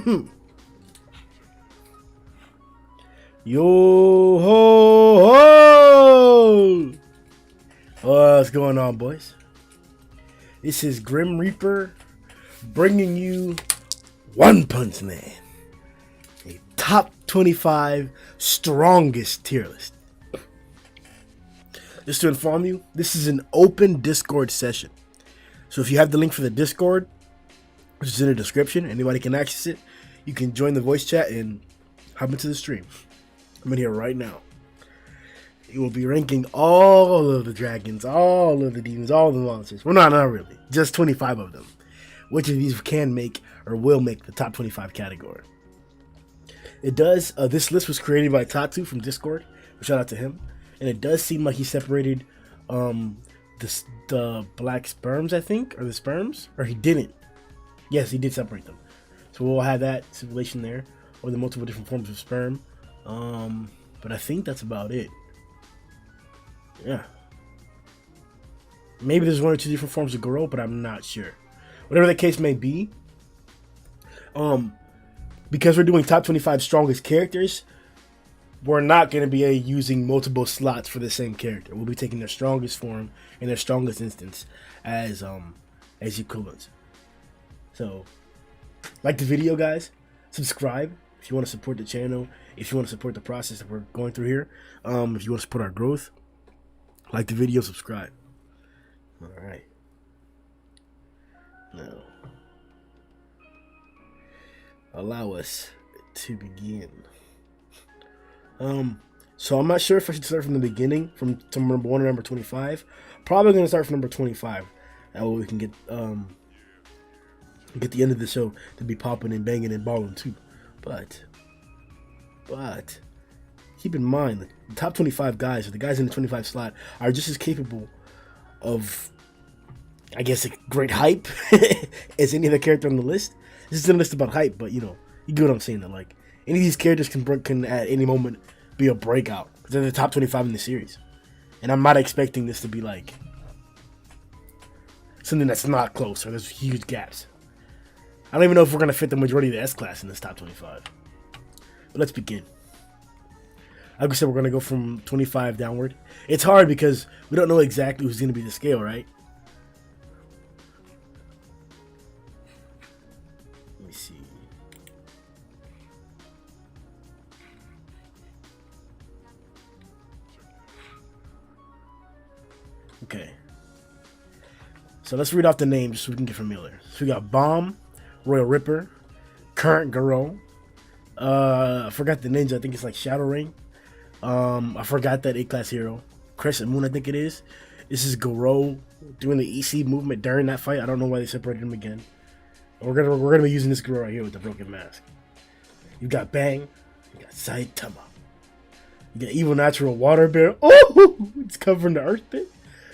Yo ho ho! What's going on, boys? This is Grim Reaper bringing you One Punch Man, a top 25 strongest tier list. Just to inform you, this is an open Discord session. So if you have the link for the Discord, which is in the description, anybody can access it. You can join the voice chat and hop into the stream. I'm in here right now. You will be ranking all of the dragons, all of the demons, all the monsters. Well, not really. Just 25 of them. Which of these can make or will make the top 25 category. It does. This list was created by Tatu from Discord. Shout out to him. And it does seem like he separated the black sperms, I think, or the sperms, or he didn't. Yes, he did separate them. So we'll have that simulation there, or the multiple different forms of sperm. But I think that's about it. Yeah. Maybe there's one or two different forms of Garou, but I'm not sure. Whatever the case may be, because we're doing top 25 strongest characters, we're not going to be using multiple slots for the same character. We'll be taking their strongest form and their strongest instance as equivalents. So, like the video, guys. Subscribe if you want to support the channel. If you want to support the process that we're going through here. If you want to support our growth, like the video, subscribe. All right. Now, allow us to begin. So I'm not sure if I should start from the beginning, from number 1 to number 25. Probably gonna start from number 25. That way we can get the end of the show to be popping and banging and balling too. But keep in mind the top 25 guys, or the guys in the 25 slot, are just as capable of, I guess, a great hype as any other character on the list. This is a list about hype, but you get what I'm saying. That like any of these characters can at any moment be a breakout. They're the top 25 in the series, and I'm not expecting this to be like something that's not close, or there's huge gaps. I don't even know if we're gonna fit the majority of the S class in this top 25. But let's begin. Like I said, we're gonna go from 25 downward. It's hard because we don't know exactly who's gonna be the scale, right? Let me see. Okay. So let's read off the names so we can get familiar. So we got Bomb, Royal Ripper, Current Garou. I forgot the ninja. I think it's like Shadow Ring. I forgot that A-class hero. Crescent Moon, I think it is. This is Garou doing the EC movement during that fight. I don't know why they separated him again. We're gonna be using this Garou right here with the broken mask. You got Bang. You got Saitama. You got Evil Natural Water Bear. Oh, it's covering the Earth bit.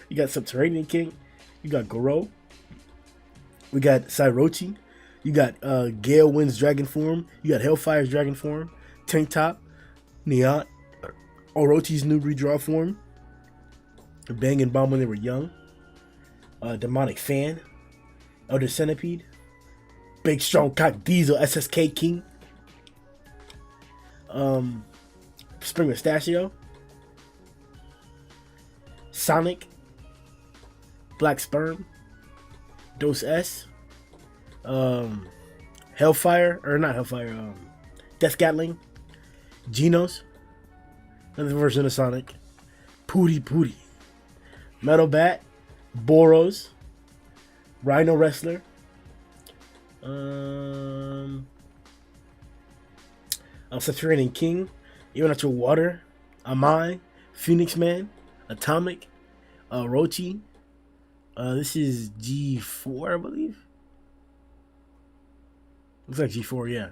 You got Subterranean King. You got Garou. We got Sairochi. You got Gale Wind's Dragon Form. You got Hellfire's Dragon Form. Tank Top. Neon. Orochi's new redraw form. Bang and Bomb when they were young. Demonic Fan. Elder Centipede. Big Strong Cock Diesel SSK King. Spring Mustachio. Sonic. Black Sperm. Dose S. Hellfire, or not Hellfire, Death Gatling. Genos. Another version of Sonic. Pooty. Metal Bat. Boros. Rhino Wrestler. Subterranean King. Even Natural Water. Amai. Phoenix Man. Atomic. Orochi. This is G4, I believe. Looks like G4, yeah.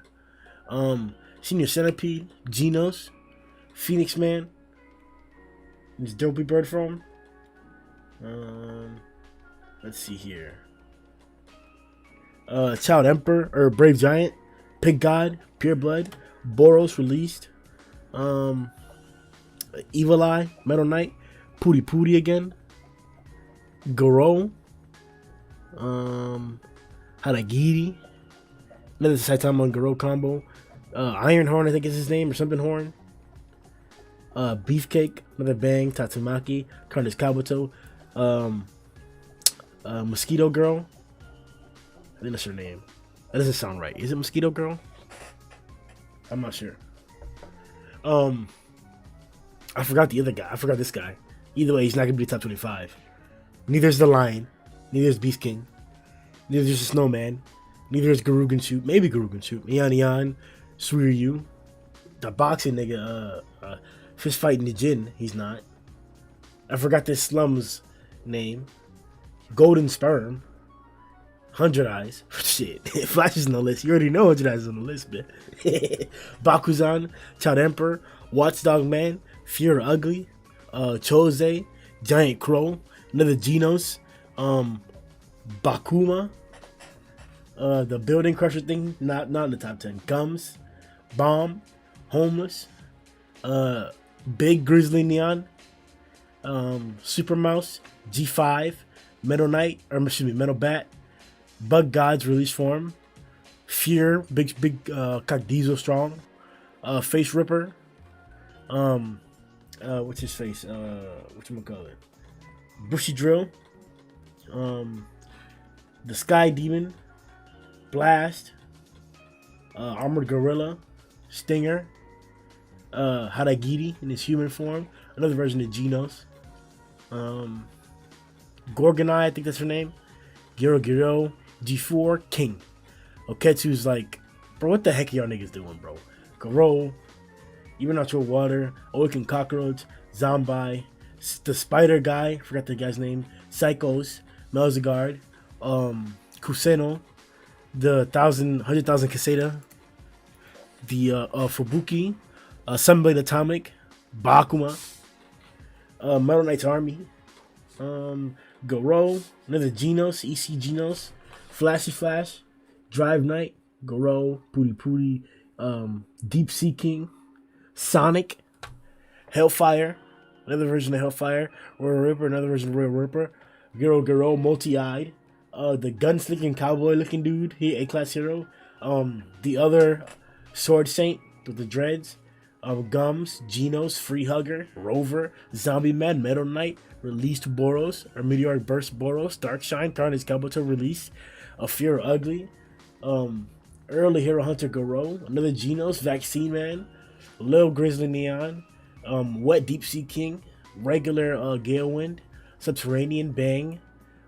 Senior Centipede, Genos, Phoenix Man, this Dopey Bird form. Let's see here. Child Emperor, or Brave Giant, Pig God, Pure Blood, Boros released. Evil Eye, Metal Knight, Pooty again. Garou, Hanagiri, Another Saitama and Garou combo. Iron Horn, I think is his name, or something Horn. Beefcake, another Bang, Tatsumaki, Carnage Kabuto, Mosquito Girl. I think that's her name. That doesn't sound right. Is it Mosquito Girl? I'm not sure. I forgot the other guy. I forgot this guy. Either way, he's not gonna be top 25. Neither is the Lion. Neither is Beast King. Neither is the Snowman. Neither is Garou Shoot. Maybe Garou Shoot. Yan, Suiryu. The boxing nigga, fist fighting the Jin. He's not. I forgot this slum's name. Golden Sperm. 100 Eyes. Shit. Flash is on the list. You already know 100 Eyes is on the list, man. Bakuzan. Child Emperor. Watchdog Man. Fear Ugly. Chose. Giant Crow. Another Genos. Bakuma. The Building Crusher thing. Not in the top 10. Gums. Bomb. Homeless. Big Grizzly Neon. Super Mouse. G5. Metal Knight. Or excuse me, Metal Bat. Bug God's release form. Fear. Big Cock Diesel Strong. Face Ripper. What's his face? Whatchamacallit? Bushy Drill. The Sky Demon. Blast. Armored Gorilla. Stinger. Haragiri in his human form. Another version of Genos. Gorgonai, I think that's her name. Giro. G4. King. Oketsu's like, bro, what the heck are y'all niggas doing, bro? Garou. Even Natural Water. Awakened Cockroach. Zombie. The Spider Guy. Forgot the guy's name. Psychos. Melzigard. Kuseno. The 100,000 Kaseda. The Fubuki. Sunblade Atomic. Bakuma. Metal Knight's Army. Garou. Another Genos. EC Genos. Flashy Flash. Drive Knight. Garou. Pooty. Deep Sea King. Sonic. Hellfire. Another version of Hellfire. Royal Ripper. Another version of Royal Ripper. Garou. Multi-eyed. The gunslicking cowboy looking dude. He A-class hero. The other Sword Saint with the dreads. Gums, Genos, Free Hugger, Rover, Zombie Man, Metal Knight, Released Boros, or Meteoric Burst Boros, Darkshine, Carnage Kabuto release, Fear Ugly, Early Hero Hunter Garou, another Genos, Vaccine Man, Lil Grizzly Neon, Wet Deep Sea King, regular Galewind, Subterranean Bang,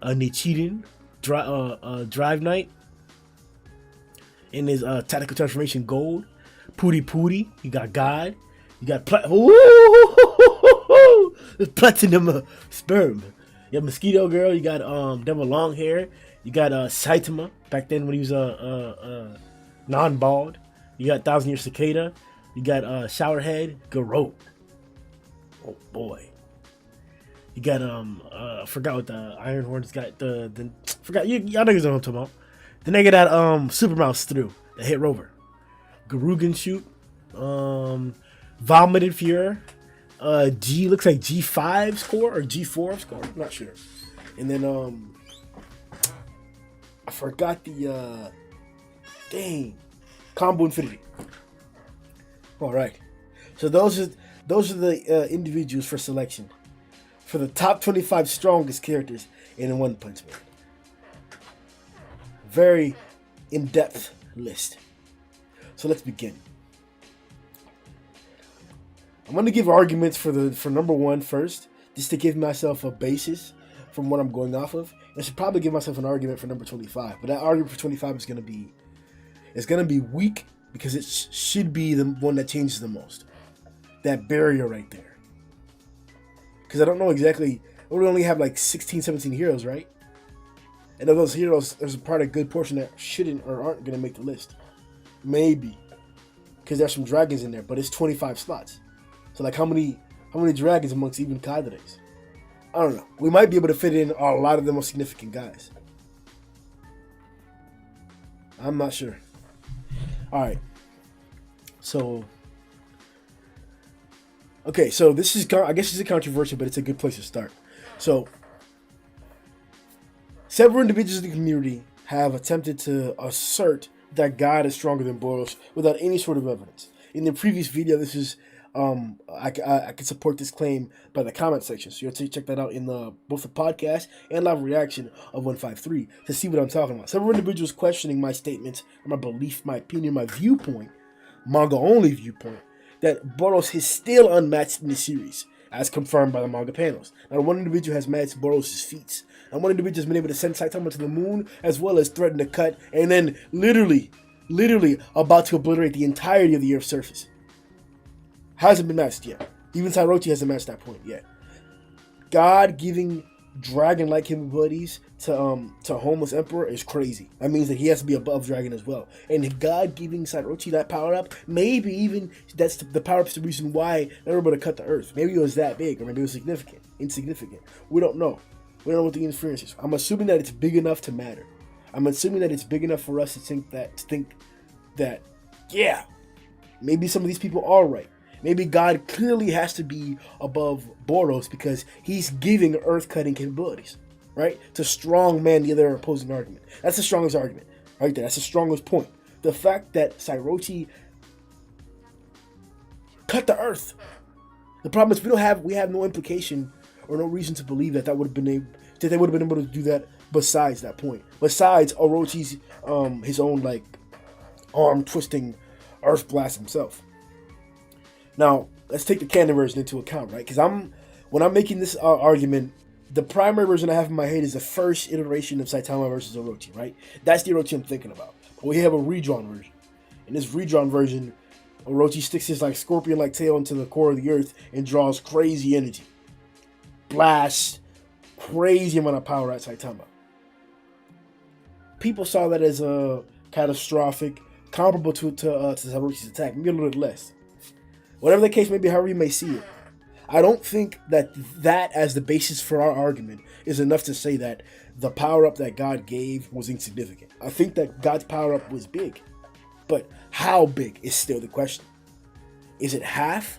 Nichiren, Drive Knight, in his Tactical Transformation Gold, Pooty, you got God, you got Platinum Sperm, you got Mosquito Girl, you got Devil Long Hair, you got Saitama back then when he was non-bald, you got 1,000 Year Cicada, you got Showerhead Garou. Oh boy, you got I forgot what the Iron Horn's got, the forgot y'all niggas know what I'm talking about. The nigga that Super Mouse threw that hit Rover. Garou Shoot, Vomited Fury, G looks like G5 score or G4 score, I'm not sure. And then I forgot the Combo Infinity. All right, so those are the individuals for selection for the top 25 strongest characters in One Punch Man. Very in-depth list. So let's begin. I'm gonna give arguments for number one first, just to give myself a basis from what I'm going off of. I should probably give myself an argument for number 25, but that argument for 25 is gonna be weak because it should be the one that changes the most. That barrier right there. Because I don't know exactly. We only have like 16, 17 heroes, right? And of those heroes, there's a part, a good portion that shouldn't or aren't gonna make the list. Maybe, because there's some dragons in there, but it's 25 slots. So like, how many dragons amongst even cadres? I don't know. We might be able to fit in a lot of the most significant guys. I'm not sure. All right. So, okay. So this is, I guess it's a controversial, but it's a good place to start. So, several individuals in the community have attempted to assert that God is stronger than Boros without any sort of evidence. In the previous video, this is I can support this claim by the comment section. So you have to check that out in both the podcast and live reaction of 153 to see what I'm talking about. Several individuals questioning my statements, my belief, my opinion, my viewpoint, manga only viewpoint, that Boros is still unmatched in the series, as confirmed by the manga panels. Now, one individual has matched Boros' feats. And one individual has been able to send Saitama to the moon, as well as threaten to cut, and then literally about to obliterate the entirety of the Earth's surface. Hasn't been matched yet. Even Sairochi hasn't matched that point yet. God giving dragon-like capabilities to Homeless Emperor is crazy. That means that he has to be above dragon as well. And if God giving Sairochi that power-up, maybe even that's the power-up's the reason why they were able to cut the Earth. Maybe it was that big, or maybe it was insignificant. We don't know. We don't know what the interference is. I'm assuming that it's big enough to matter. I'm assuming that it's big enough for us to think that, yeah, maybe some of these people are right. Maybe God clearly has to be above Boros because he's giving earth-cutting capabilities, right? To strong man the other opposing argument. That's the strongest argument, right there. That's the strongest point. The fact that Sairochi cut the Earth. The problem is we have no implication or no reason to believe that they would have been able to do that. Besides that point, besides Orochi's his own like arm twisting Earth blast himself. Now, let's take the canon version into account, right? Because when I'm making this argument, the primary version I have in my head is the first iteration of Saitama versus Orochi, right? That's the Orochi I'm thinking about. But we have a redrawn version. In this redrawn version, Orochi sticks his like scorpion-like tail into the core of the earth and draws crazy energy. Blasts crazy amount of power at Saitama. People saw that as a catastrophic, comparable to Sairochi's attack, maybe a little bit less. Whatever the case may be, however you may see it, I don't think that as the basis for our argument is enough to say that the power-up that God gave was insignificant. I think that God's power-up was big, but how big is still the question. Is it half?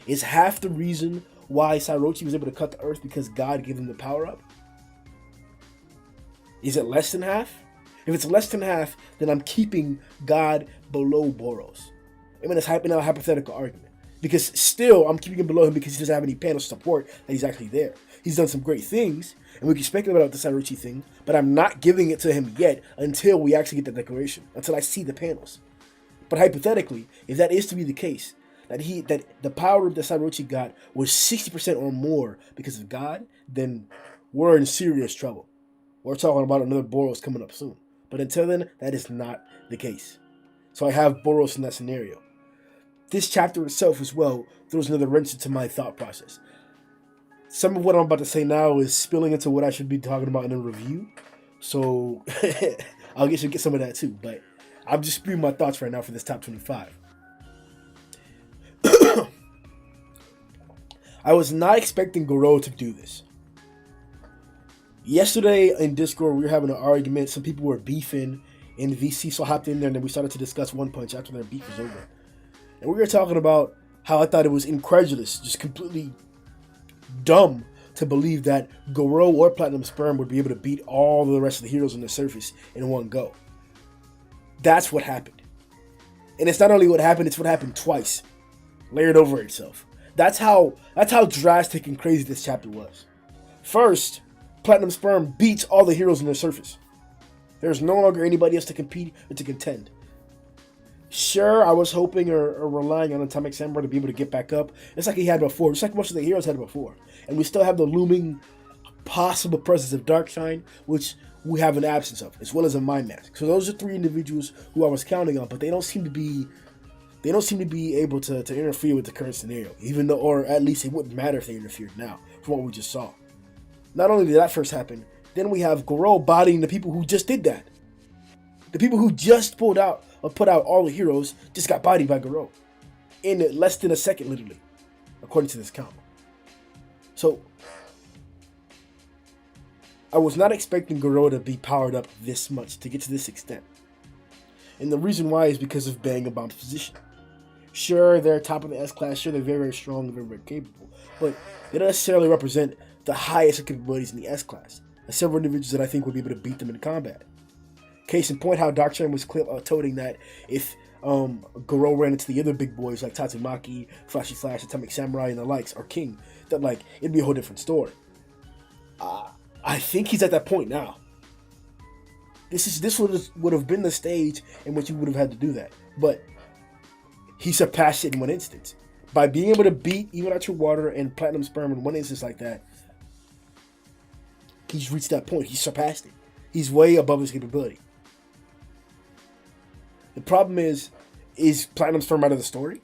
Is half the reason why Sairochi was able to cut the earth because God gave him the power-up? Is it less than half? If it's less than half, then I'm keeping God below Boros. I mean, it's a hypothetical argument. Because still, I'm keeping him below him because he doesn't have any panel support that he's actually there. He's done some great things, and we can speculate about the Sairochi thing, but I'm not giving it to him yet until we actually get the declaration, until I see the panels. But hypothetically, if that is to be the case, that the power that Sairochi got was 60% or more because of God, then we're in serious trouble. We're talking about another Boros coming up soon. But until then, that is not the case. So I have Boros in that scenario. This chapter itself as well throws another wrench into my thought process. Some of what I'm about to say now is spilling into what I should be talking about in a review. So I'll get some of that too. But I'm just spewing my thoughts right now for this top 25. I was not expecting Garou to do this. Yesterday in Discord, we were having an argument. Some people were beefing, and VC so hopped in there, and then we started to discuss One Punch after their beef was over. And we were talking about how I thought it was incredulous, just completely dumb to believe that Garou or Platinum Sperm would be able to beat all the rest of the heroes on the surface in one go. That's what happened. And it's not only what happened, it's what happened twice. Layered over itself. That's how drastic and crazy this chapter was. First, Platinum Sperm beats all the heroes on the surface. There's no longer anybody else to compete or to contend. Sure, I was hoping or relying on Atomic Samurai to be able to get back up. It's like he had before. Just like most of the heroes had before. And we still have the looming possible presence of Darkshine, which we have an absence of, as well as a Mind Mask. So those are three individuals who I was counting on, but they don't seem to be able to interfere with the current scenario. Even though, or at least it wouldn't matter if they interfered now, from what we just saw. Not only did that first happen, then we have Garou bodying the people who just did that. The people who just put out all the heroes just got bodied by Garou in less than a second, literally, according to this count. So I was not expecting Garou to be powered up this much, to get to this extent. And the reason why is because of Bang and Bomb's position. Sure, they're top of the S-Class. Sure, they're very, very strong, very, very capable. But they don't necessarily represent the highest capabilities in the S-Class. There's several individuals that I think would be able to beat them in combat. Case in point, how Darkshine was toting that if Garou ran into the other big boys like Tatsumaki, Flashy Flash, Atomic Samurai, and the likes, or King, that like it'd be a whole different story. I think he's at that point now. This would have been the stage in which he would have had to do that, but he surpassed it in one instance by being able to beat Even Out Your Water and Platinum Sperm in one instance like that. He's reached that point. He's surpassed it. He's way above his capability. The problem is Platinum Sperm out of the story?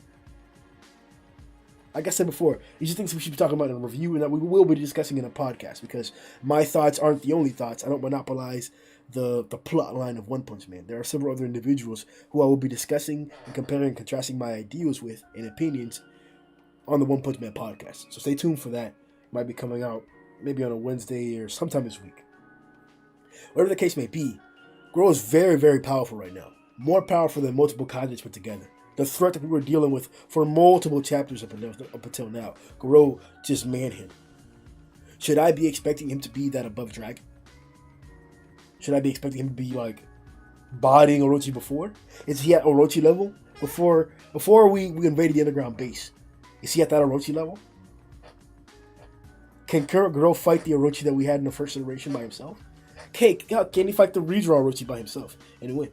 Like I said before, these are things we should be talking about in a review and that we will be discussing in a podcast, because my thoughts aren't the only thoughts. I don't monopolize the plot line of One Punch Man. There are several other individuals who I will be discussing and comparing and contrasting my ideas with and opinions on the One Punch Man podcast. So stay tuned for that. It might be coming out maybe on a Wednesday or sometime this week. Whatever the case may be, Garou is very, very powerful right now. More powerful than multiple Kages put together. The threat that we were dealing with for multiple chapters up until now, Garou just manned him. Should I be expecting him to be that above dragon? Should I be expecting him to be like bodying Orochi before? Is he at Orochi level before we invaded the underground base? Is he at that Orochi level? Can current Garou fight the Orochi that we had in the first iteration by himself? Can he fight the redraw Orochi by himself and win?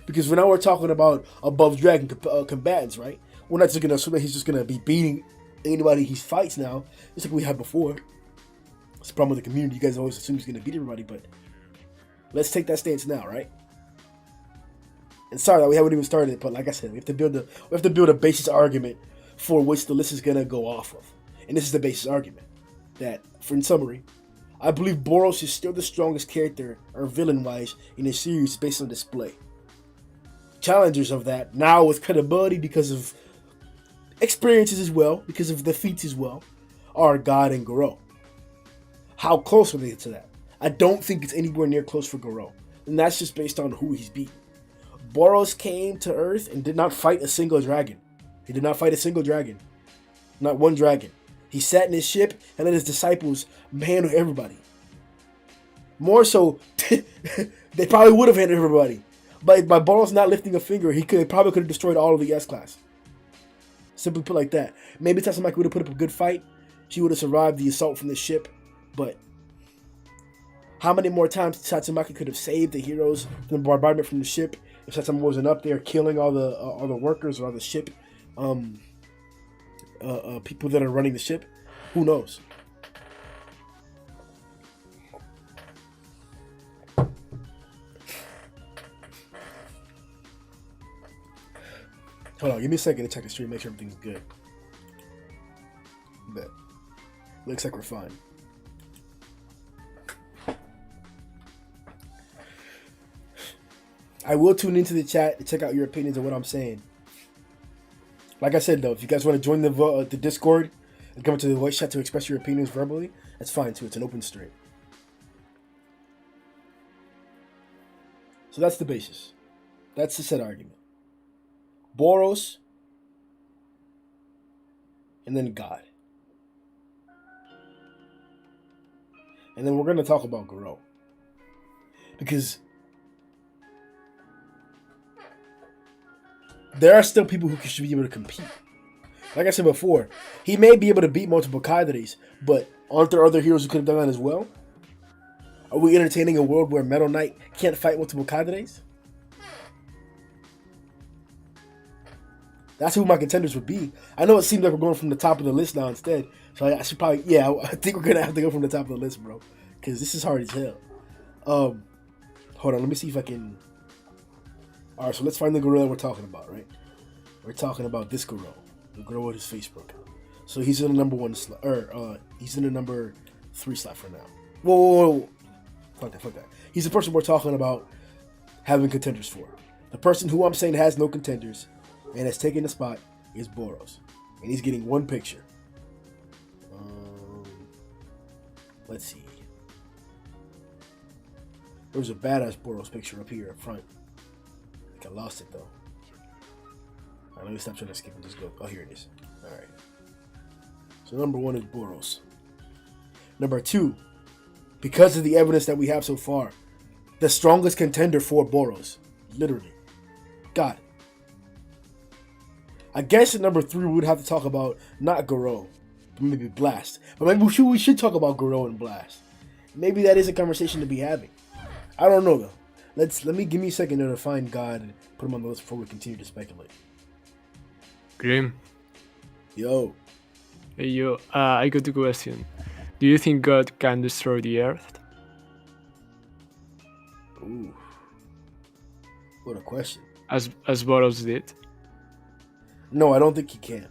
Because now we're talking about above dragon combatants, right? We're not just going to assume that he's just going to be beating anybody he fights now, just like we had before. It's the problem with the community. You guys always assume he's going to beat everybody, but let's take that stance now, right? And sorry that we haven't even started, but like I said, we have to build a basis argument for which the list is going to go off of. And this is the basis argument. That, for in summary, I believe Boros is still the strongest character, or villain-wise, in the series based on display. Challengers of that, now with credibility because of experiences as well, because of the feats as well, are God and Garou. How close are they to that? I don't think it's anywhere near close for Garou. And that's just based on who he's beaten. Boros came to Earth and did not fight a single dragon. He did not fight a single dragon. Not one dragon. He sat in his ship and let his disciples handle everybody. More so, they probably would have handled everybody. But by Boros not lifting a finger, he probably could have destroyed all of the S-Class. Simply put like that. Maybe Tatsumaki would have put up a good fight. She would have survived the assault from the ship. But how many more times Tatsumaki could have saved the heroes from the bombardment from the ship if Tatsumaki wasn't up there killing all the workers or all the ship people that are running the ship? Who knows? Hold on, give me a second to check the stream, make sure everything's good. Bet. Looks like we're fine. I will tune into the chat to check out your opinions on what I'm saying. Like I said, though, if you guys want to join the Discord and come into the voice chat to express your opinions verbally, that's fine too. It's an open stream. So that's the basis. That's the set argument. Boros, and then God. And then we're going to talk about Garou. Because there are still people who should be able to compete. Like I said before, he may be able to beat multiple Kaideris, but aren't there other heroes who could have done that as well? Are we entertaining a world where Metal Knight can't fight multiple Kaideris? That's who my contenders would be. I know it seems like we're going from the top of the list now instead. So I should probably, yeah, I think we're going to have to go from the top of the list, bro. Because this is hard as hell. Hold on, let me see if I can. Alright, so let's find the Garou that we're talking about, right? We're talking about this Garou. The Garou with his face broken. So he's in the number 1 slot, he's in the number 3 slot for now. Whoa. Fuck that. He's the person we're talking about having contenders for. The person who I'm saying has no contenders and has taken the spot is Boros. And he's getting one picture. Let's see. There was a badass Boros picture up here up front. I think I lost it though. Alright, let me stop trying to skip and just go. Oh, here it is. Alright. So number 1 is Boros. Number 2, because of the evidence that we have so far, the strongest contender for Boros. Literally. God. I guess at number 3 we would have to talk about not Garou, but maybe Blast. But maybe we should talk about Garou and Blast. Maybe that is a conversation to be having. I don't know though. Give me a second to find God and put him on the list before we continue to speculate. Grim. Yo. Hey yo, I got a question. Do you think God can destroy the Earth? Ooh. What a question. As Boros did? No, I don't think he can.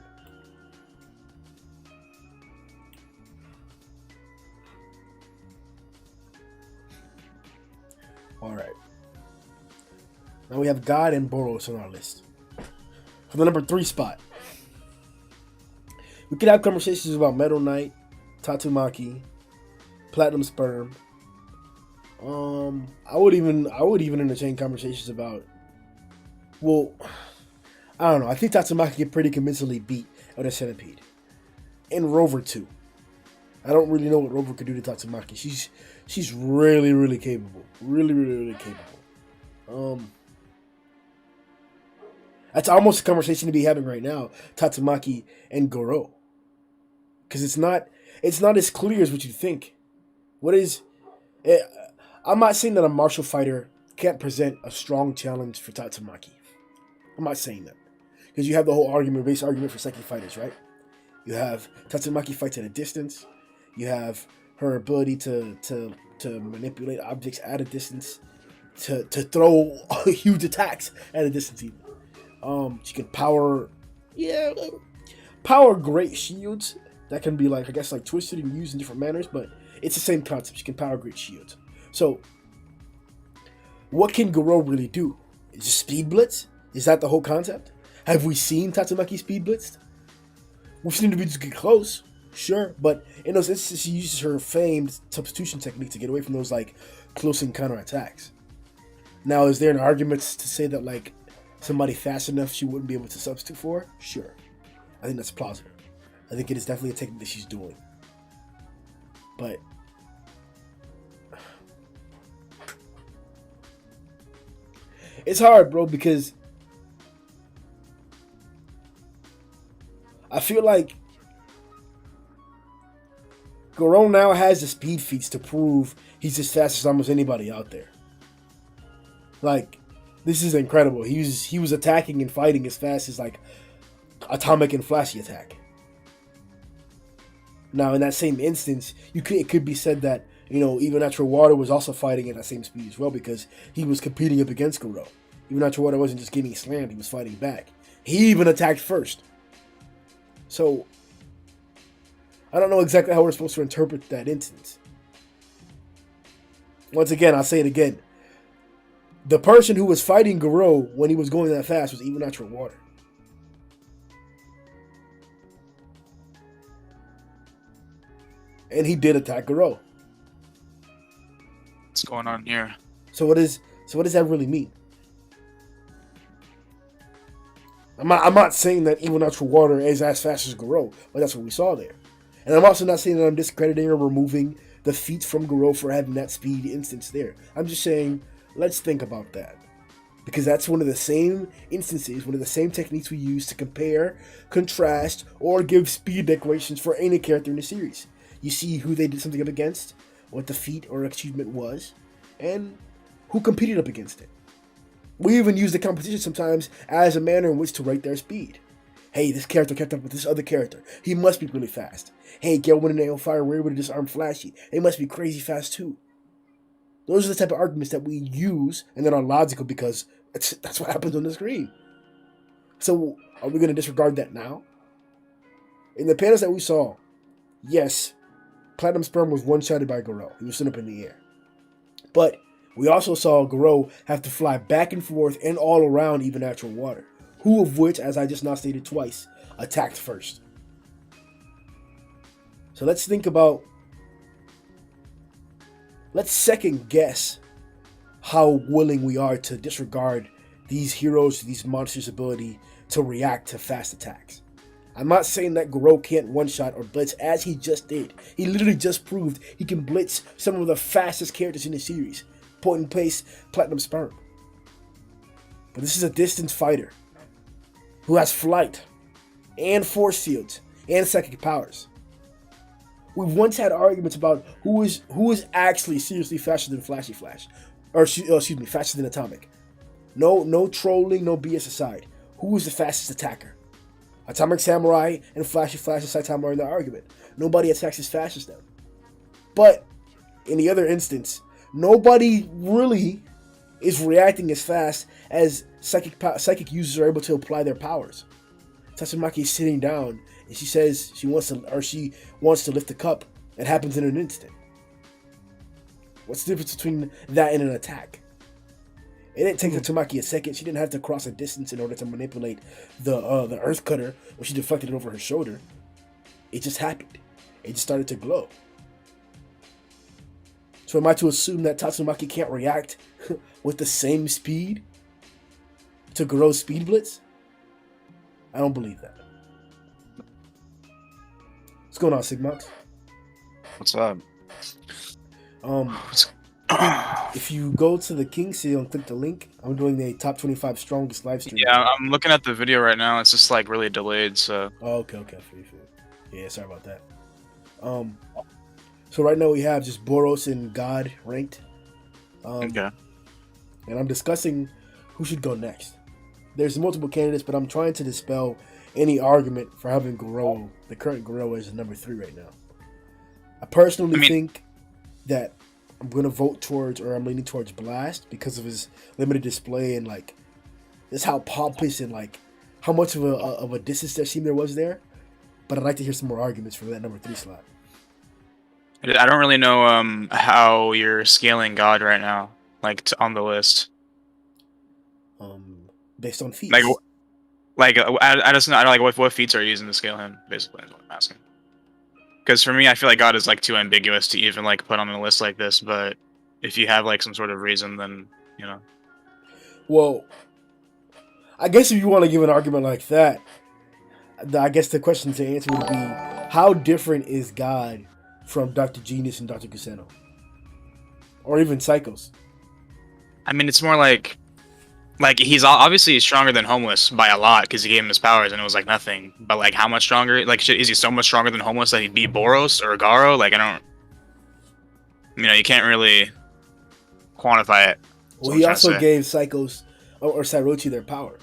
Alright. Now we have God and Boros on our list. For the number 3 spot, we could have conversations about Metal Knight, Tatsumaki, Platinum Sperm. I would even entertain conversations about. Well, I don't know. I think Tatsumaki get pretty convincingly beat out of Centipede. And Rover too. I don't really know what Rover could do to Tatsumaki. She's really, really capable. Really capable. That's almost a conversation to be having right now, Tatsumaki and Garou. Because it's not as clear as what you think. I'm not saying that a martial fighter can't present a strong challenge for Tatsumaki. I'm not saying that. Because you have the whole base argument for Seki fighters, right? You have Tatsumaki fights at a distance. You have her ability to manipulate objects at a distance. To throw huge attacks at a distance even. She can power great shields that can be like twisted and used in different manners, but it's the same concept. She can power great shields. So, what can Garou really do? Is it speed blitz? Is that the whole concept? Have we seen Tatsumaki speed blitzed? We've seen individuals get close, sure, but in those instances, she uses her famed substitution technique to get away from those close encounter attacks. Now, is there an argument to say that somebody fast enough she wouldn't be able to substitute for? Sure, I think that's plausible. I think it is definitely a technique that she's doing, but it's hard, bro, because I feel like Garou now has the speed feats to prove he's as fast as almost anybody out there. This is incredible. He was attacking and fighting as fast as Atomic and Flashy attack. Now, in that same instance, it could be said that even Natural Water was also fighting at that same speed as well because he was competing up against Garou. Even Natural Water wasn't just getting slammed; he was fighting back. He even attacked first. So, I don't know exactly how we're supposed to interpret that instance. Once again, I'll say it again. The person who was fighting Garou when he was going that fast was even Natural Water. And he did attack Garou. What's going on here? So what does that really mean? I'm not saying that even Natural Water is as fast as Garou, but that's what we saw there. And I'm also not saying that I'm discrediting or removing the feats from Garou for having that speed instance there. I'm just saying, let's think about that. Because that's one of the same instances, one of the same techniques we use to compare, contrast, or give speed declarations for any character in the series. You see who they did something up against, what the feat or achievement was, and who competed up against it. We even use the competition sometimes as a manner in which to rate their speed. Hey, this character kept up with this other character. He must be really fast. Hey, Garou and Fire were able to disarm Flashy. They must be crazy fast too. Those are the type of arguments that we use and that are logical because that's what happens on the screen. So, are we going to disregard that now? In the panels that we saw, yes, Platinum Sperm was one-shotted by Garou. He was sent up in the air. But we also saw Garou have to fly back and forth and all around even Natural Water, who of which, as I just now stated twice, attacked first. So let's second guess how willing we are to disregard these heroes, these monsters' ability to react to fast attacks. I'm not saying that Garou can't one-shot or blitz as he just did. He literally just proved he can blitz some of the fastest characters in the series. potent pace, platinum sperm. But this is a distance fighter who has flight and force fields and psychic powers. We've once had arguments about who is actually seriously faster than Flashy Flash, or excuse me, faster than Atomic. No trolling, no BS aside. Who is the fastest attacker? Atomic Samurai and Flashy Flash and Saitama are in the argument. Nobody attacks as fast as them. But in the other instance, nobody really is reacting as fast as psychic users are able to apply their powers. Tatsumaki is sitting down and she says she wants to lift the cup. It happens in an instant. What's the difference between that and an attack? It didn't take Tatsumaki a second. She didn't have to cross a distance in order to manipulate the Earth Cutter when she deflected it over her shoulder. It just happened. It just started to glow. So am I to assume that Tatsumaki can't react with the same speed to Garou's Speed Blitz? I don't believe that. What's going on, Sigmox? What's up? If you go to the King Seal and click the link, I'm doing a top 25 strongest live stream. Yeah, I'm looking at the video right now. It's just like really delayed, so. Oh, okay. Yeah, sorry about that. So right now we have just Boros and God ranked. Okay. And I'm discussing who should go next. There's multiple candidates, but I'm trying to dispel any argument for having Garou, the current Garou, as number 3 right now. I personally think that I'm going to vote towards, or I'm leaning towards Blast because of his limited display and like just how pompous and like how much of a distance there was there. But I'd like to hear some more arguments for that number 3 slot. I don't really know how you're scaling God right now, like on the list. Based on feats. I just know, I don't like what feats are you using to scale him. Basically, is what I'm asking. Because for me, I feel like God is like too ambiguous to even like put on a list like this. But if you have like some sort of reason, then you know. Well, I guess if you want to give an argument like that, I guess the question to answer would be, how different is God from Dr. Genius and Dr. Kuseno? Or even Psychos? I mean, it's more like he's obviously stronger than Homeless by a lot because he gave him his powers and it was like nothing. But like, how much stronger? Like, is he so much stronger than Homeless that he'd beat Boros or Garou? Like, I don't. You know, you can't really quantify it. Well, he also gave Psychos or Sairochi their power.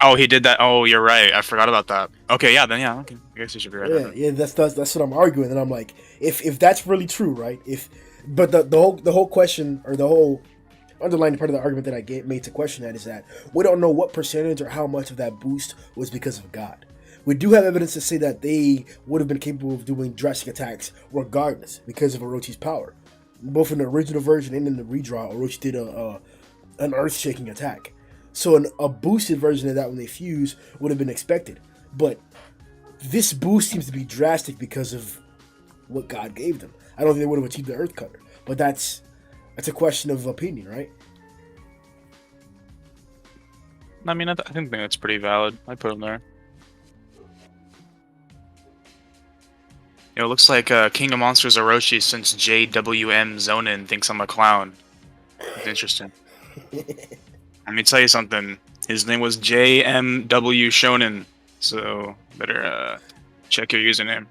Oh, he did that. Oh, you're right. I forgot about that. Okay, yeah, then yeah, okay. I guess you should be right. Yeah, that's what I'm arguing. And I'm like, if that's really true, right? But the whole question, or the whole underlying part of the argument that I made to question that is that we don't know what percentage or how much of that boost was because of God. We do have evidence to say that they would have been capable of doing drastic attacks regardless because of Orochi's power. Both in the original version and in the redraw, Orochi did an earth-shaking attack. So a boosted version of that when they fuse would have been expected. But this boost seems to be drastic because of what God gave them. I don't think they would have achieved the Earth Cutter. But that's a question of opinion, right? I mean, I think that's pretty valid. I put him there. It looks like King of Monsters Orochi since JWM Zhoniin thinks I'm a clown. It's interesting. Let me tell you something. His name was JMW Shonen, so better check your username.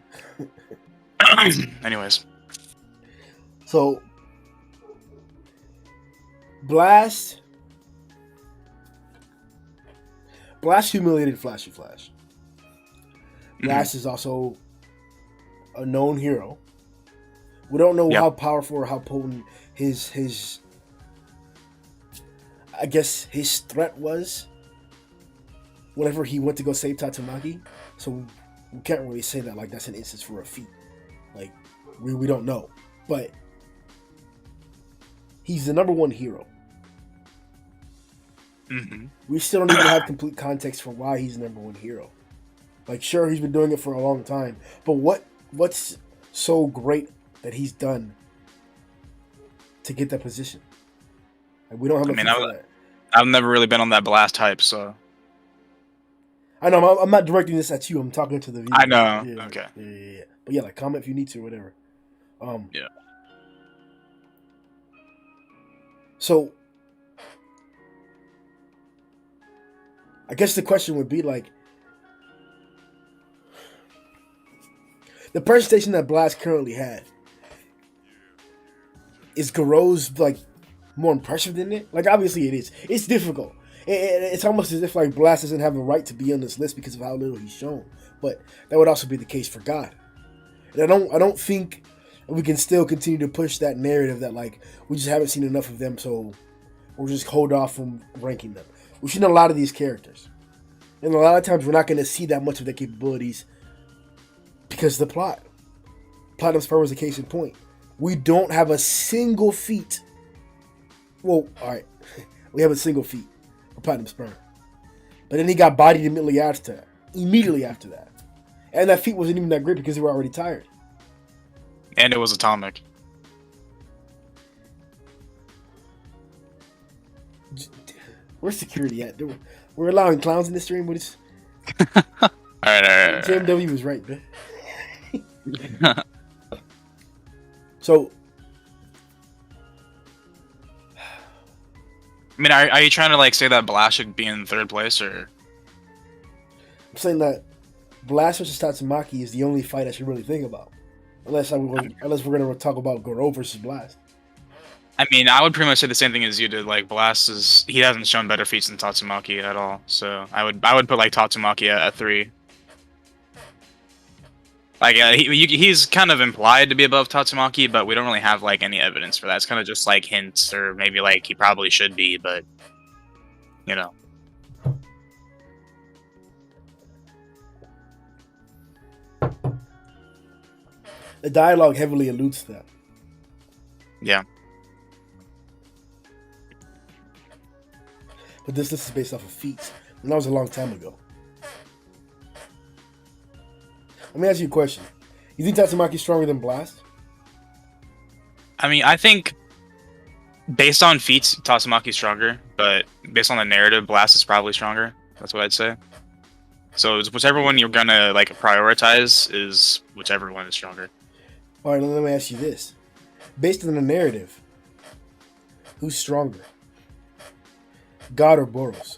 Anyways. So, Blast humiliated Flashy Flash. Blast is also a known hero. We don't know how powerful or how potent his I guess his threat was whenever he went to go save Tatsumaki. So we can't really say that like that's an instance for a feat. Like we don't know. But he's the number 1 hero. Mm-hmm. We still don't even have complete context for why he's the number 1 hero. Like, sure, he's been doing it for a long time, but what's so great that he's done to get that position? Like, we don't have. I've never really been on that Blast hype, so. I know I'm not directing this at you. I'm talking to the viewer. I know. Yeah, okay. Yeah. But yeah, like comment if you need to, or whatever. Yeah. So I guess the question would be like, the presentation that Blast currently had, is Garou's like more impressive than it? Like obviously it is. It's difficult. It's almost as if like Blast doesn't have a right to be on this list because of how little he's shown. But that would also be the case for God. And I don't think we can still continue to push that narrative that like we just haven't seen enough of them, so we'll just hold off from ranking them. We've seen a lot of these characters, and a lot of times we're not going to see that much of their capabilities because of the plot. Platinum Sperm was the case in point. We don't have a single feat. Well, all right, we have a single feat for Platinum Sperm, but then he got bodied immediately after that. And that feat wasn't even that great because they were already tired. And it was atomic. Where's security at? We're allowing clowns in this stream. What is? All right. JMW was right, man. So, I mean, are you trying to like say that Blast should be in third place, or? I'm saying that Blast versus Tatsumaki is the only fight I should really think about, unless we're gonna talk about Garou versus Blast. I mean, I would pretty much say the same thing as you did. Like Blast he hasn't shown better feats than Tatsumaki at all. So I would put like Tatsumaki at 3. Like he's kind of implied to be above Tatsumaki, but we don't really have like any evidence for that. It's kind of just like hints, or maybe like he probably should be, but you know. The dialogue heavily alludes to that. Yeah. But this list is based off of feats, and that was a long time ago. Let me ask you a question. You think Tatsumaki's stronger than Blast? I mean, I think based on feats, Tatsumaki's stronger, but based on the narrative, Blast is probably stronger. That's what I'd say. So whichever one you're gonna like prioritize is whichever one is stronger. All right, let me ask you this: based on the narrative, who's stronger, God or Boros?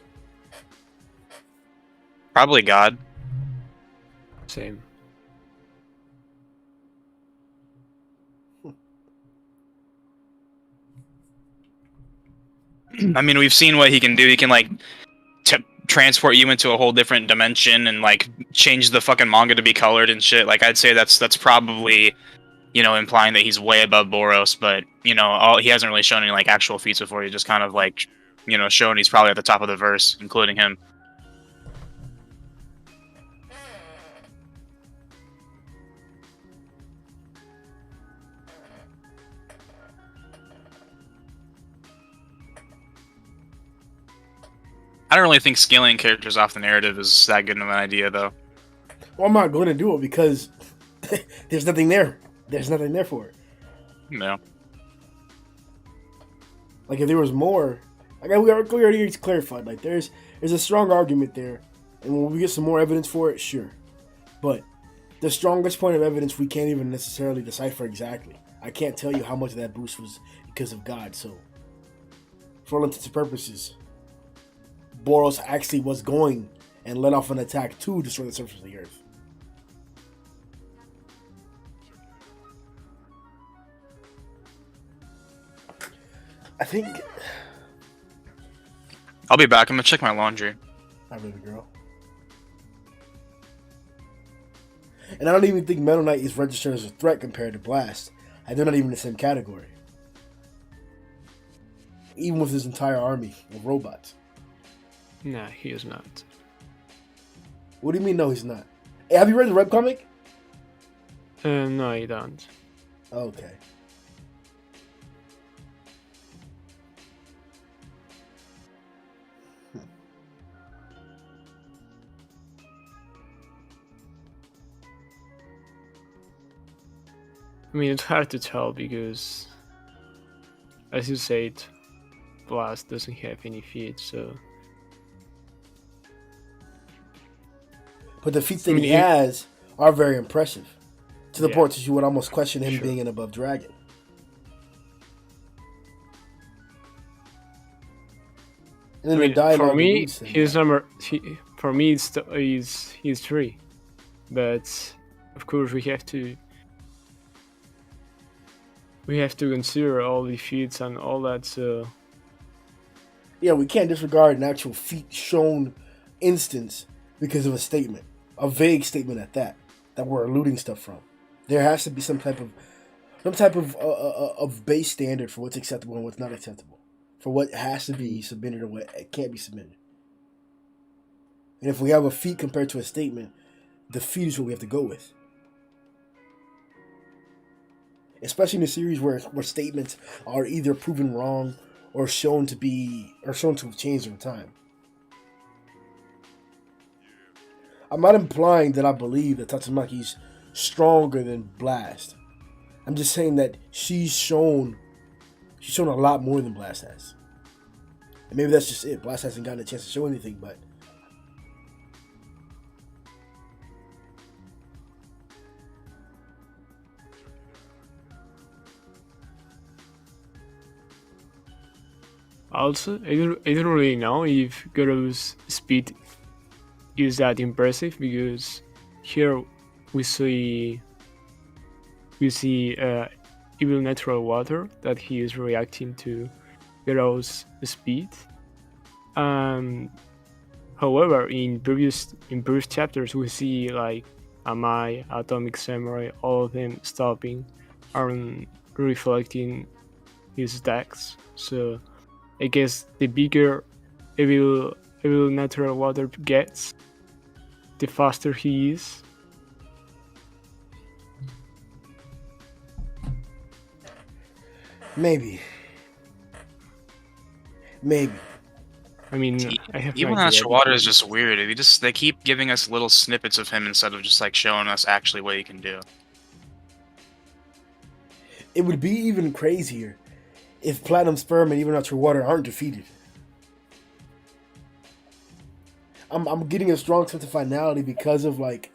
Probably God. Same. I mean, we've seen what he can do. He can like transport you into a whole different dimension and like change the fucking manga to be colored and shit. Like I'd say that's probably, you know, implying that he's way above Boros. But you know, he hasn't really shown any like actual feats before. He just kind of like, you know, shown he's probably at the top of the verse, including him. I don't really think scaling characters off the narrative is that good of an idea, though. Well, I'm not going to do it because there's nothing there. There's nothing there for it. No. Like if there was more, like we already clarified. Like there's a strong argument there, and when we get some more evidence for it, sure. But the strongest point of evidence we can't even necessarily decipher exactly. I can't tell you how much of that boost was because of God. So, for all intents and purposes, Boros actually was going and let off an attack to destroy the surface of the earth. I think I'll be back. I'm gonna check my laundry. Hi, baby girl. And I don't even think Metal Knight is registered as a threat compared to Blast. And they're not even in the same category. Even with his entire army of robots. Nah, he is not. What do you mean, no, he's not? Hey, have you read the webcomic? No, I don't. Okay. I mean, it's hard to tell because, as you said, Blast doesn't have any feats, so... But the feats that he has are very impressive. To the point that you would almost question him being an above dragon. And then I the mean, dialogue for me, alludes to his that. number. For me, he's 3, but of course we have to consider all the feats and all that. So Yeah, we can't disregard an actual feat shown instance because of a statement, a vague statement at that we're alluding stuff from. There has to be some type of base standard for what's acceptable and what's not acceptable, for what has to be submitted and what can't be submitted. And if we have a feat compared to a statement, the feat is what we have to go with. Especially in a series where statements are either proven wrong or shown to have changed over time. I'm not implying that I believe that Tatsumaki's stronger than Blast. I'm just saying that she's shown a lot more than Blast has. And maybe that's just it. Blast hasn't gotten a chance to show anything, but also, I don't really know if Garou's speed is that impressive, because here we see evil natural water that he is reacting to Garou's speed. However, in previous chapters, we see like Amai, Atomic Samurai, all of them stopping and reflecting his attacks. So I guess the bigger evil natural water gets, the faster he is. maybe. I mean, I have Even no idea. Natural Water is just weird. They keep giving us little snippets of him instead of just like showing us actually what he can do. It would be even crazier if Platinum Sperm and even Natural Water aren't defeated. I'm getting a strong sense of finality because Saitama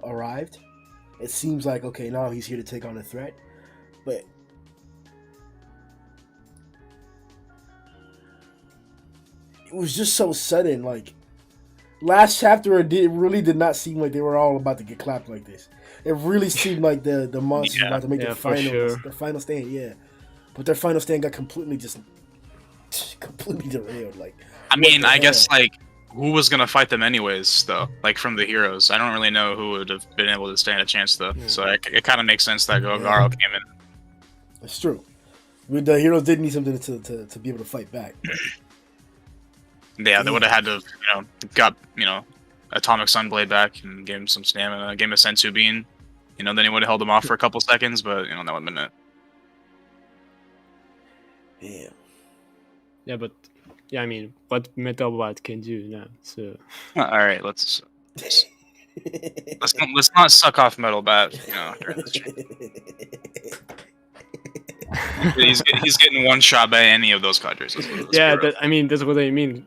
arrived. It seems like, okay, now he's here to take on a threat, but it was just so sudden. Like last chapter, it really did not seem like they were all about to get clapped like this. It really seemed like the monsters were about to make their final stand. Yeah, but their final stand got completely derailed. Like, I mean, I guess like who was gonna fight them anyways, though? Like from the heroes, I don't really know who would have been able to stand a chance though. Yeah. So it kind of makes sense that Garou came in. It's true. The heroes did need something to be able to fight back. Yeah, they would have had to, got Atomic Sunblade back and gave him some stamina, gave him a Sensu Bean. Then he would have held him off for a couple seconds, but that would have been it. Yeah. Yeah, but I mean, what Metalbot can do now? So. All right, let's not suck off Metal Bat. During this he's getting one shot by any of those cadres. Yeah, that's what I mean.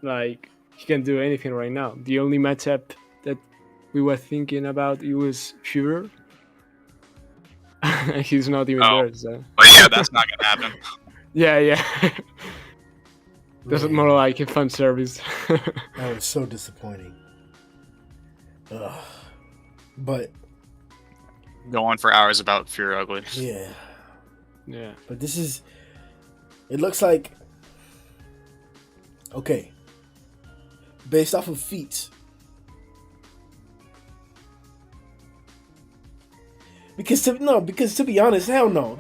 Like, he can do anything right now. The only matchup that we were thinking about, it was Fever. He's not even there, so. But yeah, that's not gonna happen. Yeah. That's more like a fun service. That was so disappointing. Ugh. But go on for hours about Fear Ugly. Yeah. But it looks like, okay, based off of feats. Because to be honest, hell no.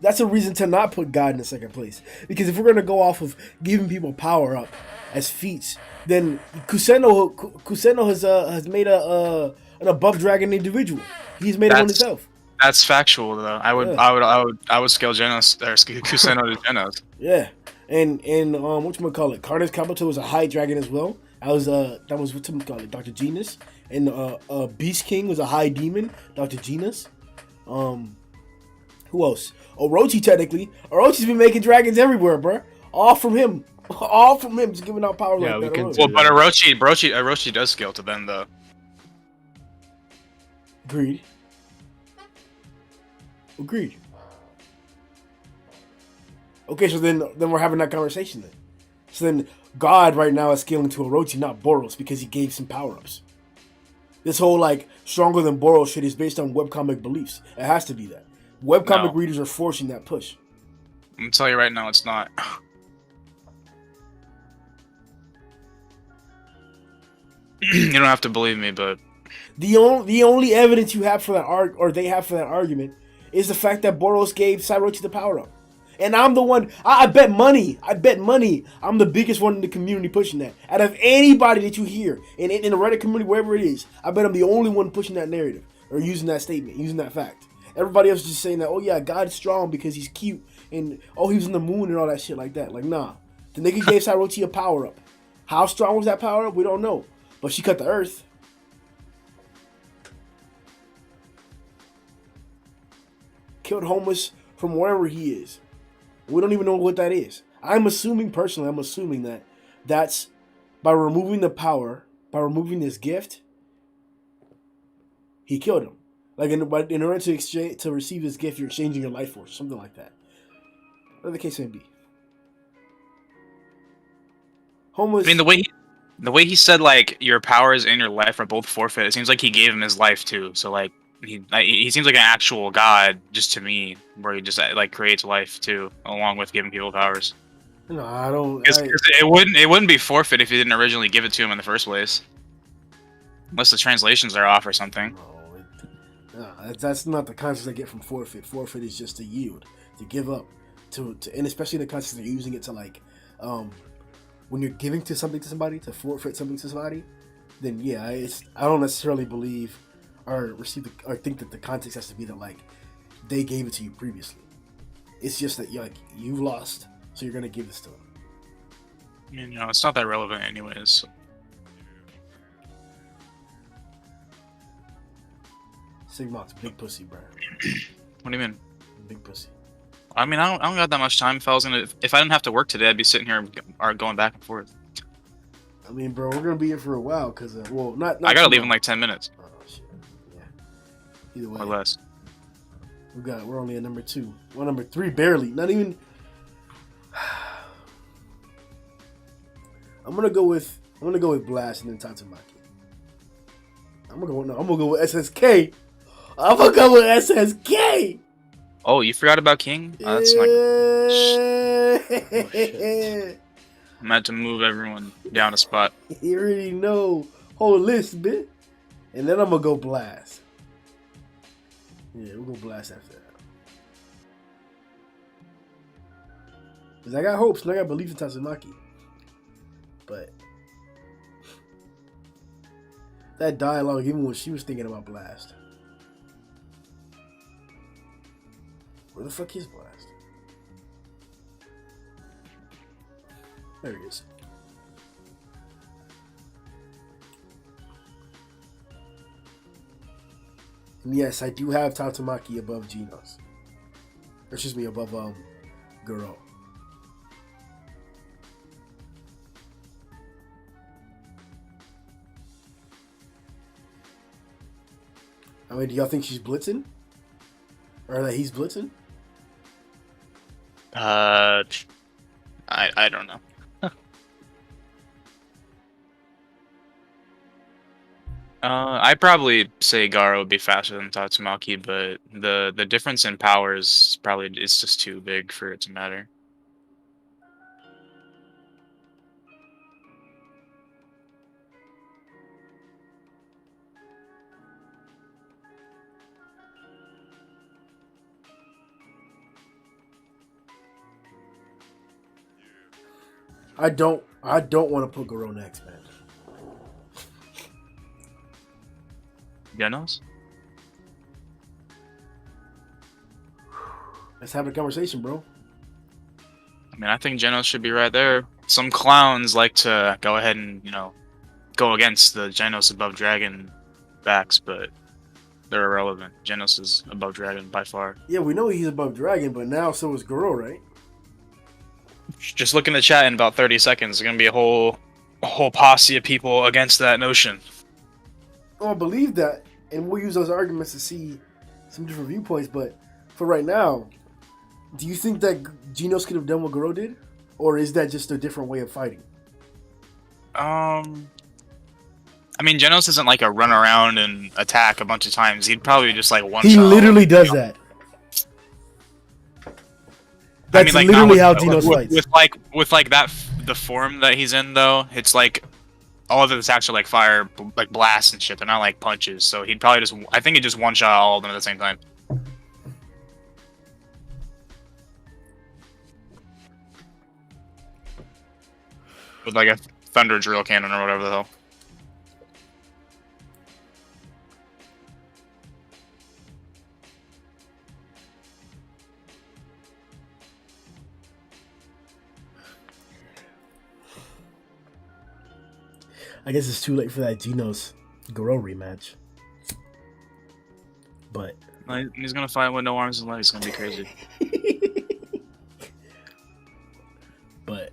That's a reason to not put God in the second place. Because if we're gonna go off of giving people power up as feats, then Kuseno has made an above dragon individual. He's made it on himself. That's factual though. I would scale Genos or Kuseno to Genos. Yeah, and whatchamacallit, Carter's Kabuto was a high dragon as well. That was whatchamacallit, Dr. Genus, and Beast King was a high demon, Dr. Genus. Who else? Orochi technically. Orochi's been making dragons everywhere, bro. All from him, just giving out power like that. Well, but Orochi does scale to Ben though. Agreed. Okay, so then we're having that conversation then. So then God right now is scaling to Orochi, not Boros, because he gave some power-ups. This whole like stronger than Boros shit is based on webcomic beliefs. It has to be that. Webcomic readers are forcing that push. I'm gonna tell you right now, it's not. You don't have to believe me, but The only evidence you have for that they have for that argument is the fact that Boros gave Sairochi the power up. And I'm the one, I bet money, I'm the biggest one in the community pushing that. Out of anybody that you hear, in the Reddit community, wherever it is, I bet I'm the only one pushing that narrative, or using that statement, using that fact. Everybody else is just saying that, oh yeah, God's strong because he's cute, and oh, he was in the moon and all that shit like that. Like, nah. The nigga gave Sairochi a power up. How strong was that power up? We don't know. But she cut the earth. Killed homeless from wherever he is. We don't even know what that is. I'm assuming that that's by removing the power, by removing this gift, he killed him. Like in order to receive this gift, you're exchanging your life force, something like that. Whatever the case may be. Homeless. I mean, the way he said like your powers and your life are both forfeit. It seems like he gave him his life too. So like he seems like an actual god just to me, where he just like creates life too, along with giving people powers. No, I don't. Because it wouldn't be forfeit if you didn't originally give it to him in the first place, unless the translations are off or something. No, that's not the concept I get from forfeit. Forfeit is just to yield, to give up, to and especially the concept of using it to like, when you're giving to something to somebody, to forfeit something to somebody, then yeah, I don't necessarily believe or think that the context has to be that like they gave it to you previously. It's just that you've lost, so you're gonna give this to them. I mean, it's not that relevant anyways. So. Sigmox, big pussy, bro. What do you mean? Big pussy. I mean, I don't got that much time. If I didn't have to work today, I'd be sitting here going back and forth. I mean, bro, we're gonna be here for a while because, not. I gotta leave in like 10 minutes. Oh shit. Yeah. Either way. Or less. We're only at number 2. Well, number 3 barely. Not even. I'm gonna go with Blast and then Tatsumaki. I'm gonna go with SSK. I'm gonna go with SSK. Oh, you forgot about King? Oh, that's not. Oh, shit. I'm about to move everyone down a spot. You already know. Whole list, bitch. And then I'm gonna go Blast. Yeah, we'll go Blast after that. Because I got hopes and I got belief in Tatsumaki. But that dialogue, even when she was thinking about Blast. Where the fuck is Blast? There he is. And yes, I do have Tatsumaki above Genos. Or excuse me, above Garou. I mean, do y'all think she's blitzing? Or that he's blitzing? I don't know. I'd probably say Garou would be faster than Tatsumaki, but the difference in powers is just too big for it to matter. I don't want to put Garou next, man. Genos? Let's have a conversation, bro. I mean, I think Genos should be right there. Some clowns like to go ahead and, go against the Genos above Dragon backs, but they're irrelevant. Genos is above Dragon by far. Yeah, we know he's above Dragon, but now so is Garou, right? Just look in the chat in about 30 seconds. There's gonna be a whole posse of people against that notion. Oh, I believe that, and we'll use those arguments to see some different viewpoints. But for right now, Do you think that Genos could have done what Garou did, or is that just a different way of fighting? I mean, Genos isn't like a run around and attack a bunch of times. He'd probably just like one He shot. literally does that. That's like literally how not Genos fights. with like that the form that he's in though. It's like all of his attacks are like fire, like blasts and shit. They're not like punches. So he'd probably just. I think he'd just one shot all of them at the same time. With like a thunder drill cannon or whatever the hell. I guess it's too late for that Genos Garou rematch. But He's gonna fight with no arms and legs. It's gonna be crazy. but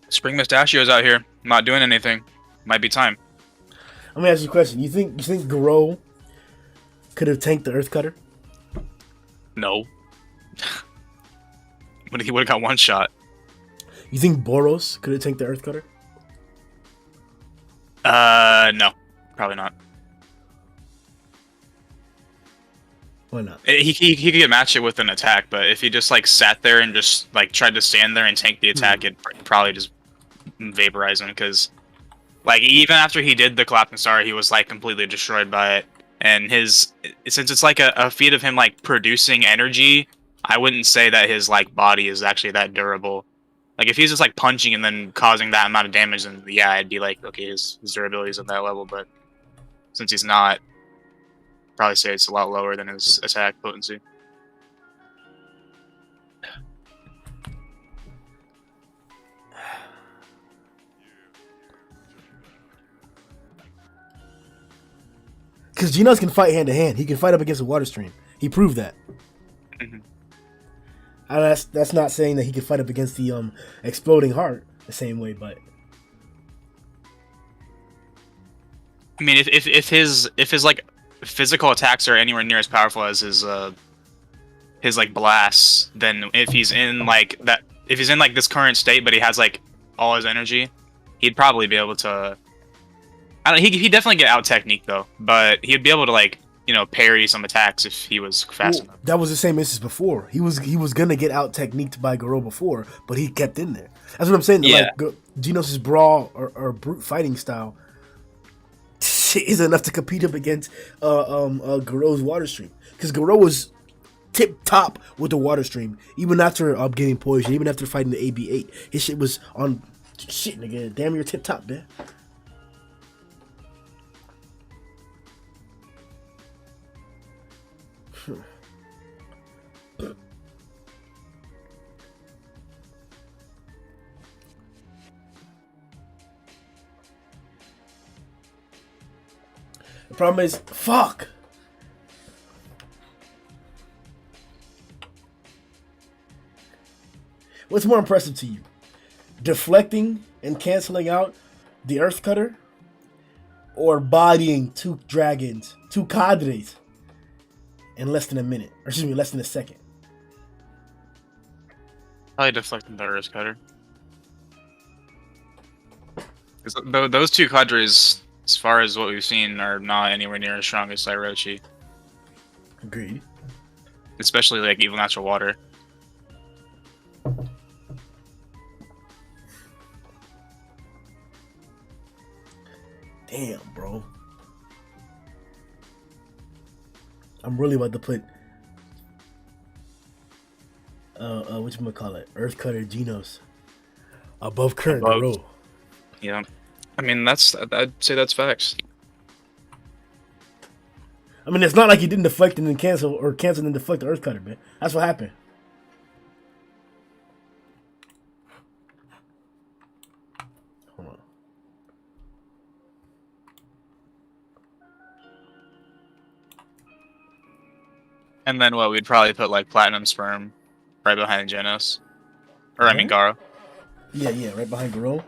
Spring Mustachio's out here, not doing anything. Might be time. let me ask you a question. You think Garou could have tanked the Earth Cutter? No. But he would have got one shot. You think Boros could have tanked the Earth Cutter? No, probably not. Why not? He could get matched it with an attack, but if he just like sat there and just like tried to stand there and tank the attack, it'd probably just vaporize him. Because like even after he did the Clapping Star, he was like completely destroyed by it. And since it's like a feat of him like producing energy, I wouldn't say that his like body is actually that durable. Like if he's just like punching and then causing that amount of damage, then yeah, I'd be like, okay, his durability is at that level. But since he's not, probably say it's a lot lower than his attack potency. Because Genos can fight hand to hand. He can fight up against a water stream. He proved that. Mm-hmm. That's not saying that he can fight up against the exploding heart the same way, but I mean, if his like physical attacks are anywhere near as powerful as his like blasts, then if he's in like this current state, but he has like all his energy, he'd probably be able to. I don't. He'd definitely get out technique though, but he'd be able to like parry some attacks if he was fast enough. That was the same instance before. He was gonna get out techniqued by Garou before, but he kept in there. That's what I'm saying. Yeah. Like Genos' brawl or brute fighting style is enough to compete up against Garou's water stream. Because Garou was tip top with the water stream, even after getting poisoned, even after fighting the AB8. His shit was on shit, nigga. Damn, you're tip top, man. The problem is, fuck. What's more impressive to you? Deflecting and canceling out the Earth Cutter, or bodying two dragons, two cadres, in less than a minute, or excuse me, less than a second? Probably deflecting the Earth Cutter. Because those two cadres, as far as what we've seen, are not anywhere near as strong as Sairochi. Agreed. Especially like Evil Natural Water. Damn, bro. I'm really about to put whatchamacallit, Earth Cutter Genos above current Garou. Yeah. I mean, I'd say that's facts. I mean, it's not like he didn't deflect and then cancel, or cancel and then deflect the Earth Cutter, man. That's what happened. Hold on. And then what? We'd probably put like Platinum Sperm right behind Genos. Or I mean Garou. Yeah, right behind Garou.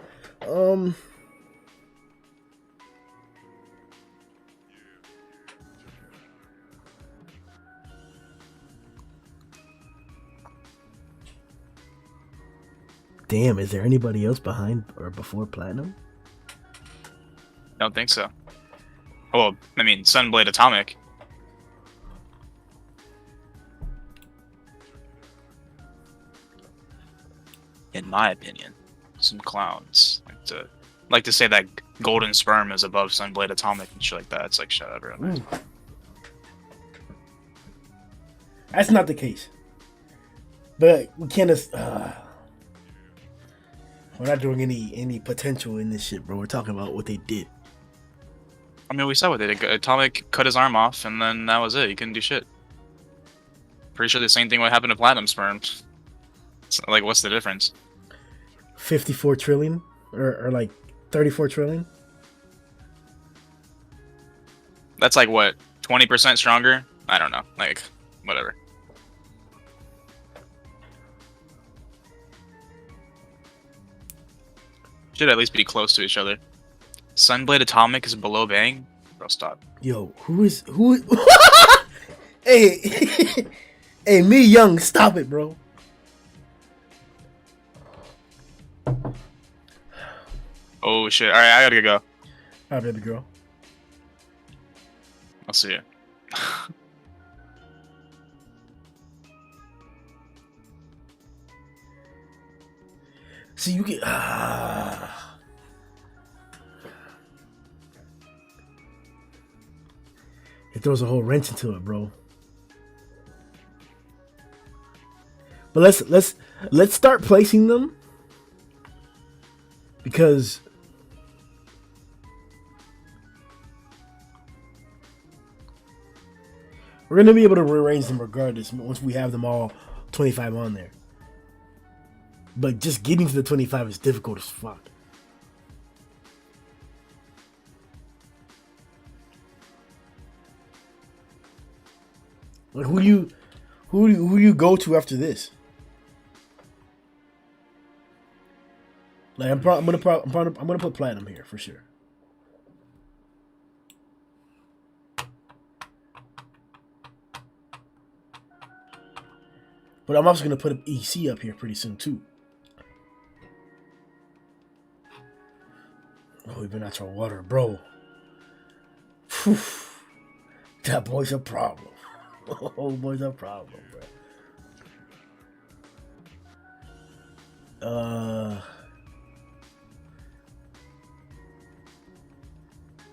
Damn, is there anybody else behind or before Platinum? Don't think so. Well, I mean, Sunblade Atomic. In my opinion, some clowns like to say that Golden Sperm is above Sunblade Atomic and shit like that. It's like, shut up, everyone. That's not the case. But we can't. We're not doing any potential in this shit, bro. We're talking about what they did. I mean, we saw what they did. Atomic cut his arm off, and then that was it. He couldn't do shit. Pretty sure the same thing would happen to Platinum Sperm. So, like, what's the difference? 54 trillion? Or like 34 trillion? That's like, what, 20% stronger? I don't know. Like, whatever. Should at least be close to each other. Sunblade Atomic is below Bang? Bro, stop. Yo, who is... Hey, hey, me young, stop it, bro. Oh shit! All right, I gotta go. Alright, baby girl. I'll see you. See, you get... It throws a whole wrench into it, bro. But let's start placing them, because we're gonna be able to rearrange them regardless once we have them all 25 on there. But just getting to the 25 is difficult as fuck. Like, who do you go to after this? Like, I'm gonna put Platinum here for sure. But I'm also gonna put an EC up here pretty soon too. Oh, we've been out your water, bro. Whew. That boy's a problem. Oh, boy's a problem, bro.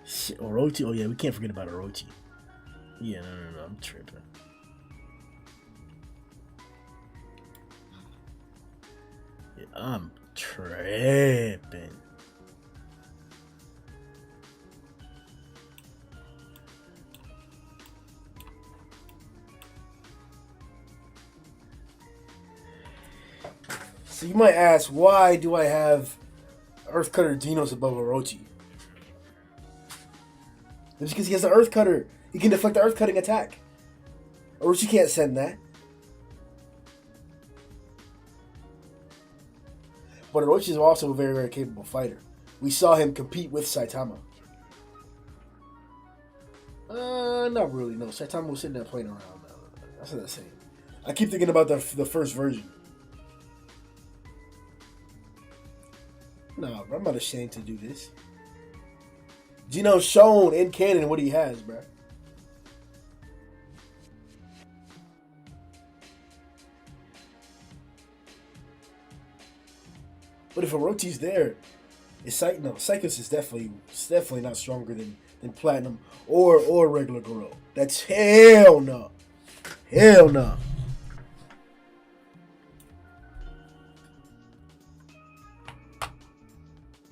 Shit, Orochi. Oh yeah, we can't forget about Orochi. Yeah, no, I'm tripping. Yeah, I'm tripping. So you might ask, why do I have Earth Cutter Genos above Orochi? It's because he has the Earth Cutter. He can deflect the Earth Cutting attack. Orochi can't send that. But Orochi is also a very, very capable fighter. We saw him compete with Saitama. Not really, no. Saitama was sitting there playing around. That's what I'm saying. I keep thinking about the first version. No, bro, I'm not ashamed to do this. Geno's shown in canon what he has, bro. But if Orochi's there, Psychos is definitely not stronger than Platinum or regular Garou. That's hell no. Hell no.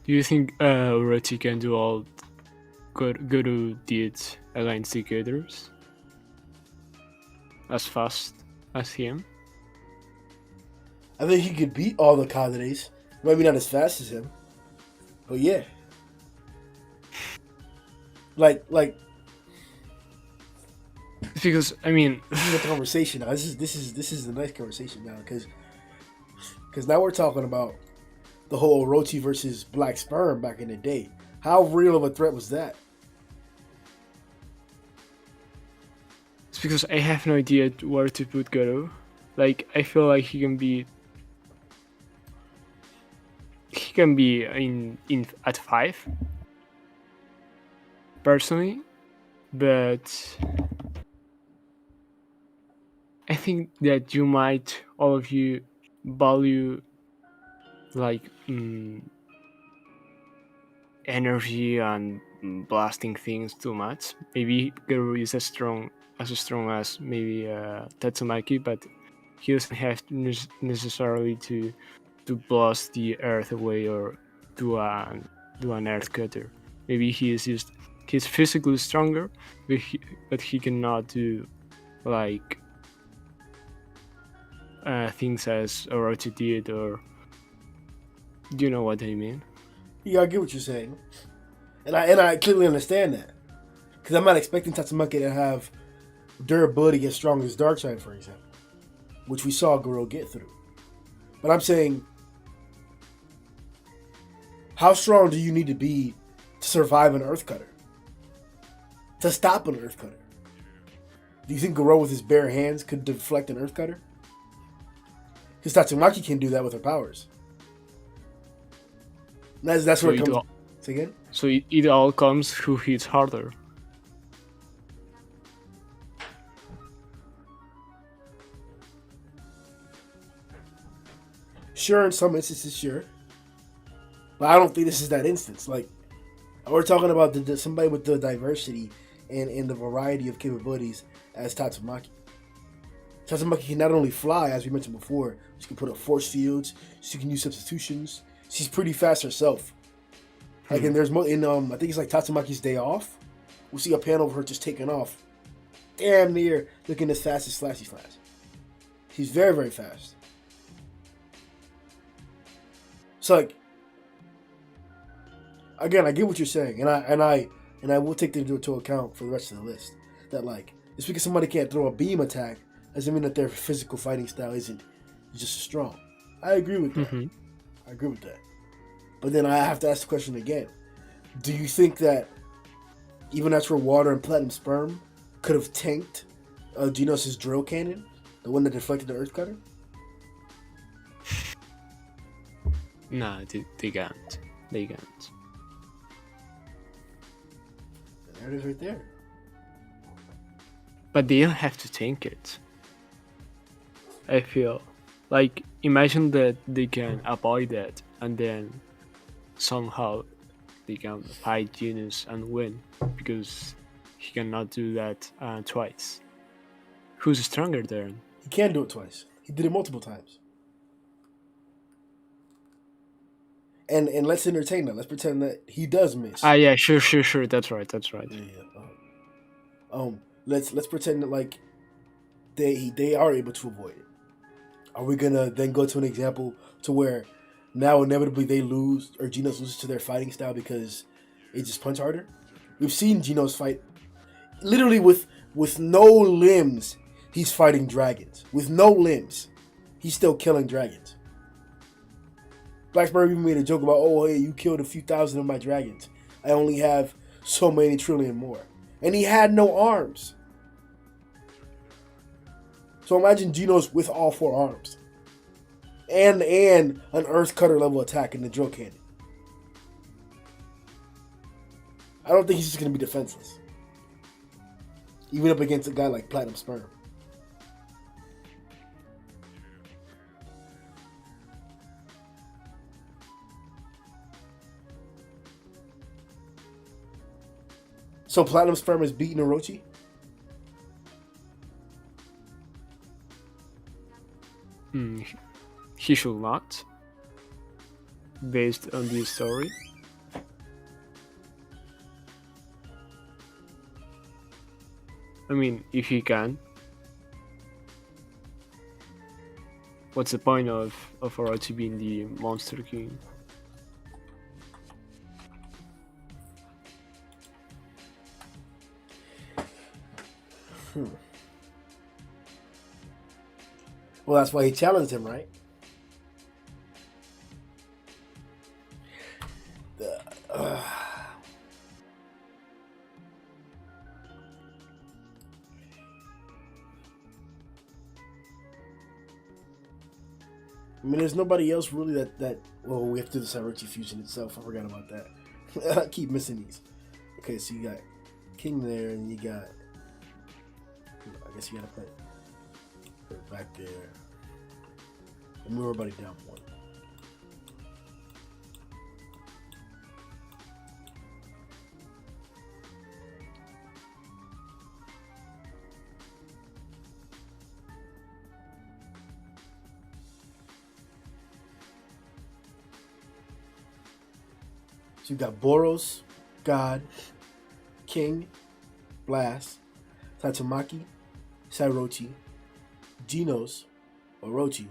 Do you think Orochi can do all Garou did against the Gators as fast as him? I think he could beat all the Cadres. Maybe not as fast as him, but yeah. Like. Because I mean, this is the conversation now. This is the nice conversation now, because now we're talking about the whole Orochi versus Black Sperm back in the day. How real of a threat was that? it's because I have no idea where to put Garou. Like, I feel like he can be can be in at 5 personally, but I think that you might, all of you, value like energy and blasting things too much. Maybe Garou is as strong as maybe Tatsumaki, but he doesn't have to necessarily to blast the earth away or do an earth cutter. Maybe he's physically stronger, but he cannot do like things as Orochi did, or do you know what I mean? Yeah, I get what you're saying, and I clearly understand that, because I'm not expecting Tatsumaki to have durability as strong as Darkseid, for example, which we saw Garou get through. But I'm saying, how strong do you need to be to survive an Earth Cutter? To stop an Earth Cutter? Do you think Garou with his bare hands could deflect an Earth Cutter? Because Tatsumaki can do that with her powers. That's where it comes. Say again? So it all comes who hits harder. Sure, in some instances, sure. But I don't think this is that instance. Like, we're talking about somebody with the diversity and the variety of capabilities as Tatsumaki. Tatsumaki can not only fly, as we mentioned before, she can put up force fields, she can use substitutions. She's pretty fast herself. Like, and there's more in I think it's like Tatsumaki's Day Off. We'll see a panel of her just taking off, damn near looking as fast as Slashy Slash. She's very, very fast. So, like, again, I get what you're saying, and I will take that into account for the rest of the list. That, like, just because somebody can't throw a beam attack doesn't mean that their physical fighting style isn't just strong. I agree with that. Mm-hmm. I agree with that. But then I have to ask the question again. Do you think that even Natural Water and Platinum Sperm could have tanked Genos' drill cannon? The one that deflected the Earth Cutter? No, they can't. They can't. There it is right there. But they don't have to tank it. I feel like, imagine that they can avoid that and then somehow they can fight Genos and win, because he cannot do that twice. Who's stronger there? He can do it twice. He did it multiple times. And let's entertain that. Let's pretend that he does miss. Yeah, sure. That's right. Yeah. Let's pretend that, like, they are able to avoid it. Are we gonna then go to an example to where now inevitably they lose, or Genos loses to their fighting style because it just punch harder? We've seen Genos fight literally with no limbs. He's fighting dragons with no limbs. He's still killing dragons. Blacksburg even made a joke about, oh, hey, you killed a few thousand of my dragons. I only have so many trillion more. And he had no arms. So imagine Genos with all 4 arms. And an Earth Cutter level attack in the drill cannon. I don't think he's just going to be defenseless. Even up against a guy like Platinum Sperm. So Platinum Sperm is beating Orochi? He should not, based on this story. I mean, if he can, what's the point of Orochi being the Monster King? Well, that's why he challenged him, right? I mean, there's nobody else really that. Well, we have to do the Sairochi fusion itself. I forgot about that. I keep missing these. Okay, so you got King there, and you got. I guess you gotta put it back there. And move everybody down one. So you got Boros, God, King, Blast, Tatsumaki, Sairochi, Genos, Orochi,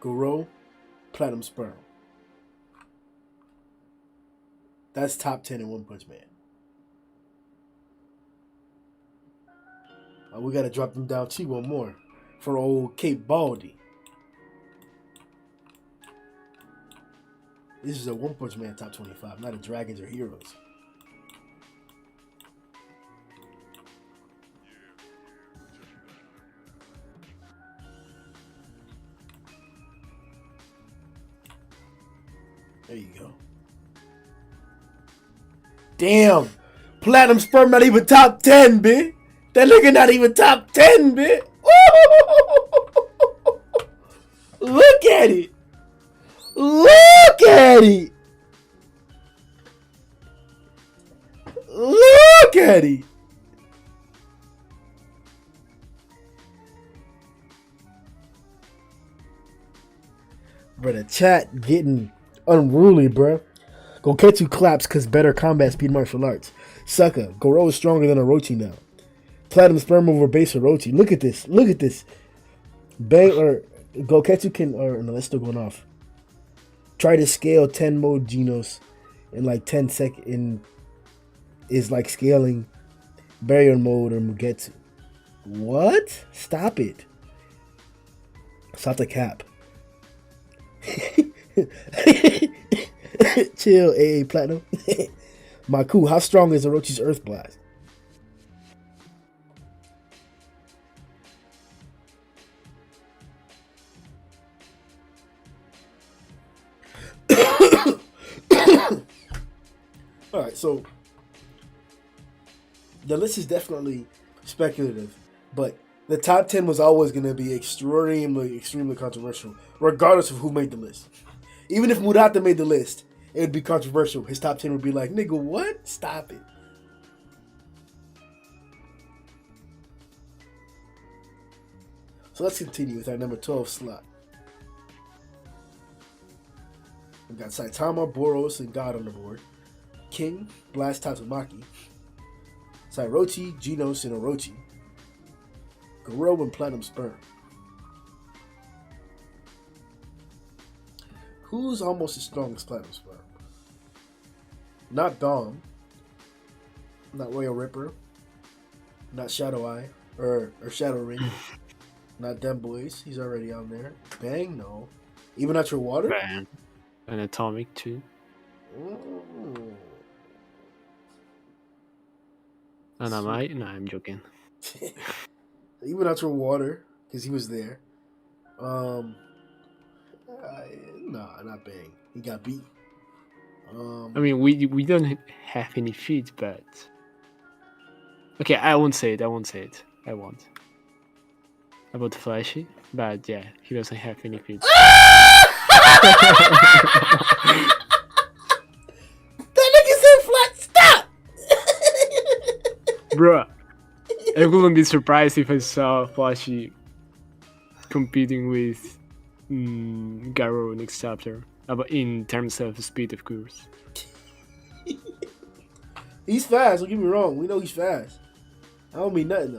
Garou, Platinum Sperm. That's top 10 in One Punch Man. We gotta drop them down to one more for old Cape Baldy. This is a One Punch Man top 25, not a Dragons or Heroes. There you go. Damn! Platinum Sperm not even top 10, bitch! That nigga not even top 10, bitch! Look at it! Look at it! Look at it! Bro, the chat getting unruly, bro. Goketsu claps because better combat speed martial arts. Sucker, Garou is stronger than Orochi now. Platinum Sperm over base Orochi. Look at this. Look at this. Bang or Goketsu can no, that's still going off. Try to scale 10 mode Genos in like 10 seconds is like scaling barrier mode or Mugetsu. What? Stop it. Stop the cap. Chill, AA Platinum. Maku, how strong is Orochi's Earth Blast? Alright, so the list is definitely speculative, but the top 10 was always going to be extremely controversial, regardless of who made the list. Even if Murata made the list, it would be controversial. His top 10 would be like, nigga, what? Stop it. So let's continue with our number 12 slot. We got Saitama, Boros, and God on the board. King, Blast, Tatsumaki. Sairochi, Genos, and Orochi. Garou and Platinum Sperm. Who's almost as strong as Platinum Sperm? Not Dom. Not Royal Ripper. Not Shadow Eye. Or Shadow Ring. Not Dem Boys. He's already on there. Bang, no. Even Natural Water? Bang. And Atomic too. Ooh. And am I? No, I'm joking. Even Natural Water, because he was there. Nah, not Bang. He got beat. I mean, we don't have any feet, but okay, I won't say it. I won't. About Flashy, but yeah, he doesn't have any feet. That nigga said flat. Stop, bruh. I wouldn't be surprised if I saw Flashy competing with Garou next chapter. In terms of speed, of course. He's fast. Don't get me wrong. We know he's fast. I don't mean nothing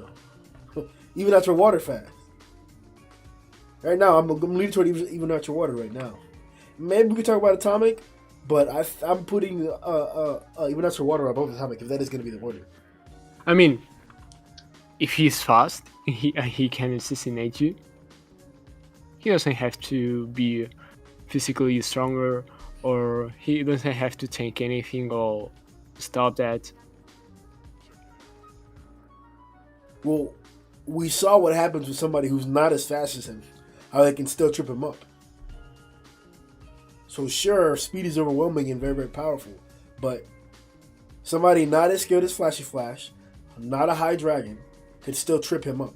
though. Even after water fast. Right now, I'm leaning toward even after water right now. Maybe we could talk about Atomic, but I'm putting even after water above Atomic if that is going to be the order. I mean, if he's fast, he can assassinate you. He doesn't have to be physically stronger, or he doesn't have to tank anything or stop that. Well, we saw what happens with somebody who's not as fast as him, how they can still trip him up. So sure, speed is overwhelming and very, very powerful, but somebody not as skilled as Flashy Flash, not a high dragon, could still trip him up.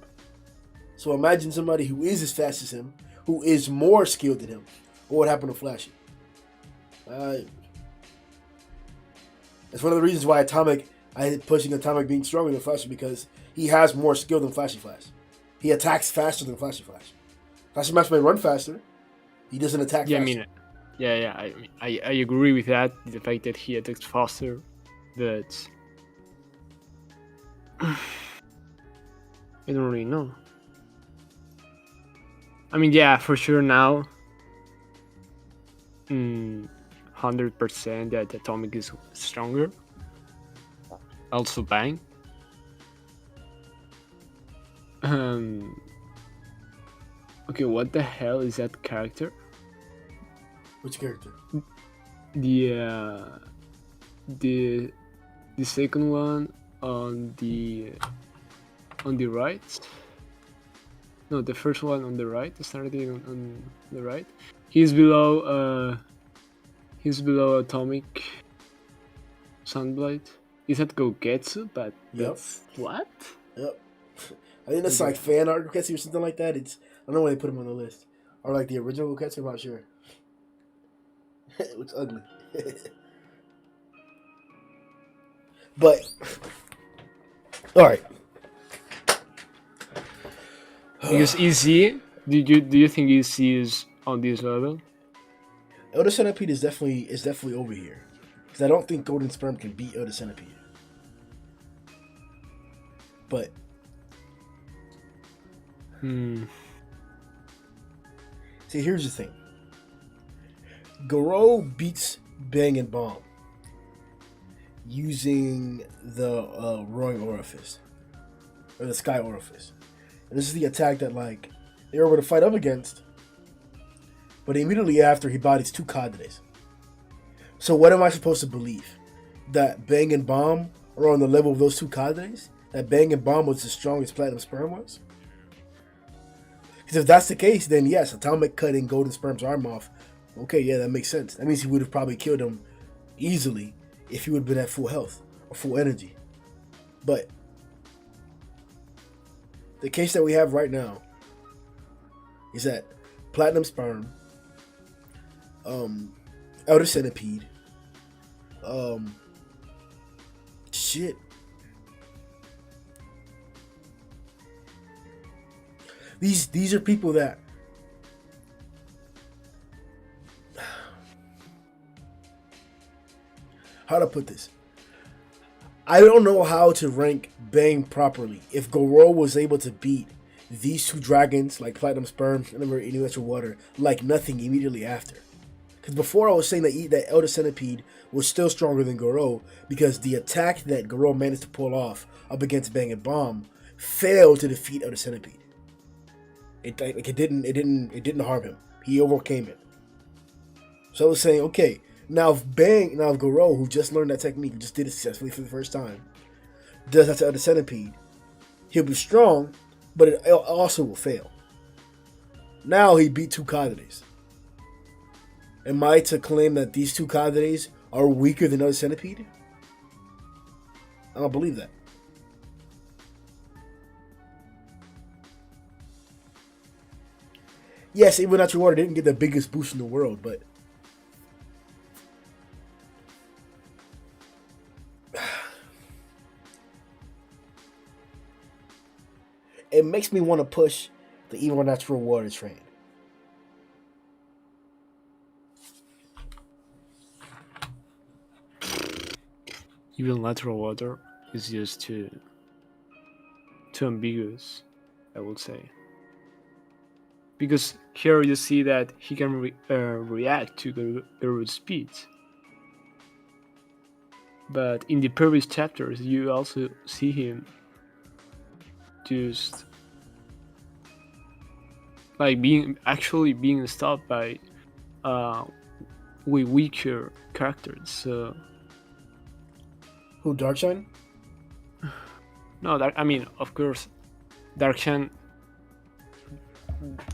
So imagine somebody who is as fast as him, who is more skilled than him. What would happen to Flashy? That's one of the reasons why I pushing Atomic being stronger than Flashy, because he has more skill than Flashy Flash. He attacks faster than Flashy Flash. Flashy Flash may run faster. He doesn't attack faster. I mean, I agree with that. The fact that he attacks faster, but I don't really know. I mean, yeah, for sure now, 100% that Atomic is stronger. Also, Bang. Okay, what the hell is that character? Which character? The second one on the right. No, the first one on the right. Starting on the right. He's below Atomic Sunblight. Is that Gogetsu? But Yep. What? Yep. I think that's like fan art Goketsu or something like that. I don't know why they put him on the list. Or like the original Goketsu, I'm not sure. It looks ugly. But alright. Because EZ, do you think EZ is on this level? Elder Centipede is definitely over here. Because I don't think Golden Sperm can beat Elder Centipede. But see, here's the thing. Garou beats Bang and Bomb using the Roaring Orifice. Or the Sky Orifice. And this is the attack that like they were able to fight up against. But immediately after he bodies 2 Cadres. So what am I supposed to believe? That Bang and Bomb are on the level of those 2 Cadres? That Bang and Bomb was as strong as Platinum Sperm was? Because if that's the case, then yes, Atomic cutting Golden Sperm's arm off. Okay, yeah, that makes sense. That means he would have probably killed him easily if he would have been at full health or full energy. But the case that we have right now is that Platinum Sperm, Elder Centipede, shit. These are people that how to put this? I don't know how to rank Bang properly. If Garou was able to beat these 2 dragons, like Platinum Sperm and Intellectual Water, like nothing immediately after. Because before I was saying that Elder Centipede was still stronger than Garou because the attack that Garou managed to pull off up against Bang and Bomb failed to defeat Elder Centipede. It didn't harm him. He overcame it. So I was saying, okay, now if Garou, who just learned that technique, just did it successfully for the first time, does that to Elder Centipede, he'll be strong, but it also will fail. Now he beat 2 Cadres. Am I to claim that these 2 Cadres are weaker than Elder Centipede? I don't believe that. Yes, even Natural Water didn't get the biggest boost in the world, but it makes me want to push the Evil Natural Water train. Even Natural Water is just too ambiguous, I would say. Because here you see that he can react to Garou's speed. But in the previous chapters, you also see him just like being stopped by way weaker characters. So who, Darkshine? No, I mean, of course, Darkshine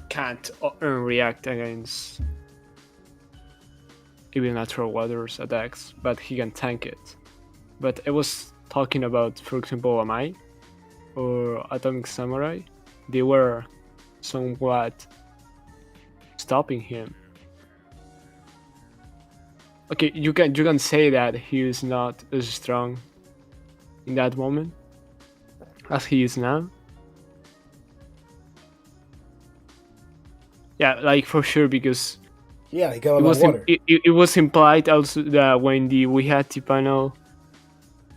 can't react against even natural water's attacks, but he can tank it. But I was talking about, for example, Amai or Atomic Samurai. They were somewhat stopping him. Okay, you can say that he is not as strong in that moment as he is now. Yeah, like for sure, because Yeah, he got a it lot was of water. it was implied also that when we had the panel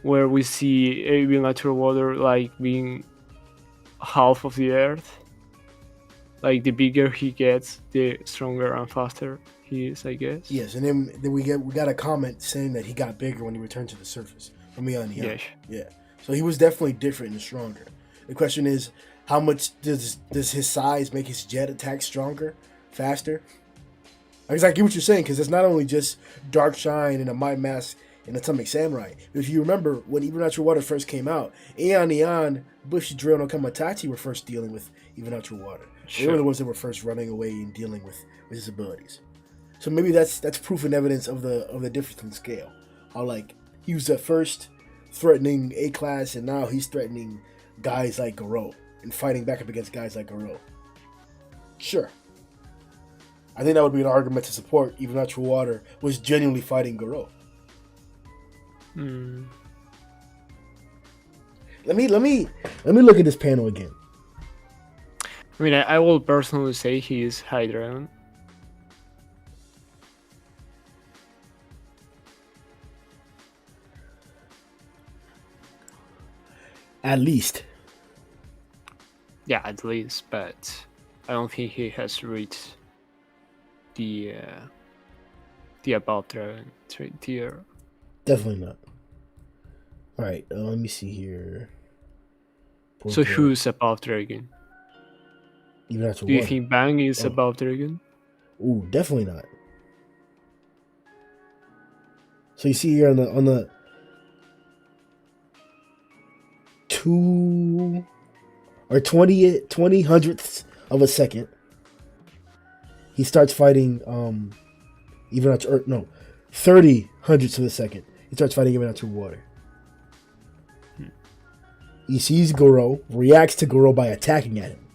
where we see even natural water like being half of the earth, like the bigger he gets, the stronger and faster he is, I guess. Yes, and then we got a comment saying that he got bigger when he returned to the surface from beyond the Yes. Yeah, so he was definitely different and stronger. The question is, how much does his size make his jet attack stronger, faster? Because I get what you're saying, because it's not only just Dark Shine and a Might Mask and Atomic Samurai. If you remember, when Even Natural Water first came out, Aeon, Bushido, and Kamatachi were first dealing with Even Natural Water. They were the ones that were first running away and dealing with his abilities. So maybe that's proof and evidence of the difference in scale. How like he was at first threatening A class, and now he's threatening guys like Garou and fighting back up against guys like Garou. Sure. I think that would be an argument to support Even Natural Water was genuinely fighting Garou. Let me look at this panel again. I mean, I will personally say he is High Dragon. At least. Yeah, at least, but I don't think he has reached the above dragon tier. Definitely not. All right, let me see here. So who's above dragon? Even Natural Do you Water. think Bang is above dragon? Ooh, definitely not. So you see here on the 2 or 20 hundredths of a second, he starts fighting Even Natural, or no, 30 hundredths of a second, he starts fighting Even Natural Water. He sees Garou, reacts to Garou by attacking at him.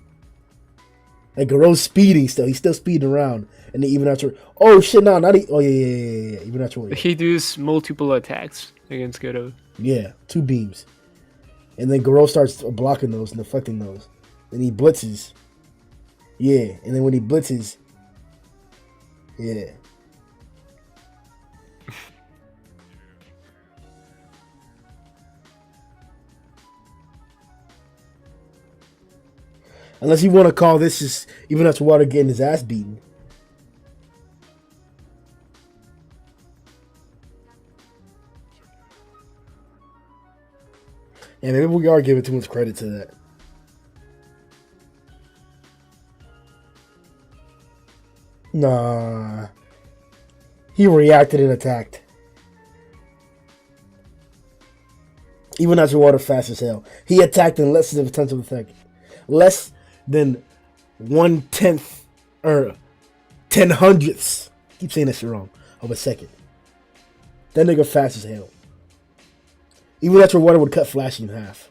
Like Garou's speeding still, he's still speeding around, and then Even Natural. Oh shit! No, not oh yeah. Even Natural. Yeah. He does multiple attacks against Garou. Yeah, 2 beams. And then Garou starts blocking those and deflecting those. Then he blitzes. Yeah, and then when he blitzes, yeah. Unless you want to call this just Even Natural Water getting his ass beaten. Yeah, maybe we are giving too much credit to that. Nah. He reacted and attacked. Even Natural Water fast as hell. He attacked in less than a tenth of a second. Less than 1/10 or 10 hundredths. I keep saying that shit wrong. Of a second. That nigga fast as hell. Even Natural Water would cut Flash in half.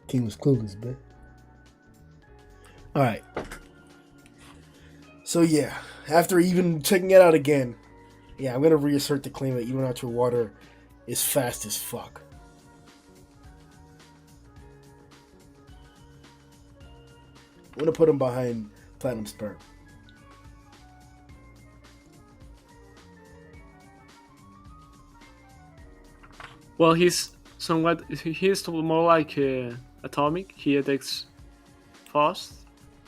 King was clueless, man. Alright. So yeah, after even checking it out again, yeah, I'm gonna reassert the claim that Even Natural Water is fast as fuck. I'm gonna put him behind Platinum Sperm. Well, he's more like Atomic. He attacks fast,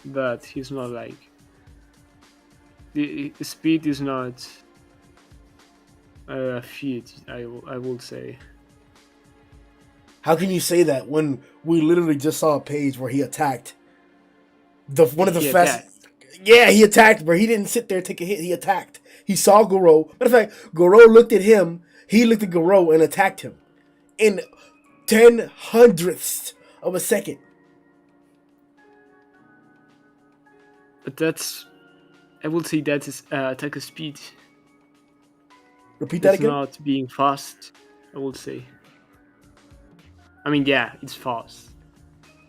but he's not like the speed is not a feat. I would say. How can you say that when we literally just saw a page where he attacked one of the fast? Yeah, he attacked, but he didn't sit there and take a hit. He attacked. He saw Garou. Matter of fact, Garou looked at him. He looked at Garou and attacked him. In 0.010 of a second. But that's, I would say that is attack speed. Repeat that It's again. not being fast, I would say. I mean, yeah, it's fast,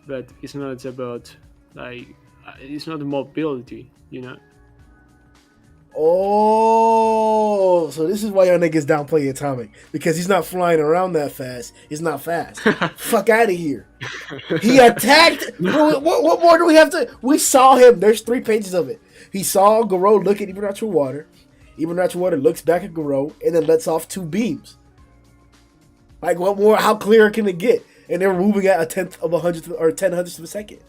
but it's not about like it's not mobility, you know. Oh, so this is why y'all niggas downplay Atomic, because he's not flying around that fast. He's not fast. Fuck out of here. He attacked. Bro, what more do we have to? We saw him. There's 3 pages of it. He saw Garou look at Even Natural Water. Even Natural Water looks back at Garou and then lets off 2 beams. Like, what more? How clear can it get? And they're moving at 1/10 of a hundredth or 0.10 of a second.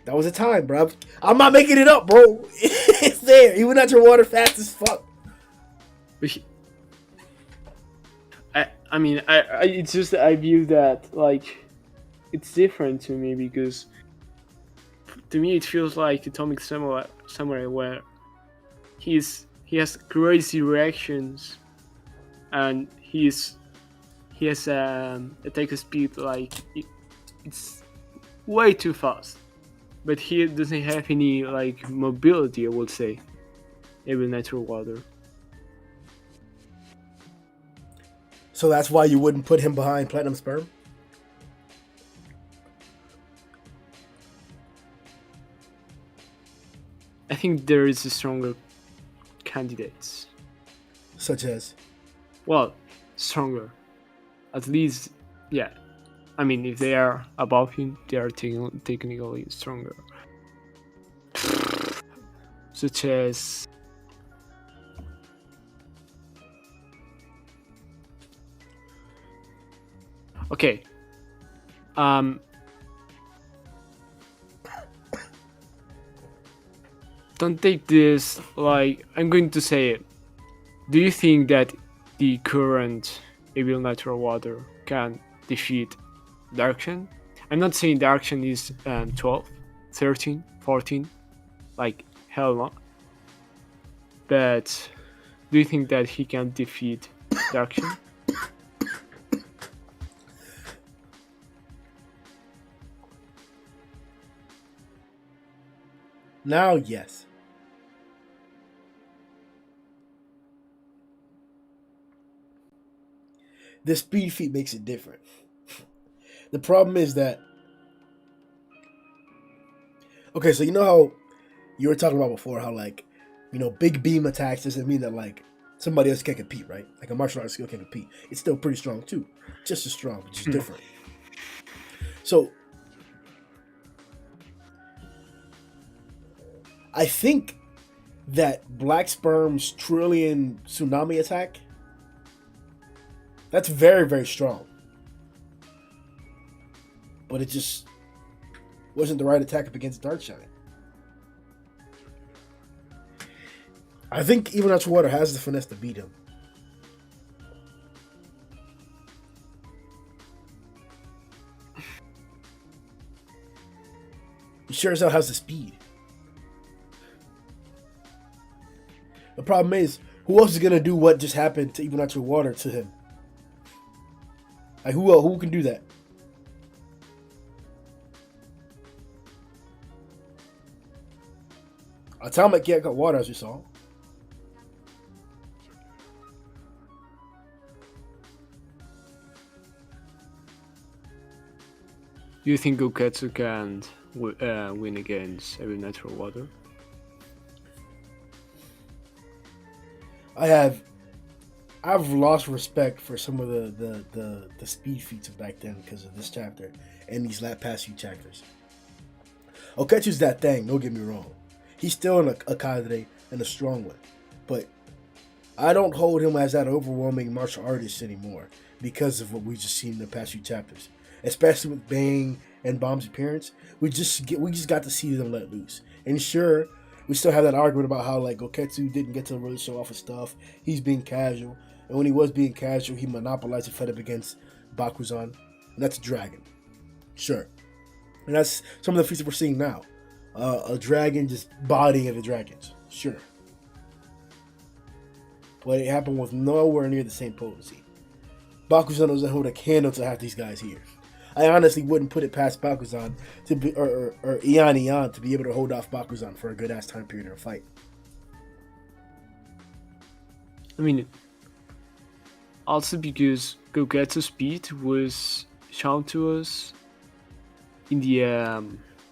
That was a time, bro. I'm not making it up, bro. It's there. Even Natural Water fast as fuck. I mean, it's just I view that like it's different to me because to me it feels like Atomic Samurai where he has crazy reactions and he has attack speed like it's way too fast, but he doesn't have any like mobility, I would say. Even Natural Water. So that's why you wouldn't put him behind Platinum Sperm? I think there is stronger candidates. Such as? Well, stronger. At least, yeah. I mean, if they are above him, they are technically stronger. Such as... Okay. Don't take this like I'm going to say it. Do you think that the current Evil Natural Water can defeat Darkshan? I'm not saying Darkshan is 12, 13, 14, like hell no. But do you think that he can defeat Darkshan? Now, yes. The speed feat makes it different. The problem is that... Okay, so you know how you were talking about before, how like, you know, big beam attacks doesn't mean that like somebody else can compete, right? Like a martial arts skill can compete. It's still pretty strong too. Just as strong, but just different. So I think that Black Sperm's Trillion Tsunami attack, that's very, very strong. But it just wasn't the right attack up against Darkshine. I think Even Natural Water has the finesse to beat him. He sure as hell has the speed. The problem is, who else is gonna do what just happened to Even Natural Water to him? Like who can do that? Atomic can't cut water, as we saw. Do you think Goketsu can win against Evil Natural Water? I've lost respect for some of the speed feats of back then because of this chapter and these past few chapters. Oketsu's that thing, don't get me wrong. He's still a cadre and a strong one. But I don't hold him as that overwhelming martial artist anymore because of what we've just seen in the past few chapters. Especially with Bang and Bomb's appearance. We just got to see them let loose. And sure, we still have that argument about how like Goketsu didn't get to really show off his stuff. He's being casual. And when he was being casual, he monopolized and fed up against Bakuzan. And that's a dragon. Sure. And that's some of the feats that we're seeing now. A dragon just bodying other dragons. Sure. But it happened with nowhere near the same potency. Bakuzan doesn't hold a candle to half these guys here. I honestly wouldn't put it past Bakuzan to be, or Ian to be able to hold off Bakuzan for a good ass time period in a fight. I mean, also because Gogetsu's speed was shown to us in the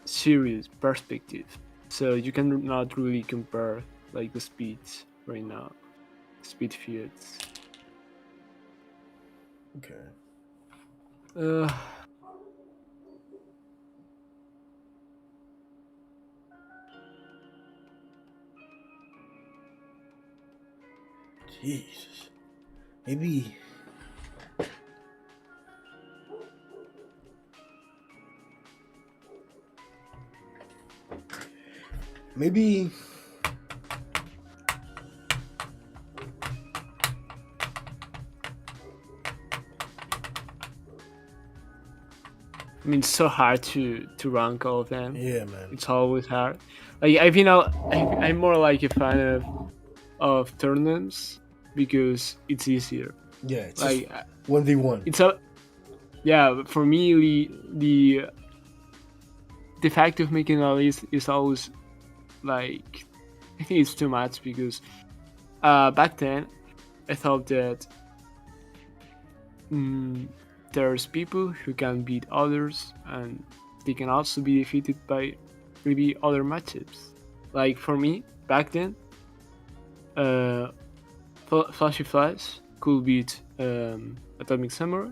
series perspective, so you cannot really compare like the speeds right now, speed fields. Okay. Jesus. Maybe. Maybe. I mean, it's so hard to rank all of them. Yeah, man. It's always hard. Like I'm more like a fan of tournaments because it's easier. Yeah, it's Like 1v1. it's a yeah. For me, the fact of making a list is always like I think it's too much because back then I thought that there's people who can beat others and they can also be defeated by maybe other matchups. Like for me back then, Flashy Flash could beat Atomic Samurai,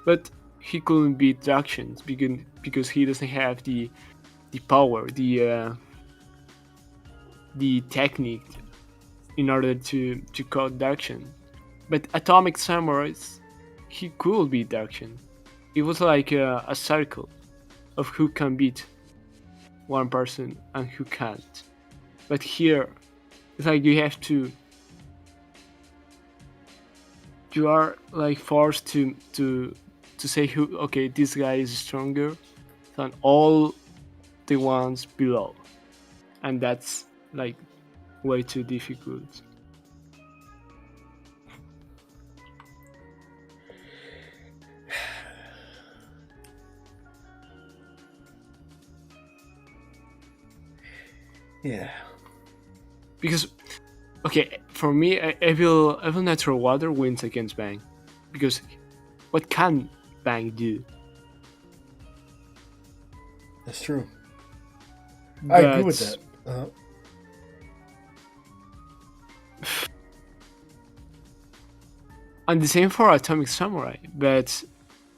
but he couldn't beat Dractions because he doesn't have the power, the technique in order to caught Darkshin. But Atomic Samurais, he could beat Darkshin. It was like a circle of who can beat one person and who can't. But here, it's like you are like forced to say who, okay, this guy is stronger than all the ones below, and that's like way too difficult. Yeah. Because okay, for me, Evil Natural Water wins against Bang, because what can Bang do? That's true. I agree with that. Uh-huh. And the same for Atomic Samurai, but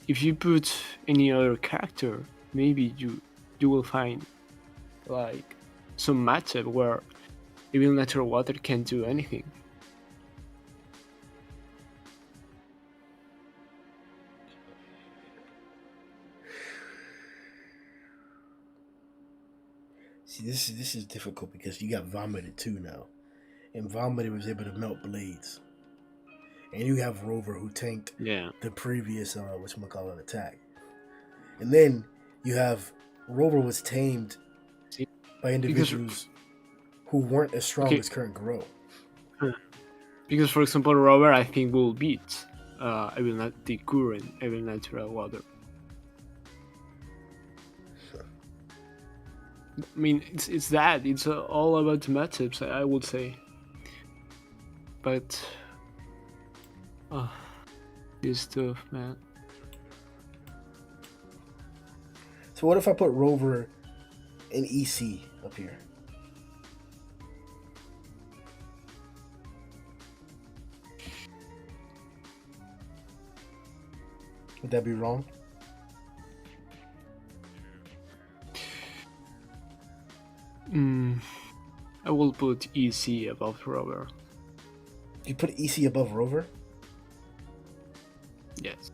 if you put any other character, maybe you will find like some matchup where Evil Natural Water can't do anything. See, this is difficult because you got Vomited too now, and Vomited was able to melt blades, and you have Rover who tanked the previous whatchamacallit attack, and then you have Rover was tamed by individuals who weren't as strong as current Garou. Because for example, Rover I think will beat the current Evil Natural Water. I mean, it's that. It's all about the matchups, I would say. But this stuff, man. So what if I put Rover and EC up here? Would that be wrong? I will put EC above Rover. You put EC above Rover? Yes.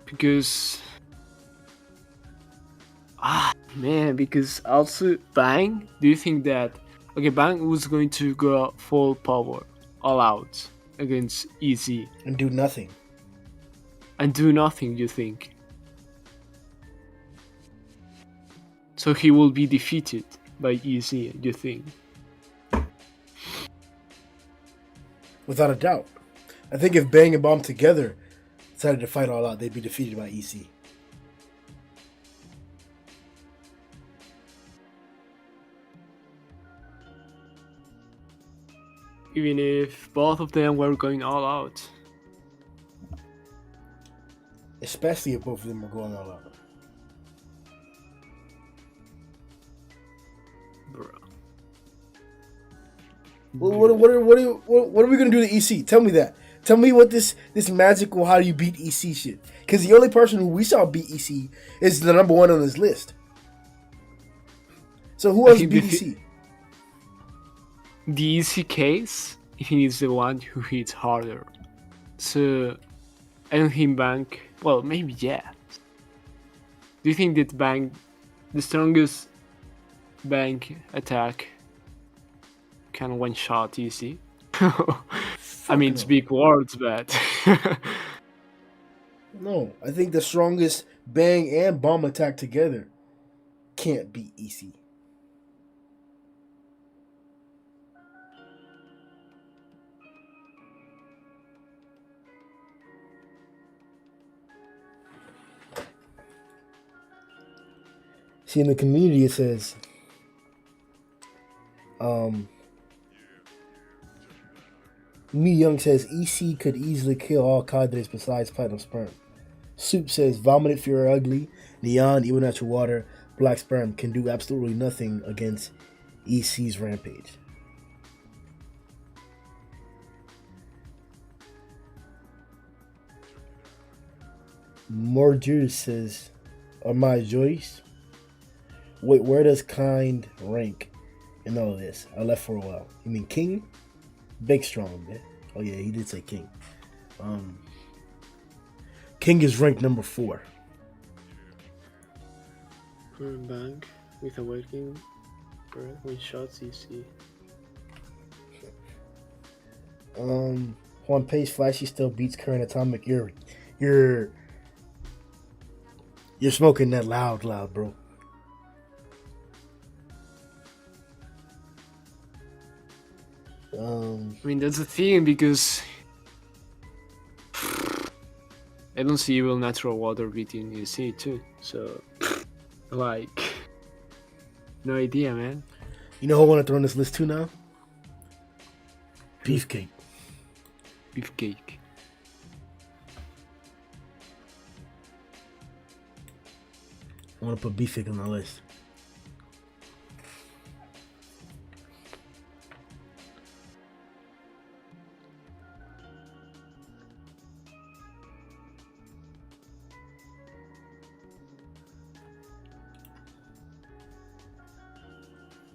Because because also Bang, do you think that Bang was going to go full power all out against EC and do nothing? And do nothing, you think? So he will be defeated by EC, you think? without a doubt. I think if Bang and Bomb together decided to fight all out, they'd be defeated by EC. Even if both of them were going all out. Especially if both of them are going all out. Bro. What are we gonna do to EC? Tell me that. Tell me what this magical how do you beat EC shit. Because the only person who we saw beat EC is the number one on his list. So who else beat EC? The EC case, he is the one who hits harder. So I don't think Bang. Well, maybe yeah. Do you think that Bang, the strongest Bang attack, can one shot EC? I mean, it's big words, but no, I think the strongest Bang and Bomb attack together can't beat EC. See, in the community it says, Me Young says EC could easily kill all cadres besides Platinum Sperm. Soup says Vomit if you're ugly, Neon, Evil Natural Water, Black Sperm can do absolutely nothing against EC's Rampage. Mordure says, Amai Joyce. Wait, where does kind rank in all of this? I left for a while. You mean King? Big strong, man. Oh yeah, he did say King. King is ranked number 4. Bang with Awakening, with shots EC. Juan Pace Flashy still beats Current Atomic. You're smoking that loud, bro. I mean, that's the thing, because I don't see Evil Natural Water beating EC too, so like, no idea, man. You know who I want to throw on this list too now? Beefcake. Beefcake. I want to put Beefcake on the list.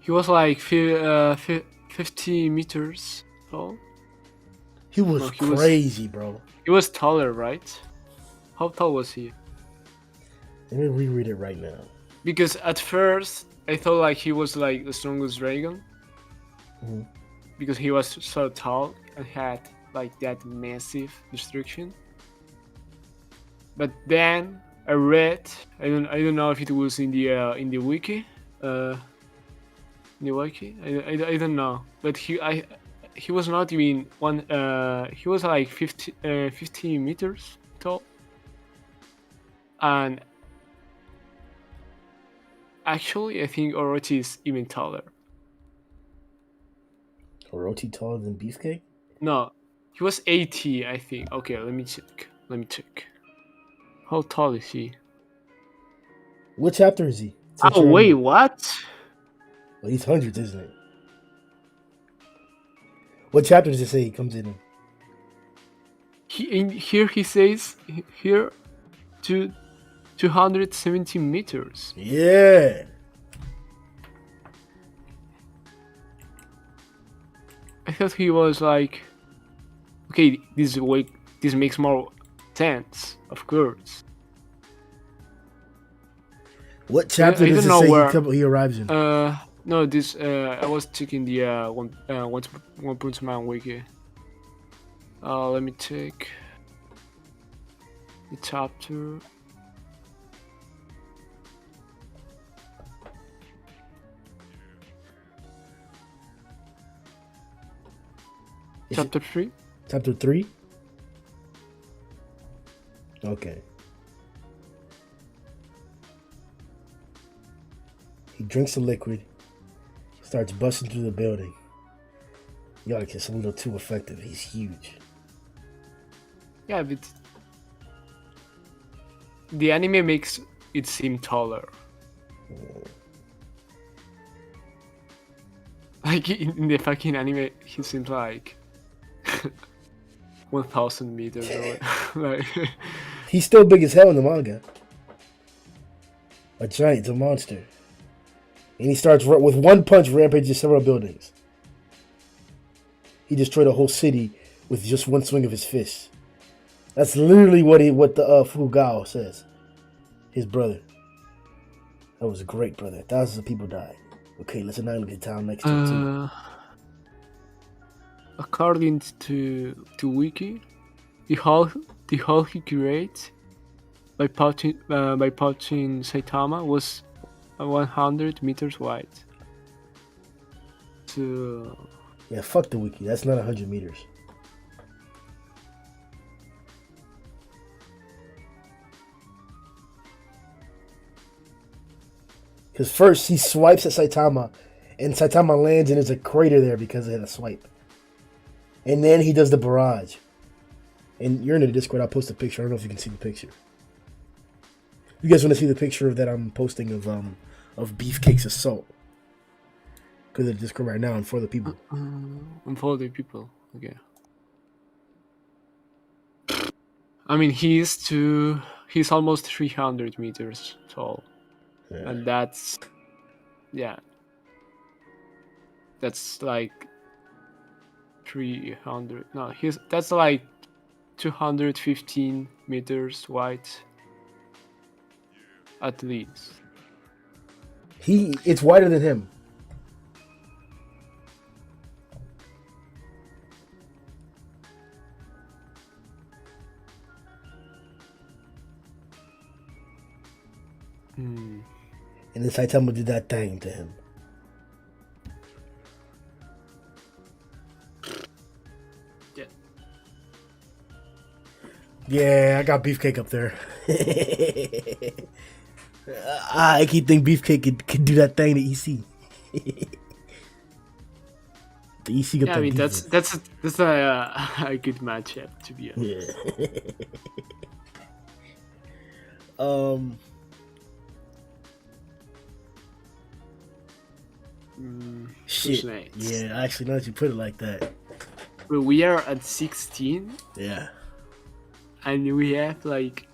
He was like 50 meters tall. He was crazy, bro. He was taller, right? How tall was he? Let me reread it right now. Because at first I thought like he was like the strongest dragon. Mm-hmm. Because he was so tall and had like that massive destruction. But then I read, I don't know if it was in the wiki. I don't know, but he was not even one. He was like 50 meters tall, and actually I think Orochi is even taller. Orochi taller than Beefcake? No, he was 80, I think. Okay, let me check. How tall is he? What chapter is he? Oh wait, what? Well, he's hundreds, isn't it? What chapter does it say he comes in? Here he says here to 270 meters. Yeah. I thought he was like, okay, this makes more sense, of course. What chapter does it say he arrives in? No, this I was checking the One Punch Man wiki. Let me check the chapter. Chapter 3? Chapter 3? Okay. He drinks the liquid, starts busting through the building. Yikes, it's a little too effective. He's huge. Yeah, but the anime makes it seem taller. Like in the fucking anime, he seems like 1,000 meters or like. He's still big as hell in the manga. A giant, a monster. And he starts with one punch rampages several buildings. He destroyed a whole city with just one swing of his fist. That's literally what the Fugao says. His brother. That was a great brother. Thousands of people died. Okay, let's annihilate the town next to him. According to Wiki, the hole he created by punching Saitama was 100 meters wide. So yeah, fuck the wiki. That's not 100 meters. Because first he swipes at Saitama, and Saitama lands and there's a crater there because of the swipe. And then he does the barrage. And you're in the Discord, I'll post a picture. I don't know if you can see the picture. You guys want to see the picture that I'm posting of Beefcake's assault? Because of the Discord right now and for the people. And for the people, okay. I mean, he's almost 300 meters tall. Yeah. And that's like 300. No, that's like 215 meters wide, at least. It's wider than him. And then Saitama did that thing to him. Yeah. Yeah, I got Beefcake up there. I keep thinking Beefcake could do that thing to EC. The EC got yeah, I mean that's a good matchup, to be honest. Yeah. Shit. Yeah, actually, now that you put it like that. Well, we are at 16. Yeah. And we have like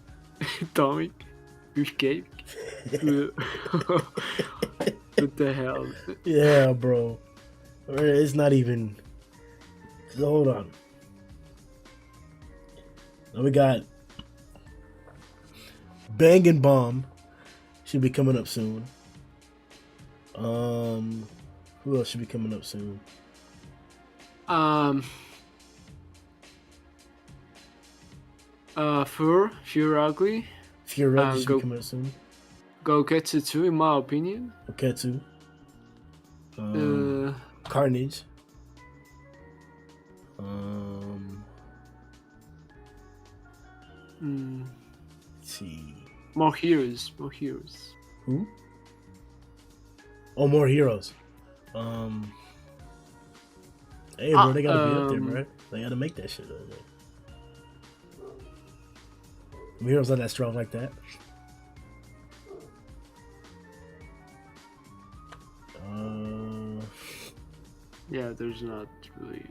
Atomic Beefcake. What the hell? Yeah, bro. It's not even. So hold on. Now we got Bang and Bomb. Should be coming up soon. Who else should be coming up soon? Fear Ugly. Fear Ugly should be coming up soon. Goketsu 2, in my opinion. Goketsu. Carnage. Let's see. More heroes. Who? Oh, more heroes. Hey, bro, they gotta be up there, bro. They gotta make that shit up there. Heroes not that strong like that. Yeah, there's not really.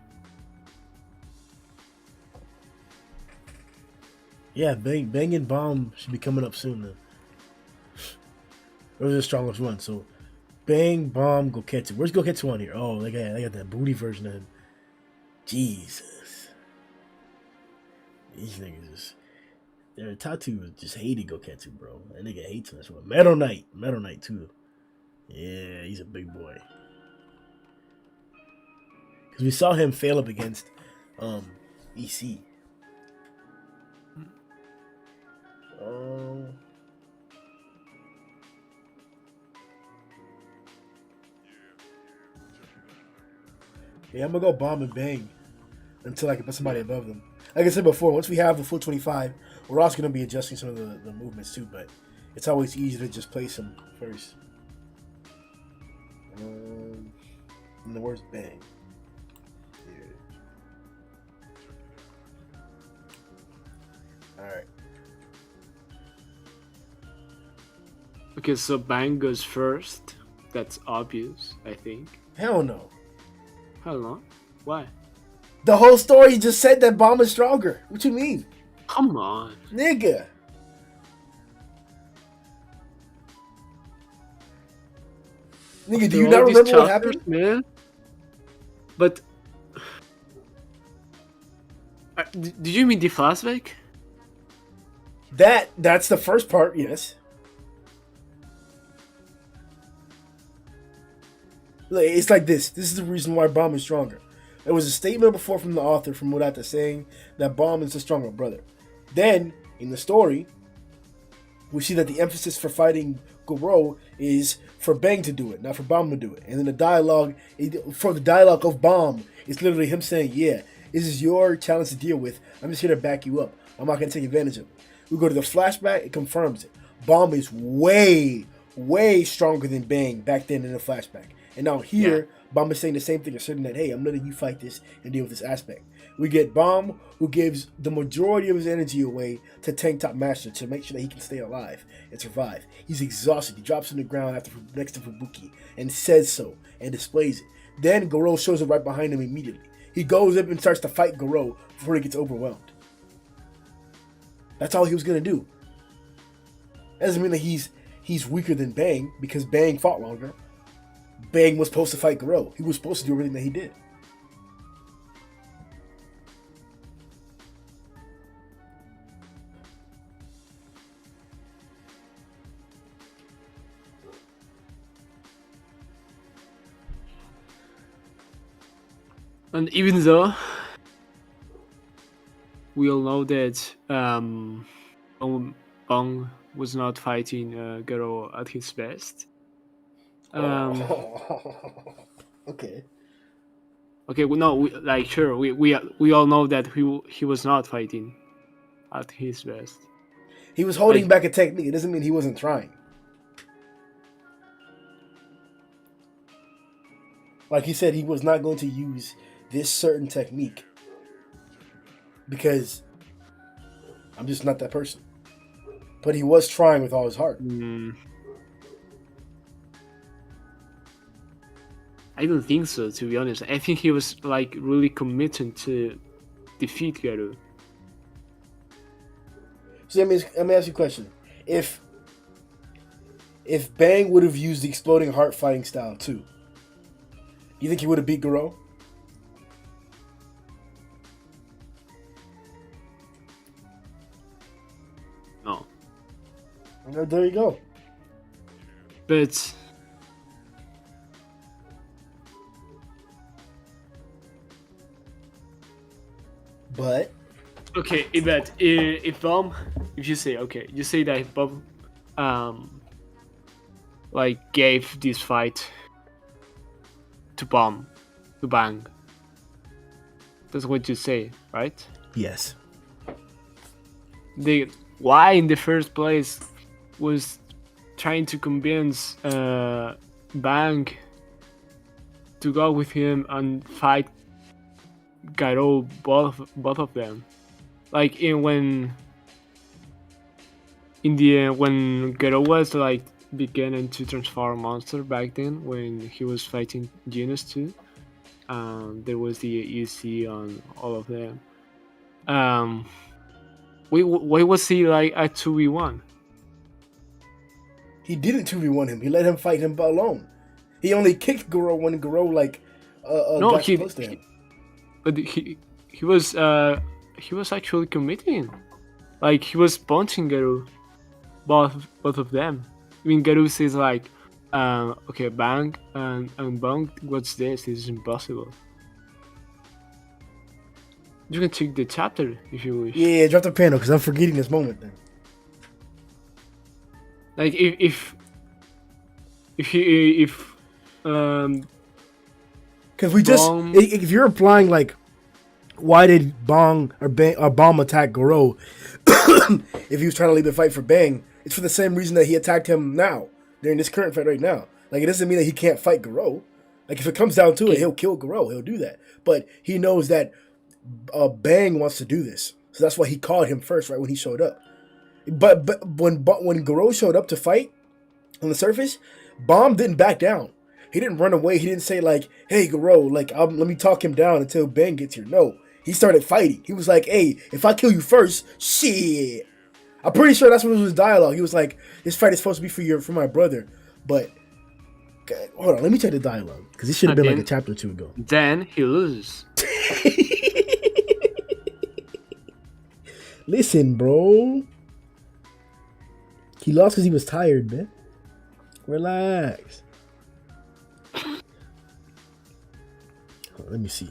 Yeah, Bang and Bomb should be coming up soon then. Those are the strongest ones. So Bang, Bomb, Goketsu. Where's Goketsu on here? Oh, they got that booty version of him. Jesus. These niggas just. Their tattoo just hated Goketsu, bro. That nigga hates him. That's what. Metal Knight too. Yeah, he's a big boy. Because we saw him fail up against EC. Yeah, I'm gonna go Bomb and Bang. until I can put somebody above them. Like I said before, once we have the full 25, we're also going to be adjusting some of the movements too, but it's always easier to just place them first. And the word's bang. Here. Alright. Okay, so Bang goes first. That's obvious, I think. Hell no. Hell no. Why? The whole story just said that Bomb is stronger. What you mean? Come on. Nigga. Nigga, do you not remember what happened? Man? But... did you mean the flashback? That's the first part, yes. It's like this. This is the reason why Bomb is stronger. There was a statement before from the author, from LookslikeitsMatt, saying that Bomb is the stronger brother. Then, in the story, we see that the emphasis for fighting Garou is for Bang to do it, not for Bomb to do it. And then the dialogue, for the dialogue of Bomb, it's literally him saying, yeah, this is your challenge to deal with. I'm just here to back you up. I'm not going to take advantage of it. We go to the flashback, it confirms it. Bomb is way, way stronger than Bang back then in the flashback. And now here, Bomb is saying the same thing, asserting that, hey, I'm letting you fight this and deal with this aspect. We get Bomb, who gives the majority of his energy away to Tank Top Master to make sure that he can stay alive and survive. He's exhausted. He drops on the ground next to Fubuki and says so and displays it. Then Garou shows up right behind him immediately. He goes up and starts to fight Garou before he gets overwhelmed. That's all he was going to do. That doesn't mean that he's weaker than Bang, because Bang fought longer. Bang was supposed to fight Garou. He was supposed to do everything that he did. And even though we all know that Bang was not fighting Garou at his best. Okay. Okay, well, no, we all know that he was not fighting at his best. He was holding back a technique. It doesn't mean he wasn't trying. Like he said, he was not going to use this certain technique because I'm just not that person. But he was trying with all his heart. I don't think so, to be honest. I think he was like really committed to defeat Garou. So let me ask you a question. If Bang would have used the exploding heart fighting style too, you think he would have beat Garou? No. There you go. But okay, if Bomb, if you say that if Bomb like gave this fight to Bang, that's what you say, right? Yes. Why in the first place was trying to convince Bang to go with him and fight Garou, both of them, like when Garou was like beginning to transform monster back then, when he was fighting Genus too. There was the EC on all of them. Why was he like a 2v1? He didn't 2v1 him. He let him fight him alone. He only kicked Garou when Garou got close to him. But he was actually committing, like he was punching Garou, both of them. I mean, Garou says like, okay, Bang and Bang, what's this? This is impossible. You can check the chapter if you wish. Yeah, drop the panel because I'm forgetting this moment then. Like if because we just if you're applying like why did Bomb attack Garou if he was trying to leave the fight for Bang? It's for the same reason that he attacked him now, during this current fight right now. Like, it doesn't mean that he can't fight Garou. Like, if it comes down to it, he'll kill Garou. He'll do that. But he knows that Bang wants to do this. So that's why he called him first, right, when he showed up. But when Garou showed up to fight on the surface, Bomb didn't back down. He didn't run away. He didn't say, like, hey, Garou, like, let me talk him down until Bang gets here. No. He started fighting. He was like, hey, if I kill you first, shit. I'm pretty sure that's what was his dialogue. He was like, this fight is supposed to be for my brother. But, hold on, let me check the dialogue. Because this should have been like a chapter or two ago. Then he loses. Listen, bro. He lost because he was tired, man. Relax. Let me see.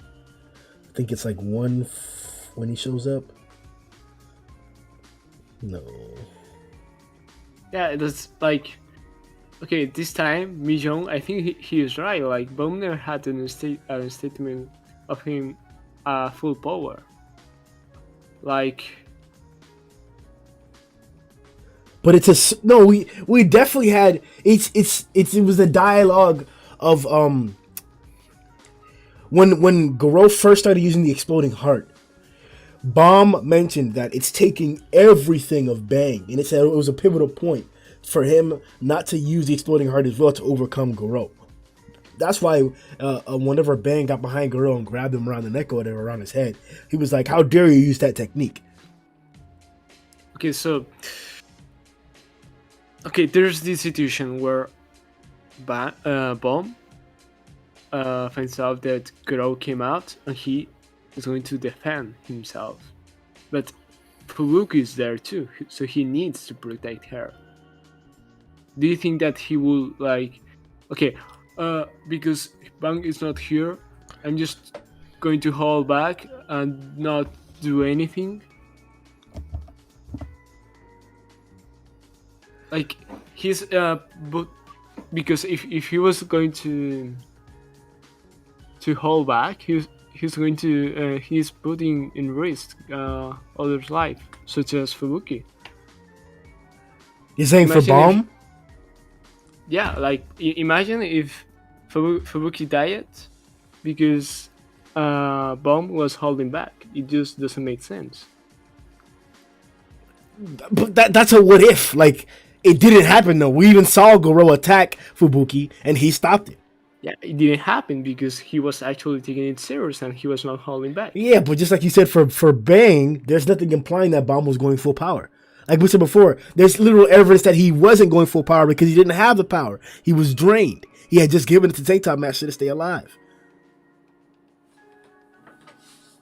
I think it's like one when he shows up. No. Yeah, that's like, okay, this time Mijong, I think he is right. Like, Bomber had a statement of him full power. Like, but it's a no. We definitely had it was the dialogue of when Garou first started using the exploding heart. Bomb mentioned that it's taking everything of Bang, and it said it was a pivotal point for him not to use the exploding heart as well to overcome Garou. That's why whenever Bang got behind Garou and grabbed him around the neck or whatever, around his head, he was like, how dare you use that technique? Okay, so there's this situation where Bomb finds out that Garou came out and he is going to defend himself, but Fubuki is there too, so he needs to protect her. Do you think that he will, like, okay, because Bang is not here, I'm just going to hold back and not do anything? Like, he's but because if he was going to hold back, he's going to he's putting in risk others' life, such as Fubuki. You're saying for Bomb? Yeah, like, imagine if Fubuki died because Bomb was holding back. It just doesn't make sense. But that's a what if. Like, it didn't happen though. We even saw Garou attack Fubuki and he stopped it. Yeah, it didn't happen because he was actually taking it serious and he was not holding back. Yeah, but just like you said, for Bang, there's nothing implying that Bomb was going full power. Like we said before, there's literal evidence that he wasn't going full power because he didn't have the power. He was drained. He had just given it to Tank Top Master to stay alive.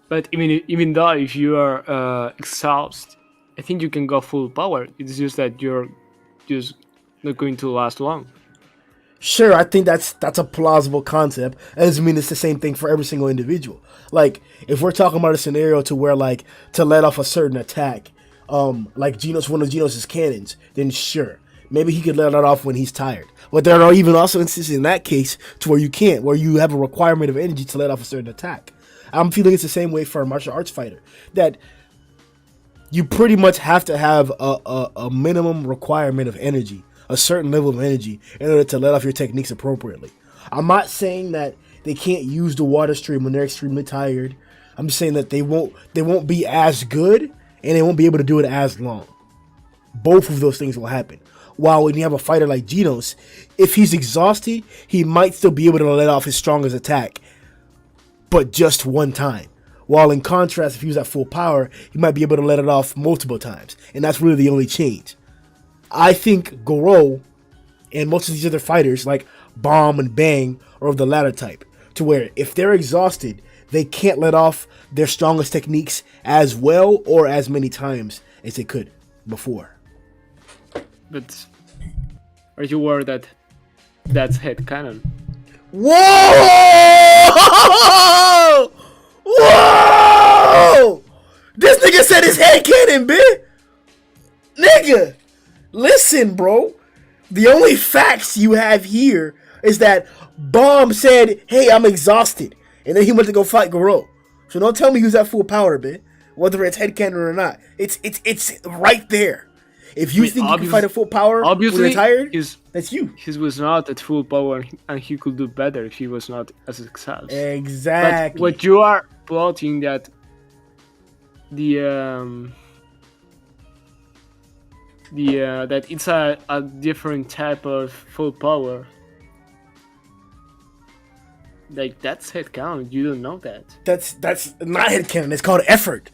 But even though if you are exhausted, I think you can go full power. It's just that you're just not going to last long. Sure, I think that's a plausible concept. That doesn't mean it's the same thing for every single individual. Like, if we're talking about a scenario to where, like, to let off a certain attack, like Genos, one of Genos' cannons, then sure, maybe he could let it off when he's tired. But there are even also instances in that case to where you can't, where you have a requirement of energy to let off a certain attack. I'm feeling it's the same way for a martial arts fighter, that you pretty much have to have a minimum requirement of energy, a certain level of energy, in order to let off your techniques appropriately. I'm not saying that they can't use the water stream when they're extremely tired. I'm just saying that they won't be as good and they won't be able to do it as long. Both of those things will happen. While when you have a fighter like Genos, if he's exhausted, he might still be able to let off his strongest attack, but just one time. While in contrast, if he was at full power, he might be able to let it off multiple times. And that's really the only change. I think Garou and most of these other fighters, like Bomb and Bang, are of the latter type. To where if they're exhausted, they can't let off their strongest techniques as well or as many times as they could before. But are you worried that that's headcanon? Whoa! Whoa! This nigga said his head cannon, bitch! Nigga! Listen, bro. The only facts you have here is that Bomb said, hey, I'm exhausted. And then he went to go fight Garou. So don't tell me he was at full power, man. Whether it's headcanon or not, it's right there. If you think you can fight at full power when you're tired, that's you. He was not at full power, and he could do better if he was not as exhausted. Exactly. But what you are plotting that that it's a different type of full power. Like, that's headcanon. You don't know that. That's not headcanon. It's called effort.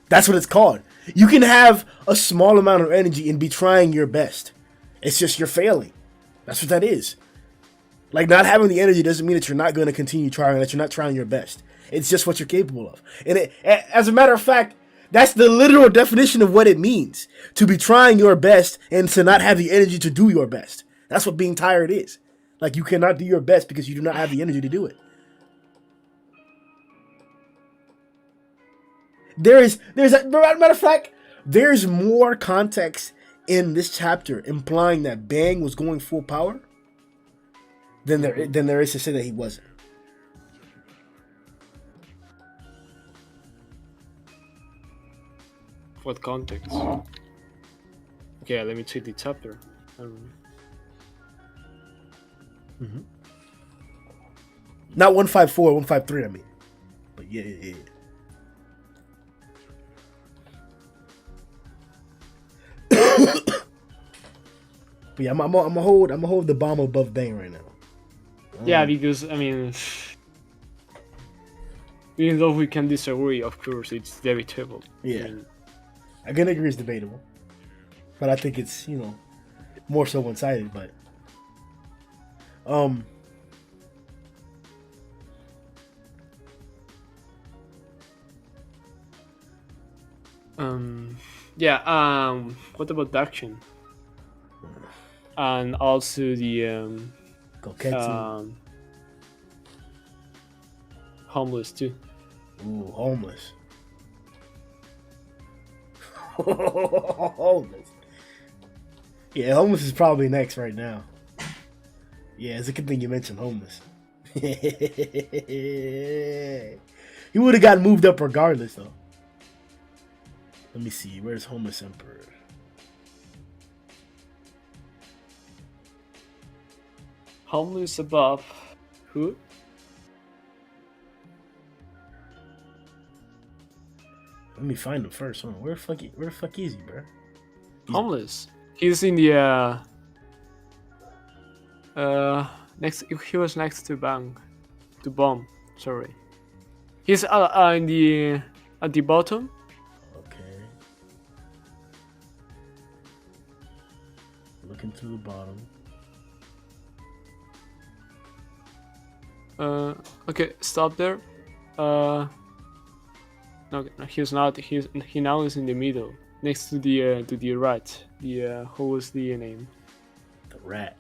That's what it's called. You can have a small amount of energy and be trying your best. It's just you're failing. That's what that is. Like, not having the energy doesn't mean that you're not going to continue trying, that you're not trying your best. It's just what you're capable of. And as a matter of fact, that's the literal definition of what it means. To be trying your best and to not have the energy to do your best. That's what being tired is. Like, you cannot do your best because you do not have the energy to do it. There's a matter of fact, there's more context in this chapter implying that Bang was going full power than there is to say that he wasn't. What context? Okay, let me check the chapter. Not 154, 153. I mean, but yeah. But yeah, I'm gonna hold the bomb above Bang right now. Yeah, because I mean, even though we can disagree, of course, it's debatable. Yeah, I can agree it's debatable, but I think it's more so one-sided. But what about the action? And also the homeless too. Ooh, homeless. Homeless. Yeah, homeless is probably next right now. Yeah, it's a good thing you mentioned homeless. He would have gotten moved up regardless, though. Let me see. Where's Homeless Emperor? Homeless above who? Let me find him first. Hold on. Where the fuck is he, bro? Homeless. He's in the next. He was next to bomb. Sorry. He's in the at the bottom. Okay. Looking to the bottom. Okay, stop there. No, he's not. He now is in the middle, next to the rat. Who was the name? The rat.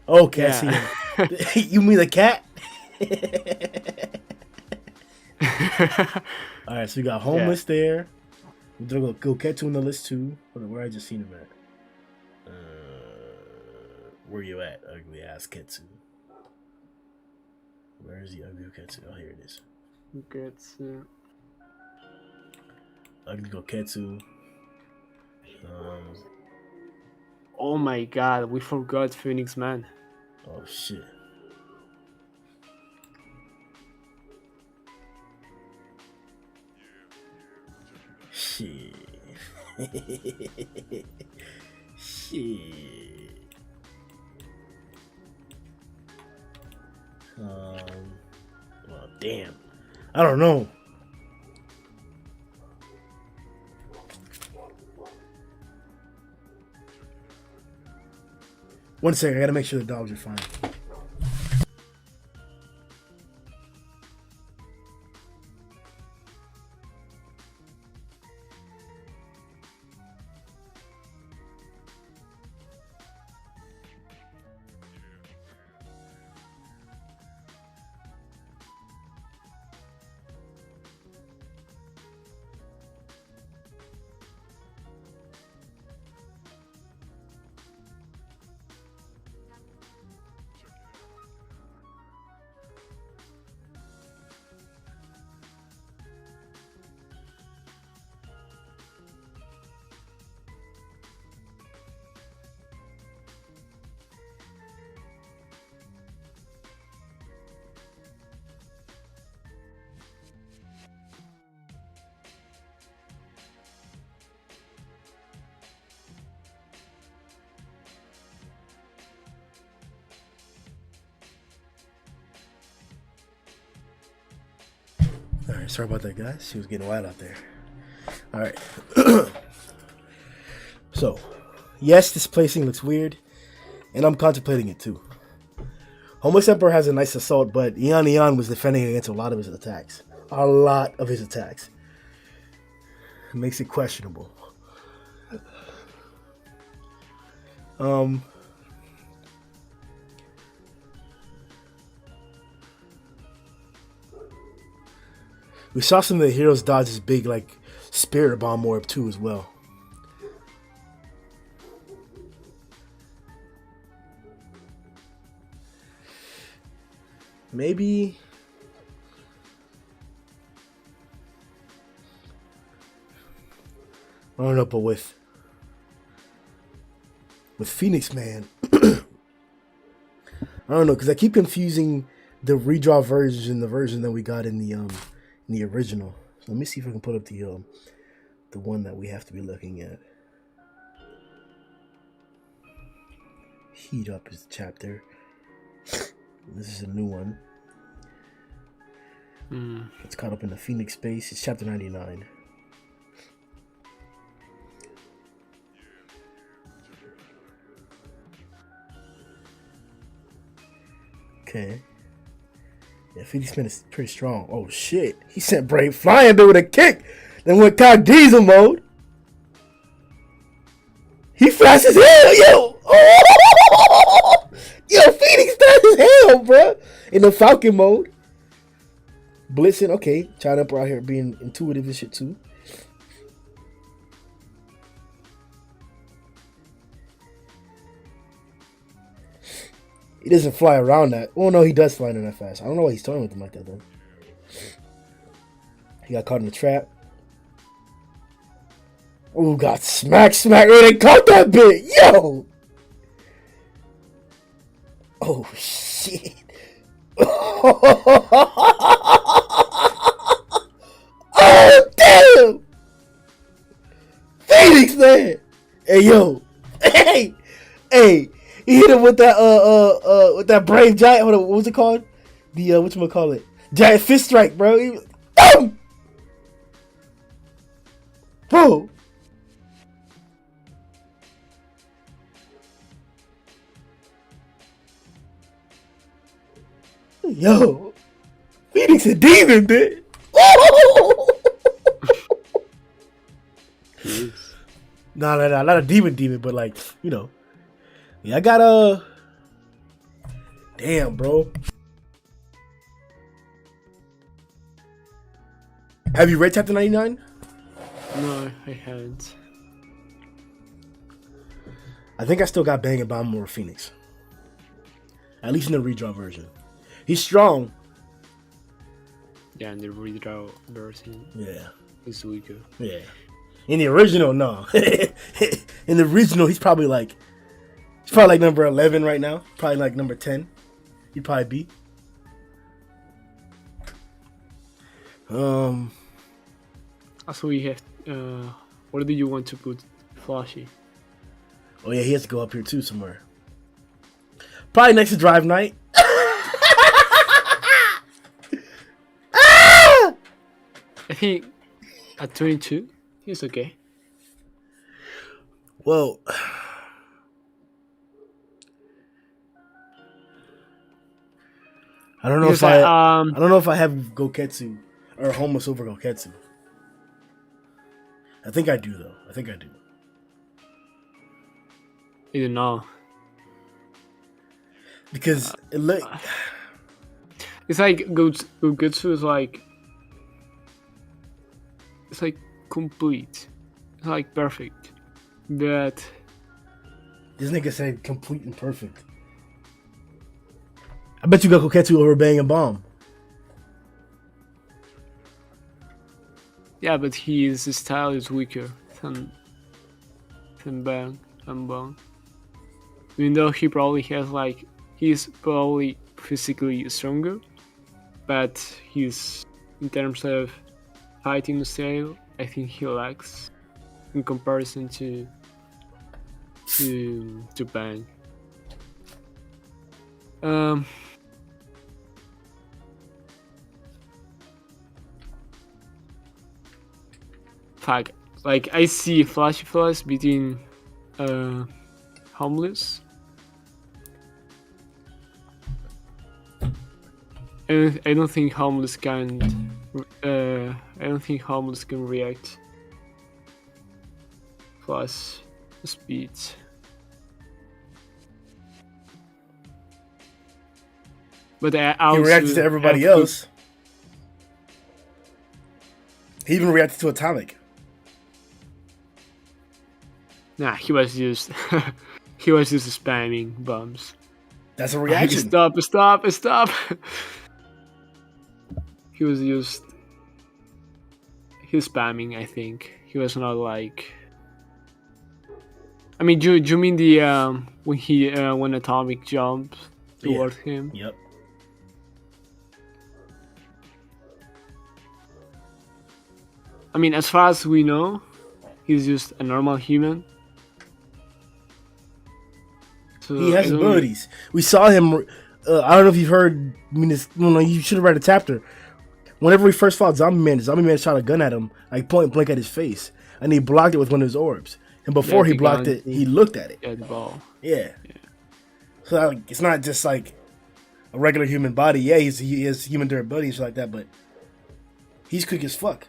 Okay, yeah. I see him. You mean the cat? All right, so we got homeless there. We're gonna go Ketsu on the list too. Hold on, where I just seen him at? Where you at, ugly ass Ketsu? Where is the ugly Ketsu? Oh, here it is. Ketsu. Ugly Ketsu. Oh my God, we forgot Phoenix Man. Oh shit. Shit. Shit. Well, damn. I don't know. One second, I gotta make sure the dogs are fine. Alright, sorry about that, guys. She was getting wild out there. Alright. So, yes, this placing looks weird, and I'm contemplating it too. Homeless Emperor has a nice assault, but Eon was defending against a lot of his attacks. A lot of his attacks. It makes it questionable. We saw some of the heroes dodge this big, like, spirit bomb orb too as well. Maybe I don't know, but with Phoenix Man, I don't know, because I keep confusing the redraw version and the version that we got in the original. So let me see if I can put up the one that we have to be looking at. Heat Up is the chapter. This is a new one. It's caught up in the Phoenix space. It's chapter 99. Okay. Yeah, Phoenix Man is pretty strong. Oh shit. He sent Brave flying there with a kick. Then went Cock Diesel mode. He fast as hell, yo! Oh! Yo, Phoenix fast as hell, bro. In the Falcon mode. Blitzing, okay. China out here being intuitive and shit too. He doesn't fly around that. Oh no, he does fly in that fast. I don't know why he's toying with him like that though. He got caught in the trap. Oh, got smack. They caught that bit. Yo! Oh, shit. Oh, damn! Phoenix, man! Hey, yo. Hey! He hit him with that brave giant. What was it called? The, whatchamacallit? Giant fist strike, bro. He was, boom! Bro. Yo, Phoenix a demon, bitch. Nah, not a demon, but like, you know. Yeah, I got a. Damn, bro. Have you read chapter 99? No, I haven't. I think I still got Bang and Bomb more Phoenix. At least in the redraw version. He's strong. Yeah, in the redraw version. Yeah. He's weaker. Yeah. In the original, no. In the original, he's probably like number 11 right now. Probably like number 10. He'd probably be. Also, we have. Where do you want to put Flashy? Oh yeah, he has to go up here too somewhere. Probably next to Drive Night. I think at 22, he's okay. Well, I don't know because if I don't know if I have Goketsu or Homeless over Goketsu. I think I do though. I don't know. Because it look. It's like Goketsu is like. It's like complete. It's like perfect. But This nigga said complete and perfect. I bet you got Koketsu over Bang and Bomb. yeah, but his style is weaker than Bang and Bomb. Even though he probably has like he's probably physically stronger, but he's in terms of fighting style, I think he lacks in comparison to Bang. fuck. Like I see flashy flash between homeless. I don't think homeless can. I don't think homeless can react. Plus speed. But I He also reacted to everybody have to- else. He even reacted to Atomic. Nah, he was just he was just spamming bombs. That's a Like, reaction. stop! He was spamming. I think he was not like. I mean, do you mean the when Atomic jumped toward him? Yep. I mean, as far as we know, he's just a normal human. So He has I don't- abilities. We saw him. I don't know if you've heard. I mean, no, you should have read a chapter. Whenever we first fought Zombie Man shot a gun at him, like point blank at his face, and he blocked it with one of his orbs. And before Yeah, he the blocked gun. it, he looked at it. Yeah, the ball. Yeah. So like, it's not just like a regular human body. Yeah, he has human durability and shit like that, but he's quick as fuck.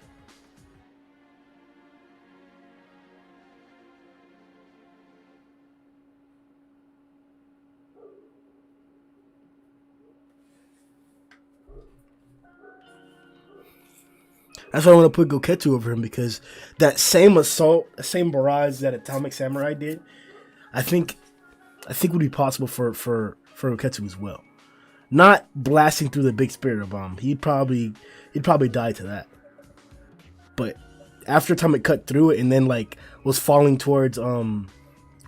That's why I want to put Goketsu over him, because that same assault, the same barrage that Atomic Samurai did, I think would be possible for Goketsu as well. Not blasting through the big spirit bomb. He'd probably die to that. But after Atomic cut through it and then like was falling towards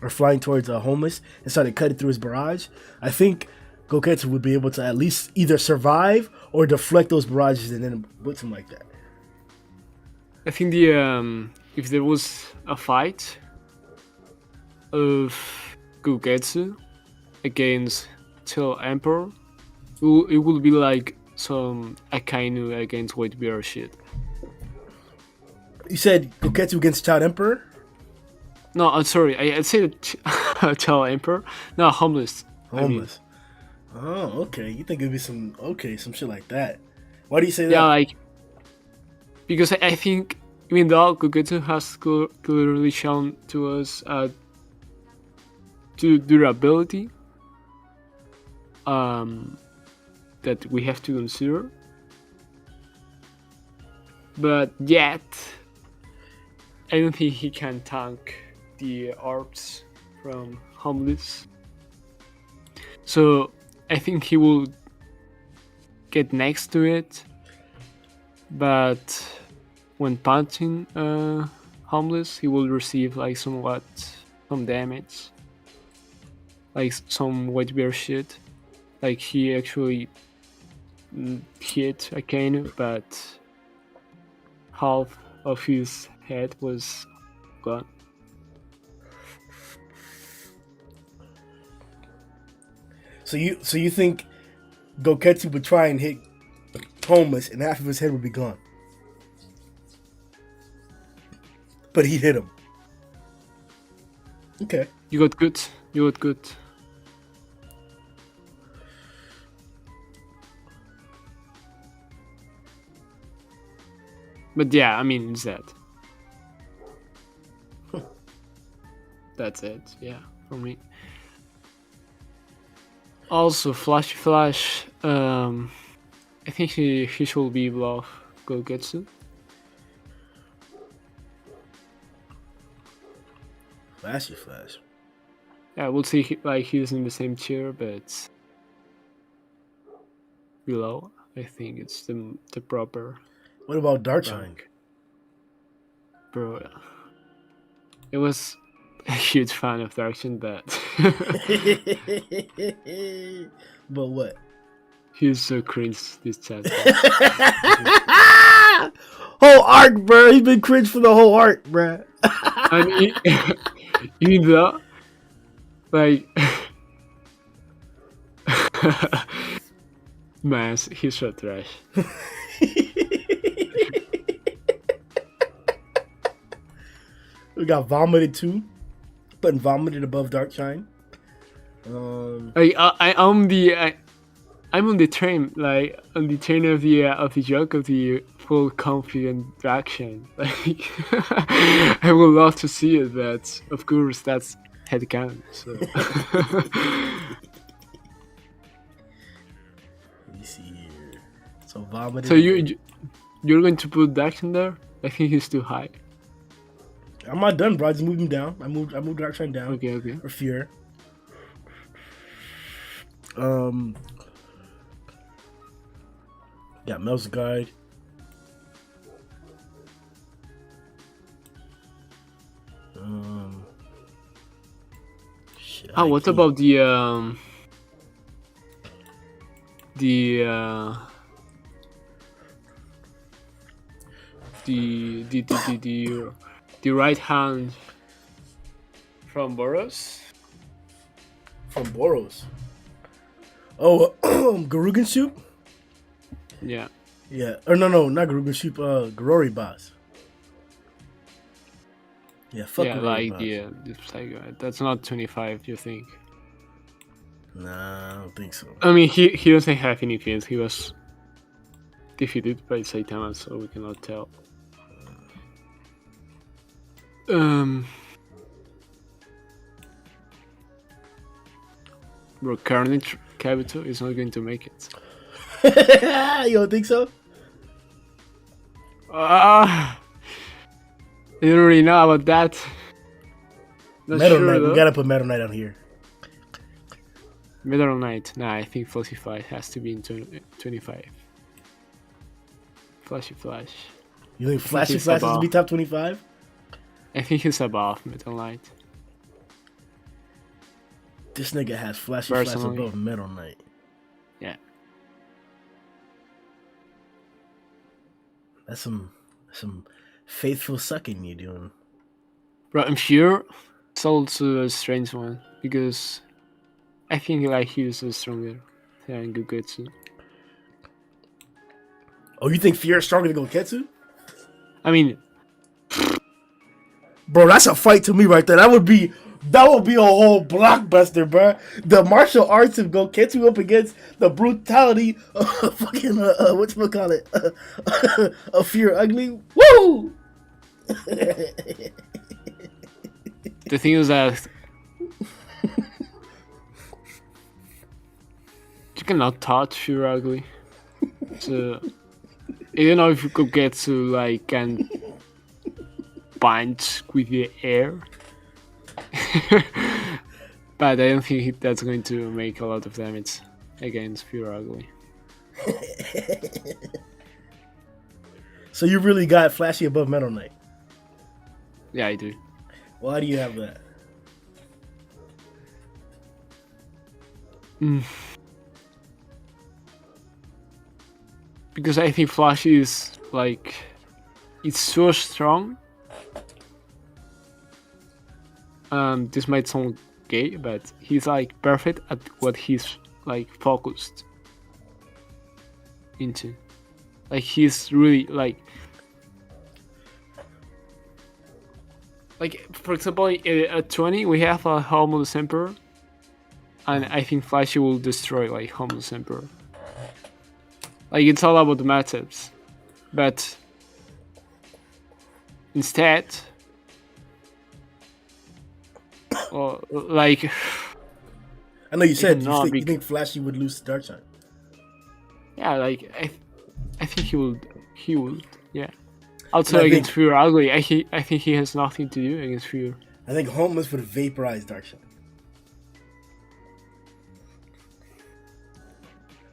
flying towards homeless and started cutting through his barrage, I think Goketsu would be able to at least either survive or deflect those barrages and then blitz him like that. I think the if there was a fight of Goketsu against Tail Emperor, it would be like some Akainu against White Bear shit. You said Goketsu against Child Emperor? No, I'm sorry. I said Tail Emperor. No, homeless. Homeless. Oh, okay. You think it'd be some shit like that. Why do you say that? Yeah, like because I think even though Goketsu has clearly shown to us to durability that we have to consider, but yet I don't think he can tank the orbs from homeless. So I think he will get next to it, but when punching homeless, he will receive like some damage, like some white bear shit. Like he actually hit Akainu, but half of his head was gone. So you think Goketsu would try and hit homeless and half of his head would be gone? But he'd hit him. Okay. You got good. But yeah, I mean, it's that. That's it, yeah, for me. Also, Flash, I think he should be above Goketsu. Flash. Yeah, we'll see. He's in the same tier, but below. I think it's the proper. What about Darkshine? rank. Bro, it was a huge fan of Darkshine, but But what? he's so cringe this chat. Whole arc, bro. He's been cringe for the whole arc, bro. I mean, even though, like, man, he's so trash. We got Vomited too. Putting Vomited above Darkshine. I'm on the train, like on the train of the joke of the full confident action. Like I would love to see it, but of course that's headcanon. So Let me see here. So Vomited. so you're going to put Daxon there? I think he's too high. I'm not done, bro. I just moved him down. I moved Darkshine down. Okay. Or Fear. Yeah, Mel's Guide. Shit, Oh, what can't- about the right hand from Boros? from Boros? Oh, Garugan Soup? Yeah. Yeah. Or no, not Garugan Soup, Garori Boss. Yeah, fuck Yeah, Garori like Boss. the Psycho. That's not 25, you think? Nah, I don't think so. I mean, he doesn't have any fears. He was defeated by Saitama, so we cannot tell. Bro, Carnage Kabuto is not going to make it. You don't think so? You don't really know about that. Not Metal sure, Knight. though. We gotta put Metal Knight on here. Metal Knight. Nah, I think Falsified has to be in 25. Flashy Flash. You think Flashy he's Flash has to above. be top 25? I think he's above Metal Knight. This nigga has Flashy Flash Personally. above Metal Knight. Yeah. That's some faithful sucking you doing. Bro, I'm sure it's also a strange one because I think like he's stronger than Guketsu. Oh, you think Fear is stronger than Goketsu? I mean, Bro, that's a fight to me right there. That would be a whole blockbuster, bro. The martial arts of Goketsu up against the brutality of fucking whatchamacallit, of Fear Ugly. Woo! the thing is that you cannot touch Fear Ugly. So I don't know if you could get to like can punch with the air. But I don't think that's going to make a lot of damage against Fear Ugly. So you really got Flashy above Metal Knight. Yeah, I do. Why do you have that? Because I think Flash is like it's so strong. This might sound gay, but he's like perfect at what he's like focused into. Like he's really like for example at 20 we have a Homeless Emperor, and I think Flashy will destroy like Homeless Emperor. Like it's all about the matchups, but instead, like I know you said No, you think Flashy would lose to Darkshine. yeah, like I think he would, yeah. Also And I against think- Fear Ugly, I think he has nothing to do against Fear. I think Homeless would vaporize Darkshine.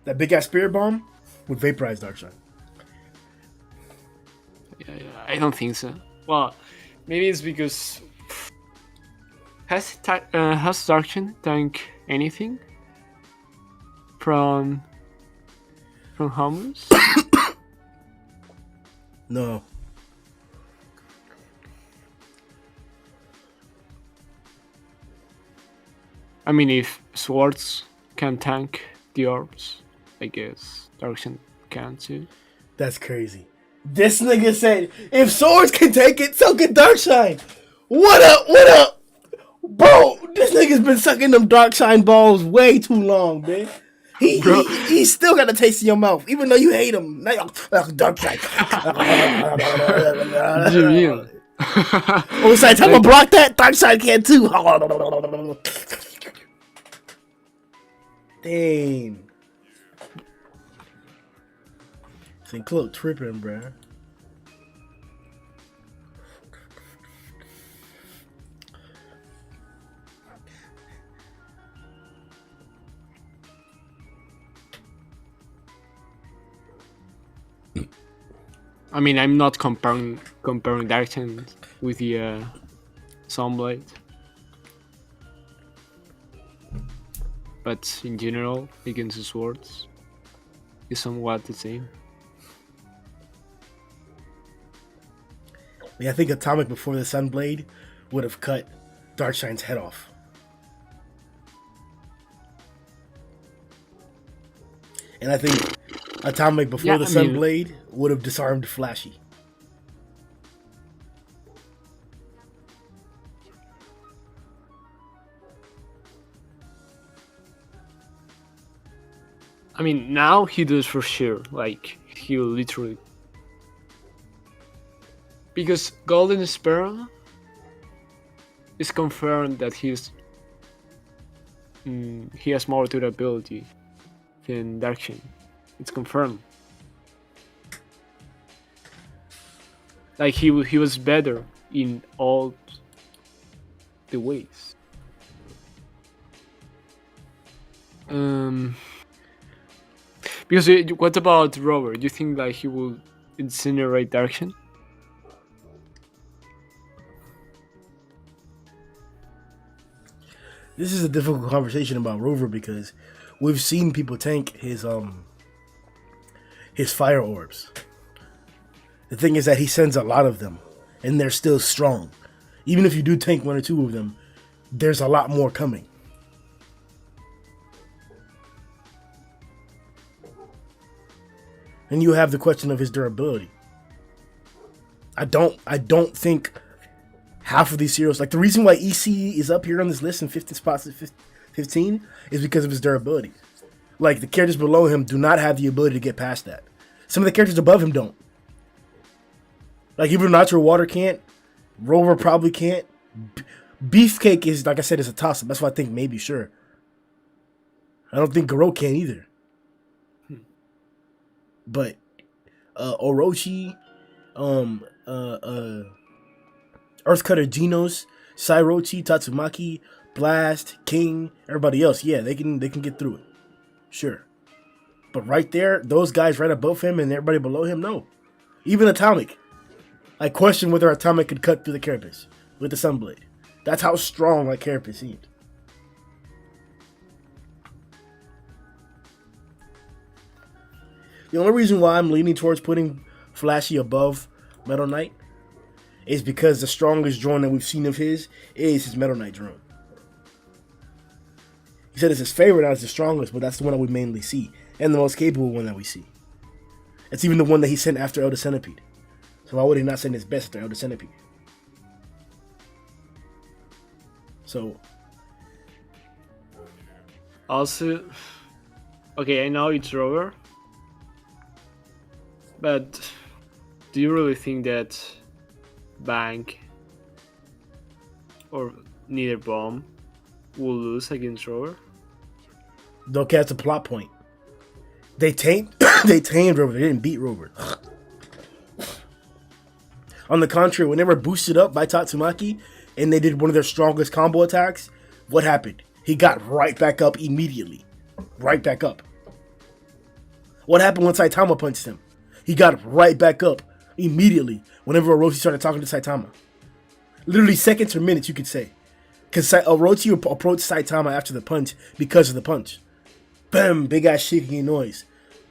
That big ass spirit bomb would vaporize Darkshine. Yeah, I don't think so. Well, maybe it's because has Darkshine tank anything from Homeless? No. I mean, if swords can tank the orbs, I guess Darkshine can too. That's crazy. This nigga said, if swords can take it, so can Darkshine. What up? What up? Bro, this nigga's been sucking them dark shine balls way too long, man. He still got a taste in your mouth, even though you hate him. Now you're dark side. Zhoniin. Oh, Saitama block that? Dark side can too. Dang. St. Cloak tripping, bruh. I mean, I'm not comparing Darkton with the Sunblade, but in general, against the swords, is somewhat the same. I think Atomic before the Sunblade would have cut Darkshine's head off. And I think Atomic before the Sunblade would have disarmed Flashy. I mean, now he does for sure. Like, he will literally... Because Golden Sparrow is confirmed that he has more durability than Darkshine. It's confirmed. Like, he was better in all the ways. Because what about Rover? Do you think like he will incinerate Darkshine? This is a difficult conversation about Rover because we've seen people tank his fire orbs. The thing is that he sends a lot of them, and they're still strong. Even if you do tank one or two of them, there's a lot more coming. And you have the question of his durability. I don't think half of these heroes, like the reason why EC is up here on this list in 15 spots at 15 is because of his durability. Like the characters below him do not have the ability to get past that. Some of the characters above him don't. Like even Natural Water can't. Rover probably can't. Beefcake is, like I said, is a toss-up. That's why I think maybe sure. I don't think Garou can either. But Orochi, Earthcutter Genos, Sairochi, Tatsumaki, Blast, King, everybody else, yeah, they can get through it. Sure. But right there, those guys right above him and everybody below him, no. Even Atomic. I question whether Atomic could cut through the Carapace with the Sunblade. That's how strong that Carapace seemed. The only reason why I'm leaning towards putting Flashy above Metal Knight is because the strongest drone that we've seen of his is his Metal Knight drone. He said it's his favorite, not the strongest, but that's the one that we mainly see. And the most capable one that we see. It's even the one that he sent after Elder Centipede. So why would he not send his best after Elder Centipede? So... Also... Okay, I know it's Rover. But... Do you really think that... Bank... Or neither Bomb... will lose against Rover? Okay, that's a plot point. They tamed Rover. They didn't beat Rover. On the contrary, when they were boosted up by Tatsumaki and they did one of their strongest combo attacks, what happened? He got right back up immediately. Right back up. What happened when Saitama punched him? He got right back up immediately whenever Orochi started talking to Saitama. Literally seconds or minutes, you could say. Because Orochi approached Saitama after the punch because of the punch. Bam! Big ass shaking noise.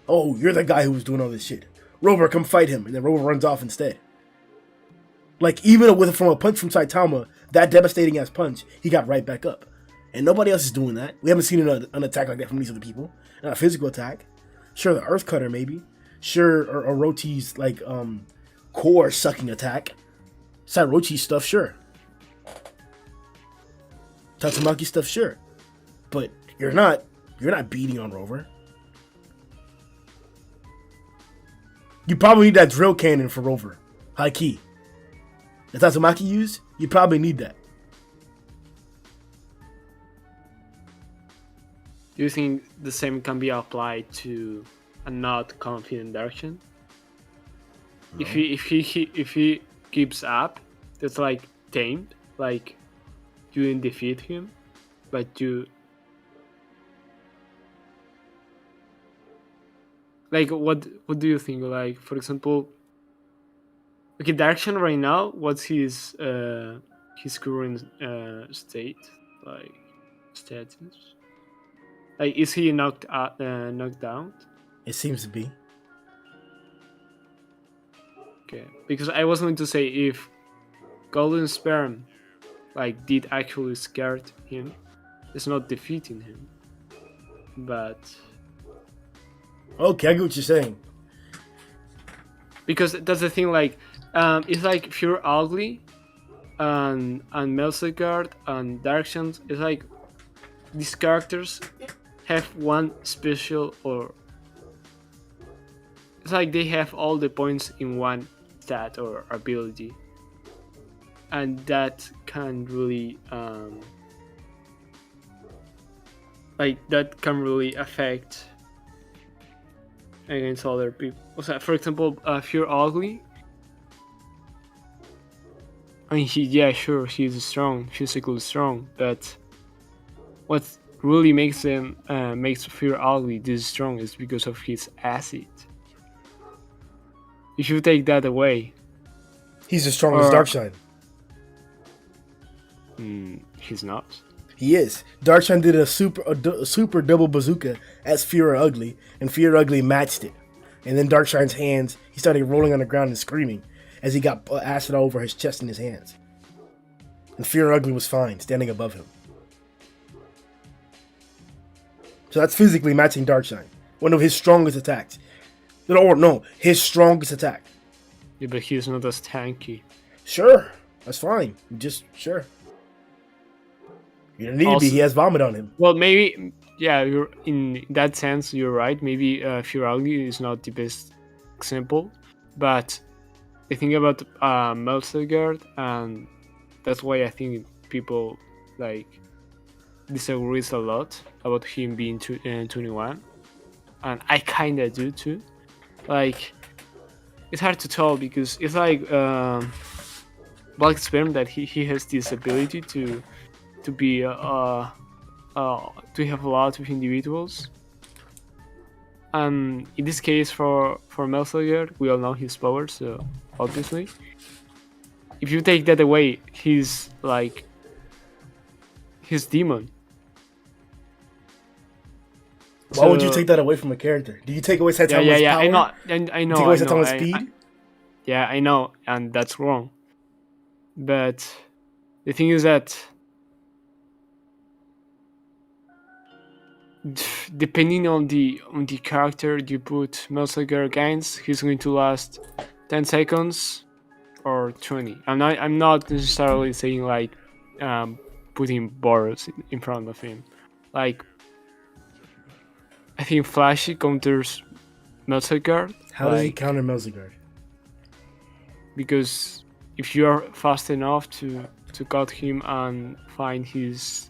Oh, you're the guy who was doing all this shit. Rover, come fight him. And then Rover runs off instead. Like, even from a punch from Saitama, that devastating ass punch, he got right back up. And nobody else is doing that. We haven't seen an attack like that from these other people. Not a physical attack. Sure, the Earth Cutter maybe. Sure, Orochi's, like, core sucking attack. Sairochi stuff, sure. Tatsumaki stuff, sure, but you're not beating on Rover. You probably need that drill cannon for Rover, high key. The Tatsumaki used, you probably need that. Do you think the same can be applied to a not confident direction? No. If he keeps up, that's like tamed. Like you didn't defeat him, but you. Like what do you think? Like for example, okay, direction right now. What's his current state, like status? Like is he knocked down? It seems to be. Okay, because I was going to say if Golden Sperm like did actually scared him, it's not defeating him, but Okay, I get what you're saying. because that's the thing. Like, it's like Pure Ugly, and Melzigard and Darkshans. It's like these characters have one special, or it's like they have all the points in one stat or ability, and that can really affect against other people. So, for example, Pure Ugly. I mean, he's strong, physically strong, but what really makes Pure Ugly this strong is because of his acid. If you take that away, He's as strong as Darkshine. He's not. He is. Darkshine did a super double bazooka as Fear Ugly, and Fear Ugly matched it. And then Darkshine's hands, he started rolling on the ground and screaming as he got acid all over his chest and his hands. And Fear Ugly was fine, standing above him. So that's physically matching Darkshine. One of his strongest attacks. No, his strongest attack. Yeah, but he's not as tanky. Sure, that's fine. Just, sure. You don't need to be, he has vomit on him. Well, maybe, yeah, you're, in that sense, you're right. Maybe Pure Ugly is not the best example, but the thing about Melzigard, and that's why I think people like disagrees a lot about him being 21, and I kinda do too. Like, it's hard to tell because it's like Black Sperm that he has this ability to be to have a lot of individuals. And in this case, for Melzigard, we all know his power, so obviously, if you take that away, he's like his demon. Why would you take that away from a character? Do you take away Satsuki's power? Yeah, I know. Take away Satsuki's speed? Yeah, I know, and that's wrong. But the thing is that depending on the character you put Melzigard against, he's going to last 10 seconds or 20. I'm not necessarily saying like putting Boros in front of him. Like, I think Flashy counters Melzigard. How does he counter Melzigard? Because if you are fast enough to cut him and find his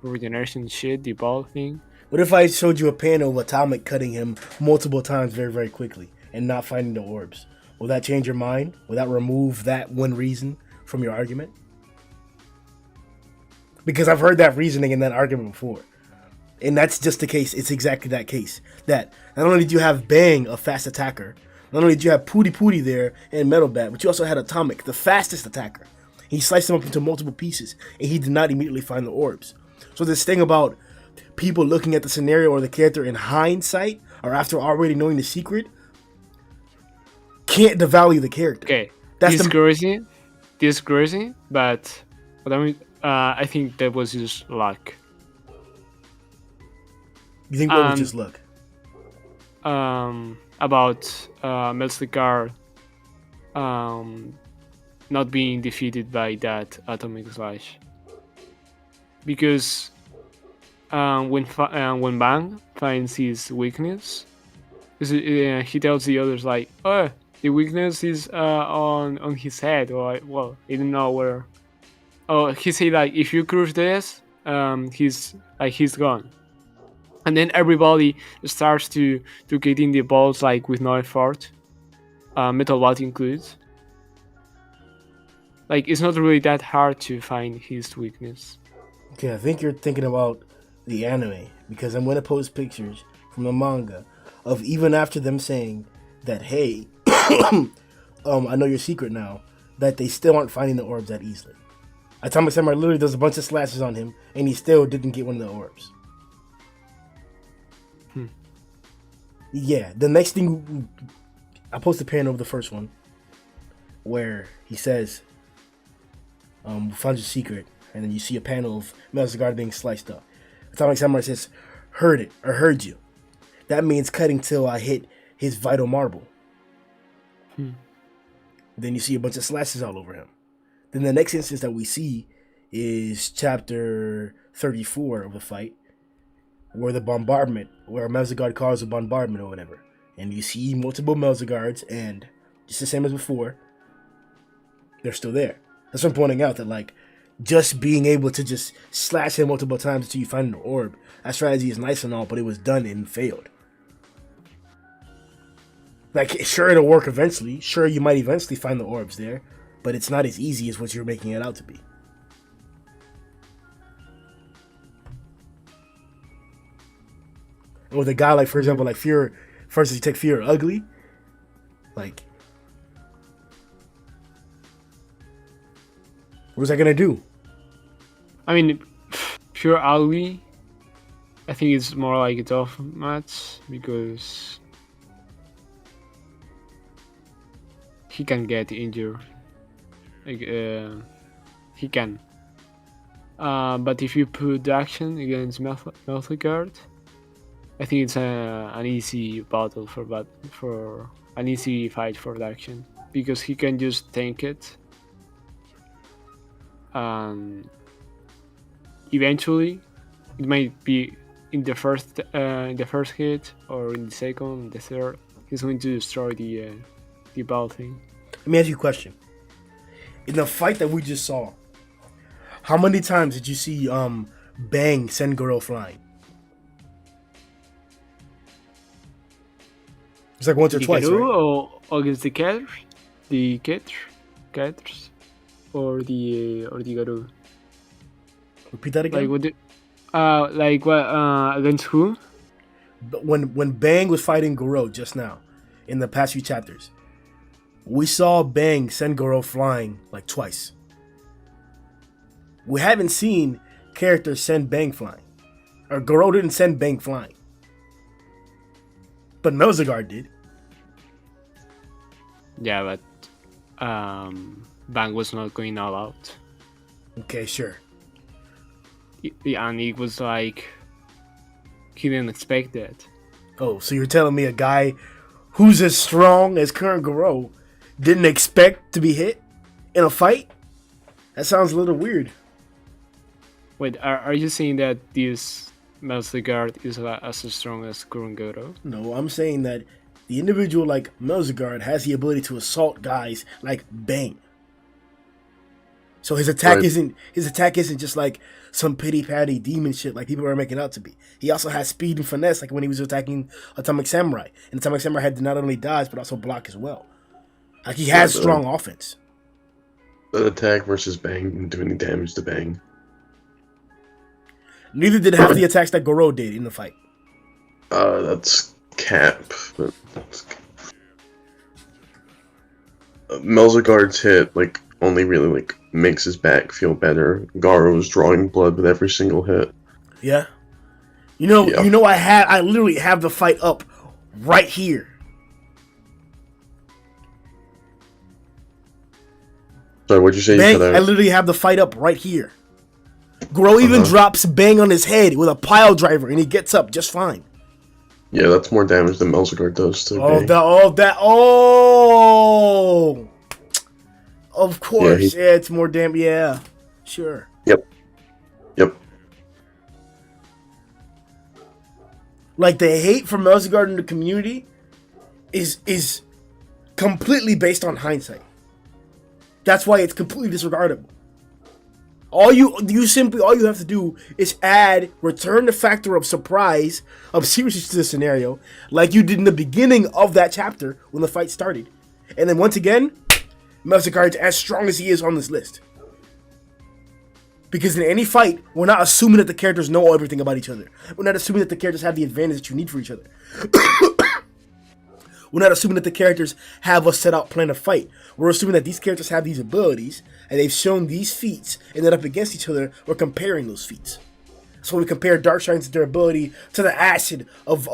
regeneration shit, the ball thing. What if I showed you a panel of Atomic cutting him multiple times very, very quickly and not finding the orbs? Will that change your mind? Will that remove that one reason from your argument? Because I've heard that reasoning in that argument before. And that's just the case. It's exactly that case. That not only do you have Bang, a fast attacker, not only do you have Pooty there and Metal Bat, but you also had Atomic, the fastest attacker. He sliced him up into multiple pieces, and he did not immediately find the orbs. So this thing about people looking at the scenario or the character in hindsight, or after already knowing the secret, can't devalue the character. Okay, that's discouraging, but I mean, I think that was just luck. You think what was just luck? About Melzigard not being defeated by that atomic slash. Because when Bang finds his weakness, he tells the others like, "Oh, the weakness is on his head," or like, well, I don't know where. Oh, he say like, "If you crush this, he's gone." And then everybody starts to get in the balls like with no effort, Metal Bat included. Like, it's not really that hard to find his weakness. Okay, I think you're thinking about the anime, because I'm going to post pictures from the manga of even after them saying that, hey, I know your secret now, that they still aren't finding the orbs that easily. Atomic Samurai literally does a bunch of slashes on him, and he still didn't get one of the orbs. Yeah, the next thing, I posted a panel of the first one, where he says, we found your secret, and then you see a panel of Melzigard being sliced up. Atomic Samurai says, heard you. That means cutting till I hit his vital marble. Then you see a bunch of slashes all over him. Then the next instance that we see is chapter 34 of the fight, where the bombardment, where Melzigard caused a bombardment or whatever. And you see multiple Melzigards, and just the same as before, they're still there. That's what I'm pointing out, that like, just being able to just slash him multiple times until you find an orb, that strategy is nice and all, but it was done and failed. Like, sure, it'll work eventually. Sure, you might eventually find the orbs there, but it's not as easy as what you're making it out to be. And with a guy like, for example, like Fear, first you take Fear Ugly, like, what's that gonna do? I mean, Pure Ugly, I think it's more like a tough match because he can get injured. Like, he can. But if you put action against Melzigard, I think it's an easy battle for an easy fight for the action, because he can just tank it. Eventually, it might be in the first hit, or in the second, the third. He's going to destroy the ball thing. Let me ask you a question. In the fight that we just saw, how many times did you see Bang send Garou flying? It's like once or twice, Garou, right? or against the Caters, or the Garou. Repeat that again. Like what? Against who? When Bang was fighting Garou just now, in the past few chapters, we saw Bang send Garou flying like twice. We haven't seen characters send Bang flying, or Garou didn't send Bang flying, but Melzigard did. Yeah, but Bang was not going all out. Okay, sure. And it was like he didn't expect that. Oh, so you're telling me a guy who's as strong as current Garou didn't expect to be hit in a fight? That sounds a little weird. Wait, are you saying that this Melzigard is as strong as current Garou? No, I'm saying that the individual like Melzigard has the ability to assault guys like Bang. So his attack isn't just like some pity patty demon shit like people are making out to be. He also has speed and finesse, like when he was attacking Atomic Samurai. And Atomic Samurai had to not only dodge but also block as well. Like, he has strong offense. That attack versus Bang didn't do any damage to Bang. Neither did half the attacks that Garou did in the fight. That's cap. But Melzigard's hit only really makes his back feel better. Garou's drawing blood with every single hit. Yeah. You know, I literally have the fight up right here. Sorry, what'd you say? Bang, I literally have the fight up right here. Garou even drops Bang on his head with a pile driver, and he gets up just fine. Yeah, that's more damage than Melzigard does to Bang. Of course, yeah, it's more damn. Yeah, sure. Yep. Like the hate for Melzigard in the community is completely based on hindsight. That's why it's completely disregardable. All you have to do is return the factor of surprise, of seriousness to the scenario, like you did in the beginning of that chapter when the fight started. And then once again, Melzigard's as strong as he is on this list. Because in any fight, we're not assuming that the characters know everything about each other. We're not assuming that the characters have the advantage that you need for each other. We're not assuming that the characters have a set out plan to fight. We're assuming that these characters have these abilities, and they've shown these feats, and then up against each other, we're comparing those feats. So we compare Darkshine's durability to the acid of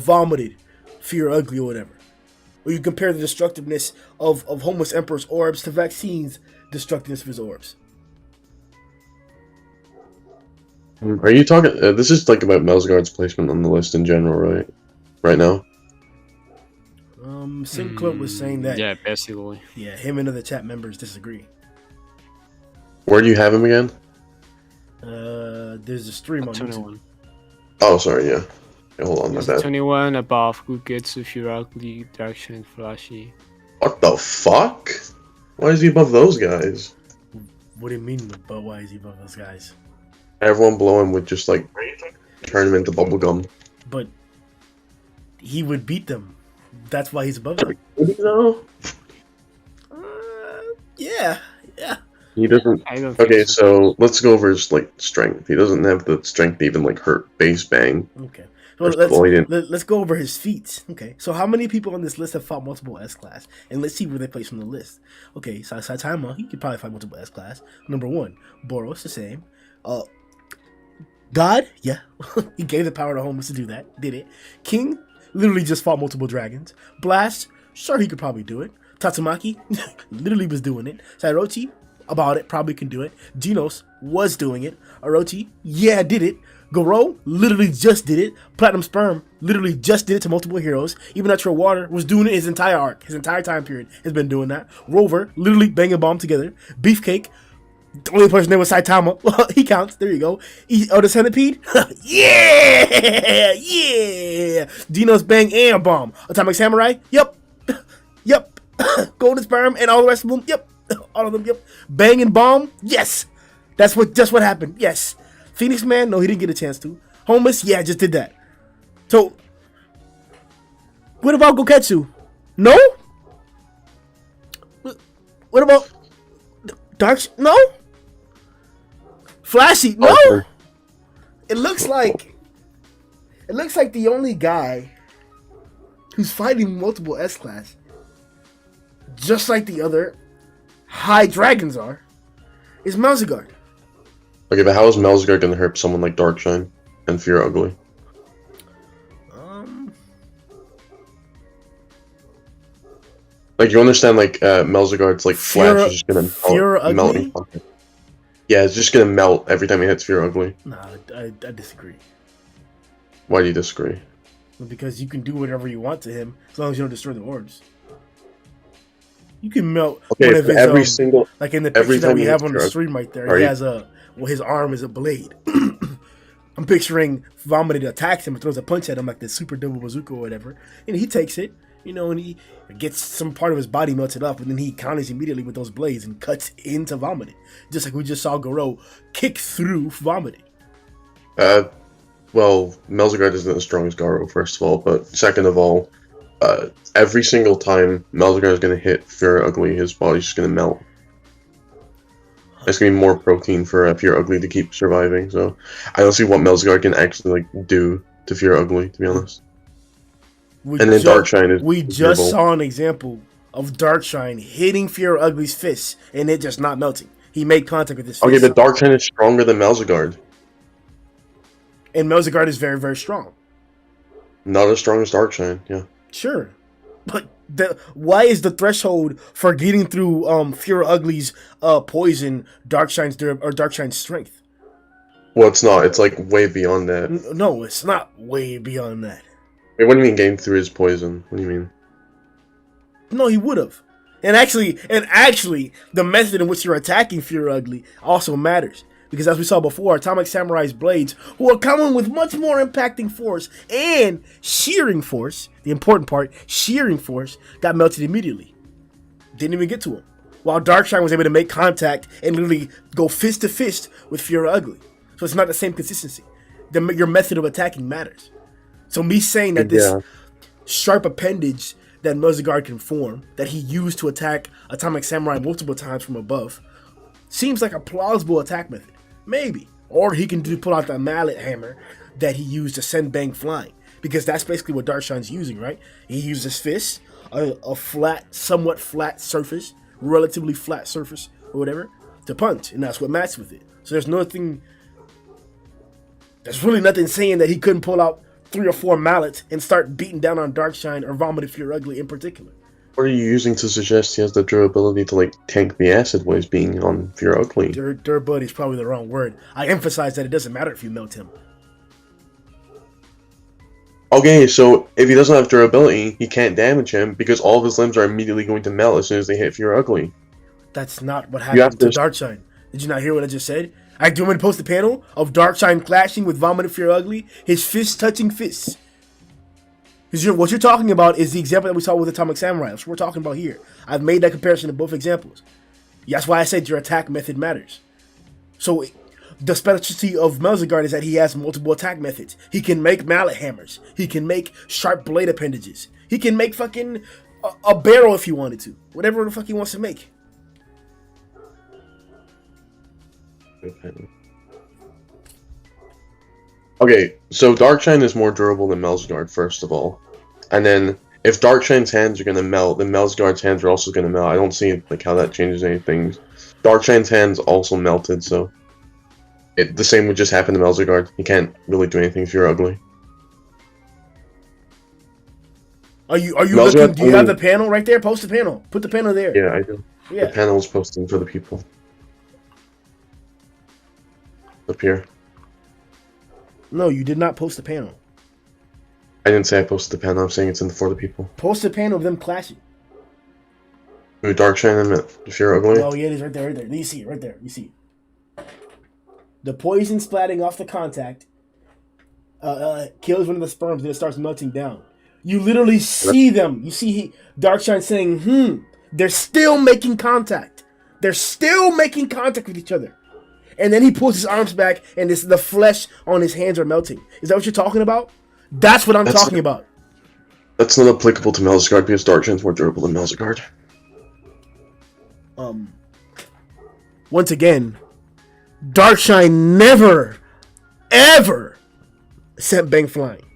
vomited Fear Ugly or whatever. Or you compare the destructiveness of Homeless Emperor's orbs to Vaccine's destructiveness of his orbs. Are you talking? This is like about Melzigard's placement on the list in general, right? Right now. Sinclair was saying that. Yeah, basically. Yeah, him and other chat members disagree. Where do you have him again? There's a stream on 21. YouTube. Oh, sorry. Yeah. Hold on, my bad. 21 above Guketsu, Fear Ugly, Darkshine, Flashy. What the fuck? Why is he above those guys? What do you mean? But why is he above those guys? Everyone below him would just like turn him into bubblegum. But he would beat them. That's why he's above them. Would he though? Yeah. He doesn't. I don't think Okay, so let's go over his like strength. He doesn't have the strength to even like hurt base bang. Okay. Well, let's go over his feats. Okay. So how many people on this list have fought multiple S class? And let's see where they place on the list. Okay, so Saitama, he could probably fight multiple S class. Number 1, Boros, the same. God, yeah. He gave the power to Homeless to do that. Did it. King literally just fought multiple dragons. Blast, sure he could probably do it. Tatsumaki literally was doing it. Sairochi, about it, probably can do it. Genos was doing it. Orochi, yeah, did it. Garou literally just did it. Platinum Sperm literally just did it to multiple heroes. Even Natural Water was doing it his entire arc. His entire time period has been doing that. Rover literally banging bomb together. Beefcake, the only person there was Saitama. He counts. There you go. The Centipede? Yeah. Dino's bang and bomb. Atomic Samurai? Yep. Golden Sperm and all the rest of them? Yep. All of them? Yep. Bang and bomb? Yes. That's just what happened. Yes. Phoenix Man? No, he didn't get a chance to. Homeless? Yeah, just did that. So, what about Goketsu? No? What about Dark? No? Flashy? No? Arthur. It looks like the only guy who's fighting multiple S-Class, just like the other high dragons are, is Melzigard. Okay, but how is Melzigard gonna hurt someone like Darkshine and Fear Ugly? Like, you understand, like, Melzigard's, like, flash is just gonna melt in contact. Yeah, it's just gonna melt every time he hits Fear Ugly. Nah, I disagree. Why do you disagree? Because you can do whatever you want to him, as long as you don't destroy the orbs. You can melt one of his, every single... like in the picture that we have on the stream right there, he has his arm is a blade. I'm picturing Vomited attacks him and throws a punch at him like the super double bazooka or whatever, and he takes it, and he gets some part of his body melted up, and then he counters immediately with those blades and cuts into Vomited, just like we just saw Garou kick through Vomited. Well, Melzigard isn't as strong as Garou, first of all, but second of all, every single time Melzigard is going to hit Fear Ugly, his body's just going to melt. There's going to be more protein for Fear Ugly to keep surviving, so I don't see what Melzigard can actually do to Fear Ugly, to be honest. Darkshine is... We just saw an example of Darkshine hitting Fear Ugly's fist, and it just not melting. He made contact with his fist. Okay, but Darkshine is stronger than Melzigard. And Melzigard is very, very strong. Not as strong as Darkshine, yeah. Sure. But why is the threshold for getting through Fear Ugly's poison Darkshine's strength? Well, it's not. It's like way beyond that. No, it's not way beyond that. Wait, what do you mean getting through his poison? What do you mean? No, he would have. And actually, the method in which you're attacking Fury Ugly also matters. Because as we saw before, Atomic Samurai's blades, who are coming with much more impacting force and shearing force, the important part, shearing force, got melted immediately. Didn't even get to him. While Darkshine was able to make contact and literally go fist to fist with Fury Ugly. So it's not the same consistency. Your method of attacking matters. So me saying that this sharp appendage that Melzigard can form, that he used to attack Atomic Samurai multiple times from above, seems like a plausible attack method. Maybe. Or he can pull out the mallet hammer that he used to send Bang flying. Because that's basically what Darkshine's using, right? He uses his fist, a flat, somewhat flat surface, relatively flat surface, or whatever, to punch. And that's what matches with it. So there's really nothing saying that he couldn't pull out 3 or 4 mallets and start beating down on Darkshine or Vomited Fury Ugly in particular. What are you using to suggest he has the durability to like tank the acid while he's being on Fury Ugly? Durability is probably the wrong word. I emphasize that it doesn't matter if you melt him. Okay, so if he doesn't have durability, he can't damage him because all of his limbs are immediately going to melt as soon as they hit Fury Ugly. That's not what happened to Darkshine. Did you not hear what I just said? I do want to post a panel of Darkshine clashing with Vomited Fury Ugly, his fists touching fists. Because what you're talking about is the example that we saw with Atomic Samurai. That's what we're talking about here. I've made that comparison in both examples. That's why I said your attack method matters. So the specialty of Melzigard is that he has multiple attack methods. He can make mallet hammers. He can make sharp blade appendages. He can make fucking a barrel if he wanted to. Whatever the fuck he wants to make. Okay, so Darkshine is more durable than Melzigard, first of all. And then, if Darkshine's hands are going to melt, then Melzigard's hands are also going to melt. I don't see like how that changes anything. Darkshine's hands also melted, so the same would just happen to Melzigard. He can't really do anything if you're ugly. Are you looking? Do you have the panel right there? Post the panel. Put the panel there. Yeah, I do. Yeah. The panel is posting for the people. Up here. No, you did not post the panel. I didn't say I posted the panel. I'm saying it's for the people. Post the panel of them clashing. Ooh, Darkshine and if you're ugly. Oh yeah, it is right there, right there. You see it right there. You see it. The poison splatting off the contact kills one of the sperms, then it starts melting down. You literally see them. You see Darkshine saying, they're still making contact. They're still making contact with each other. And then he pulls his arms back, and the flesh on his hands are melting. Is that what you're talking about? That's what I'm talking about. That's not applicable to Melzigard because Darkshine's more durable than Melzigard. Once again, Darkshine never, ever sent Bang flying.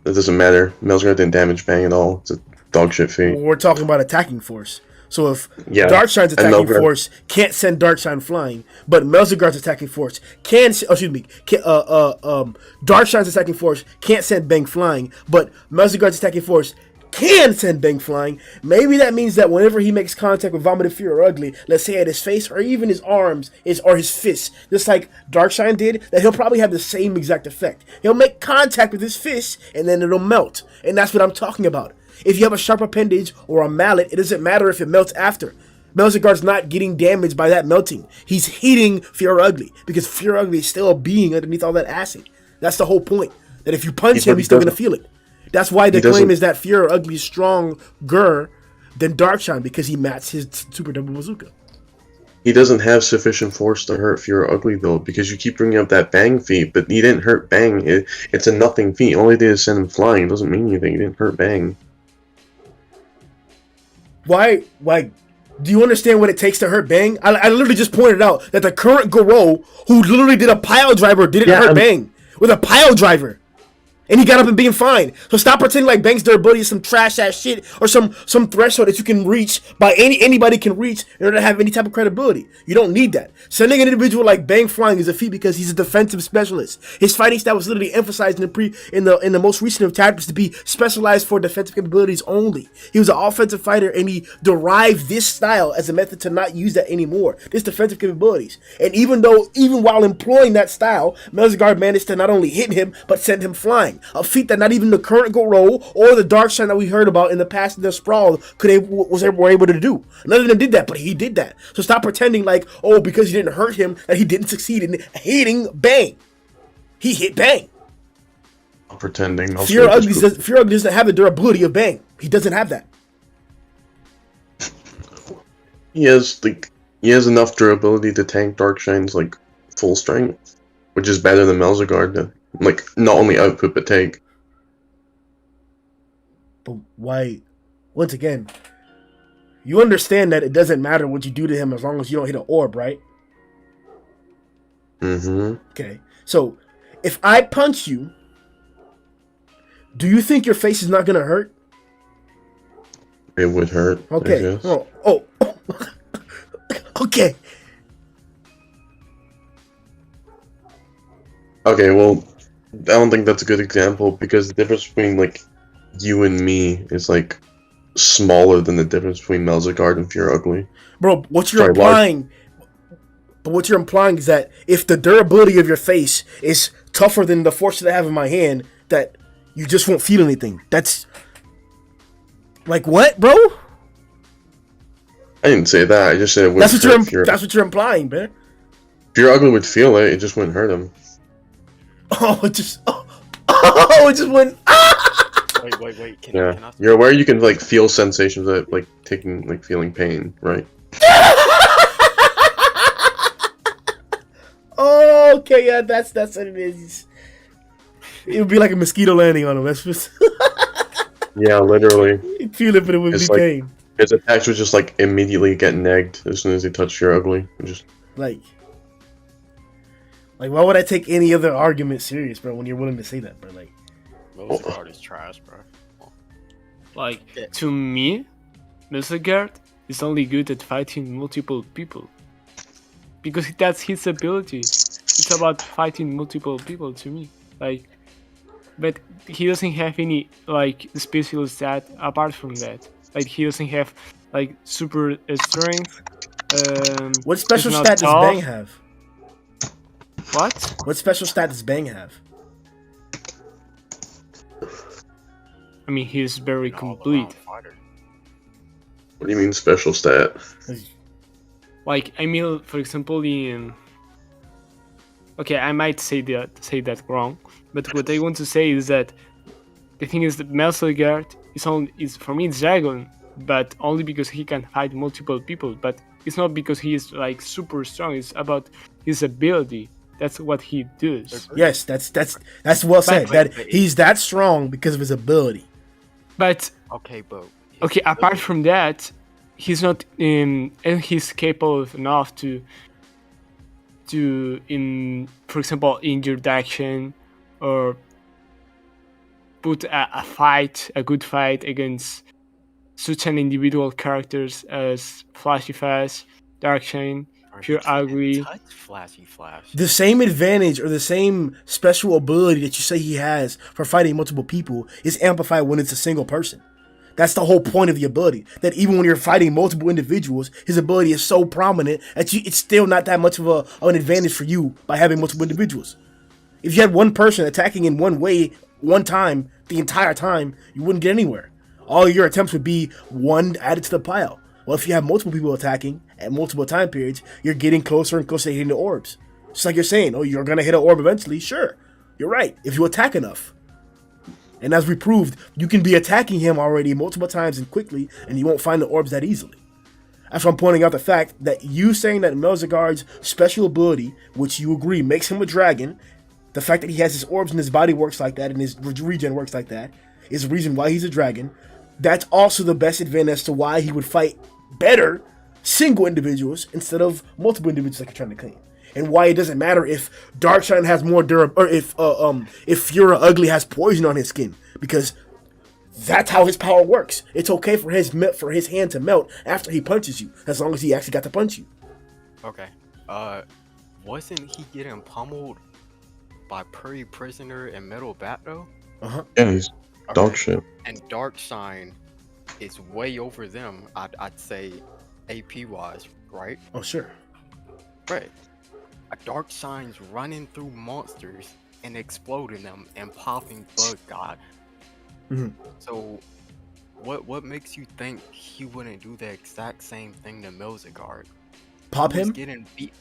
That doesn't matter. Melzigard didn't damage Bang at all. It's a dog shit feat. We're talking about attacking force. So if Darkshine's attacking force can't send Darkshine flying, but Melzigard's attacking force Darkshine's attacking force can't send Bang flying, but Melzigard's attacking force can send Bang flying, maybe that means that whenever he makes contact with Vomited Fury or Ugly, let's say at his face or even his arms or his fists, just like Darkshine did, that he'll probably have the same exact effect. He'll make contact with his fists and then it'll melt. And that's what I'm talking about. If you have a sharp appendage or a mallet, it doesn't matter if it melts after. Melzigard's not getting damaged by that melting. He's hitting Fury Ugly because Fury Ugly is still a being underneath all that acid. That's the whole point. That if you punch him, he's still going to feel it. That's why the claim is that Fury Ugly is stronger than Darkshine because he matched his super double bazooka. He doesn't have sufficient force to hurt Fury Ugly though, because you keep bringing up that Bang feat, but he didn't hurt Bang. It's a nothing feat. All he did is send him flying. It doesn't mean anything. He didn't hurt Bang. Why? Do you understand what it takes to hurt Bang? I literally just pointed out that the current Garou, who literally did a pile driver, didn't hurt Bang with a pile driver. And he got up and being fine. So stop pretending like Bang's durability is some trash ass shit or some threshold that you can reach by anybody can reach in order to have any type of credibility. You don't need that. Sending an individual like Bang flying is a feat because he's a defensive specialist. His fighting style was literally emphasized in the most recent of chapters to be specialized for defensive capabilities only. He was an offensive fighter and he derived this style as a method to not use that anymore. This defensive capabilities. And even while employing that style, Melzigard managed to not only hit him but send him flying. Shine, a feat that not even the current Garou or the Dark Shine that we heard about in the past in the Sprawl were able to do. None of them did that, but he did that. So stop pretending like, oh, because you didn't hurt him, that he didn't succeed in hitting Bang. He hit Bang. I'm pretending. Fear Ugly doesn't have the durability of Bang. He doesn't have that. He has enough durability to tank Dark Shine's like full strength, which is better than Melzigard to like not only output but take. But why? Once again, you understand that it doesn't matter what you do to him as long as you don't hit an orb, right? Mm-hmm. Okay. So if I punch you, do you think your face is not gonna hurt? It would hurt. Okay. Oh. Okay. Okay, well, I don't think that's a good example because the difference between like you and me is like smaller than the difference between Melzigard and Fear Ugly. Bro, what you're implying is that if the durability of your face is tougher than the force that I have in my hand, that you just won't feel anything. That's like what, bro? I didn't say that. I just said it would. That's what you're implying, man. Fear Ugly would feel it. It just wouldn't hurt him. It just went. Wait. Can I... You're aware you can like feel sensations of like feeling pain, right? Okay, yeah, that's what it is. It would be like a mosquito landing on him. That's just. Yeah, literally. You'd feel it, but it would be pain. His attacks would just like immediately get negged as soon as he touched Fear Ugly. Just like why would I take any other argument serious, bro? When you're willing to say that, bro, like. Melzigard is trash, bro. Like, to me, Melzigard is only good at fighting multiple people. Because that's his ability. It's about fighting multiple people to me. Like, but he doesn't have any, like, special stat apart from that. Like, he doesn't have, like, super strength. What special stat does Bang have? What? What special stat does Bang have? I mean, he's very complete. what do you mean special stat? Like, I mean, for example, in... Okay, I might say that wrong, but what I want to say is that the thing is that Melzigard is for me it's Dragon, but only because he can fight multiple people. But it's not because he is like super strong. It's about his ability. That's what he does. Yes, that's well said. That he's that strong because of his ability. But okay, apart from that, he's not and he's capable enough to for example, injure the action or put a good fight against such an individual characters as Flashy Fast, Darkshine, Pure Ugly. Flashy Flash. The same advantage or the same special ability that you say he has for fighting multiple people is amplified when it's a single person. That's the whole point of the ability. That even when you're fighting multiple individuals, his ability is so prominent that it's still not that much of an advantage for you by having multiple individuals. If you had one person attacking in one way, one time, the entire time, you wouldn't get anywhere. All your attempts would be one added to the pile. Well, if you have multiple people attacking at multiple time periods, you're getting closer and closer to hitting the orbs. Just like you're saying, oh, you're going to hit an orb eventually. Sure, you're right, if you attack enough. And as we proved, you can be attacking him already multiple times and quickly, and you won't find the orbs that easily. That's why I'm pointing out the fact that you saying that Melzigard's special ability, which you agree makes him a dragon, the fact that he has his orbs and his body works like that and his regen works like that, is the reason why he's a dragon. That's also the best advantage as to why he would fight better single individuals instead of multiple individuals like you're trying to claim. And why it doesn't matter if Darkshine has more durability, or if Fear Ugly has poison on his skin, because that's how his power works. It's okay for his hand to melt after he punches you, as long as he actually got to punch you. Okay. Wasn't he getting pummeled by Puri Prisoner and Metal Bat though? Yeah, he's dog shit. And Darkshine is way over them. I'd say AP wise, right? Oh sure. Right. A Darkshine's running through monsters and exploding them and popping Bug God. Mhm. So, what makes you think he wouldn't do the exact same thing to Melzigard? Pop Who's him? getting beat?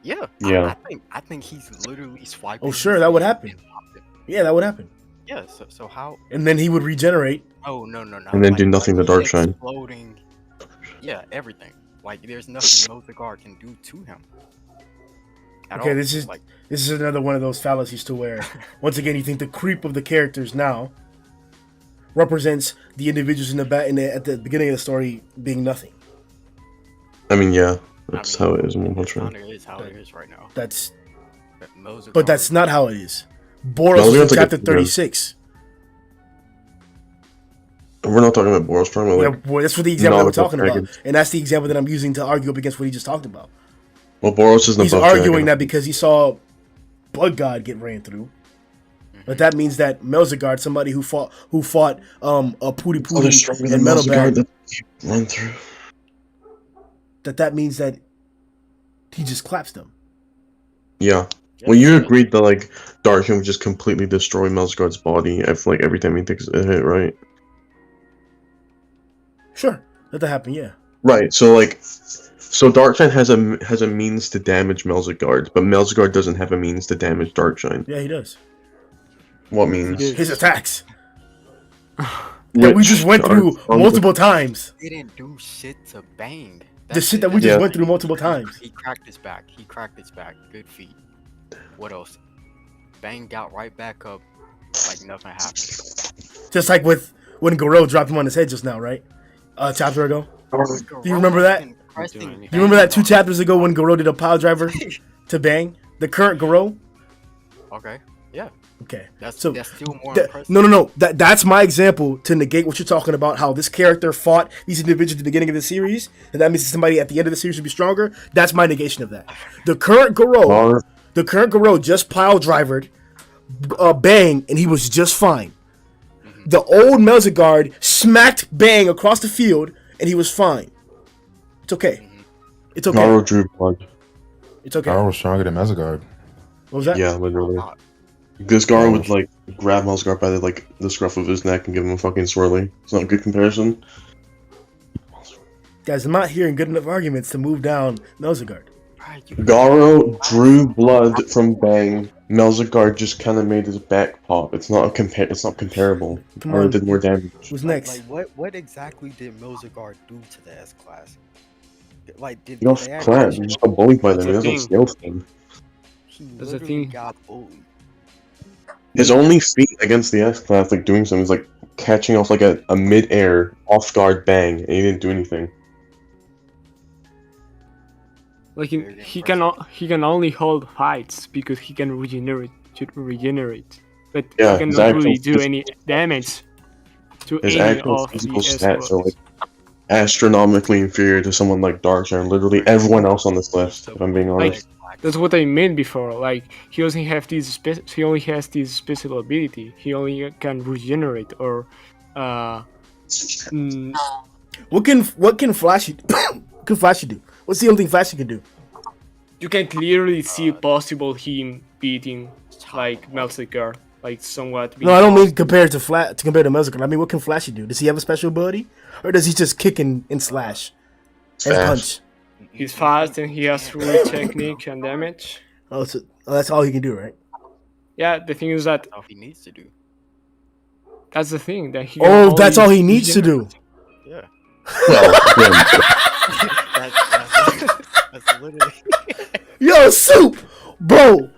Yeah. Yeah. I think he's literally swiping. Oh, sure, his that would hand happen. and popped it. Yeah, that would happen. Yeah. So how? And then he would regenerate. Oh no. And then do nothing to he's Darkshine. Exploding. Yeah, everything. Like there's nothing Melzigard can do to him. At Okay, all. this is like another one of those fallacies to where, once again, you think the creep of the characters now represents the individuals in at the beginning of the story being nothing. I mean, yeah, that's how it is in One Punch Man. It is how it is right now. That's Melzigard, but that's not how it is. Boros is in Melzigard's like a- chapter 36. We're not talking about Boros, talking about Yeah, like. boy, that's what the example that we're nautical talking about, dragons. and that's the example that I'm using to argue up against what he just talked about. Well, Boros isn't He's above arguing dragon. that because he saw Blood God get ran through, but that means that Melzigard, somebody who fought a Pooty Oh, they're stronger Pooty than and Metal Melzigard Bag, that you run through. that means that he just claps them. Yeah. Yeah, Well, you yeah. agreed that like Darkshine would just completely destroy Melzigard's body if like every time he takes a hit, right? Sure, let that happen. Yeah, Right. So like, so Darkshine has a means to damage Melzigard, but Melzigard doesn't have a means to damage Darkshine. yeah, he does. What means? His attacks that we just went through multiple times. Didn't do shit to Bang. The shit that we just Yeah. went through multiple times. He cracked his back. Good feet. What else? Bang got right back up like nothing happened. Just like with when Garou dropped him on his head just now, right? A chapter ago. Do you remember that? Been Do pressing you Do you remember that 2 Bang chapters ago when Garou did a pile driver to Bang? The current Garou? Okay. Yeah. Okay. That's So, still more Th- impressive. no. That's my example to negate what you're talking about. How this character fought these individuals at the beginning of the series, and that means somebody at the end of the series would be stronger. That's my negation of that. The current Garou just pile drivered Bang, and he was just fine. The old Melzigard smacked Bang across the field, and he was fine. It's okay. It's okay. Garou drew blood. It's okay. Garou was stronger than Melzigard. What was that? Yeah, literally. This Garou would like grab Melzigard by the scruff of his neck and give him a fucking swirly. It's not a good comparison. Guys, I'm not hearing good enough arguments to move down Melzigard. Right, you- Garou drew blood from Bang. Melzigard just kind of made his back pop. It's not comparable. Come Garou on. did more damage. Who's next? Like what exactly did Melzigard do to the S class? Like did You know, they class. actually- You just got bullied by them. He That's the doesn't thing. scale them. He That's the literally thing. got bullied. His only feat against the S class, like doing something, is like catching off like a mid-air off guard bang, and he didn't do anything. Like Very he can only hold fights because he can regenerate. But Yeah, he cannot his actual really do phys- any damage to His any actual of physical the stats are S-Class. like astronomically inferior to someone like Darkshire. Literally everyone else on this list, if I'm being honest. That's what I meant before. Like he only has this special ability. He only can regenerate or mm, What can Flashy what can Flashy do? What's the only thing Flashy can do? you can clearly see possible him beating like Melzigard, like somewhat. No, I don't mean compared to Melzigard. I mean, what can Flashy do? Does he have a special ability, or does he just kick and slash and Fast. punch? He's fast and he has really technique and damage. Oh, so that's all he can do, right? Yeah, the thing is that Stuff he needs to do. that's the thing that he. Oh, that's all he needs to do. Yeah. Well, yeah, That's literally. Yo, Soup, bro,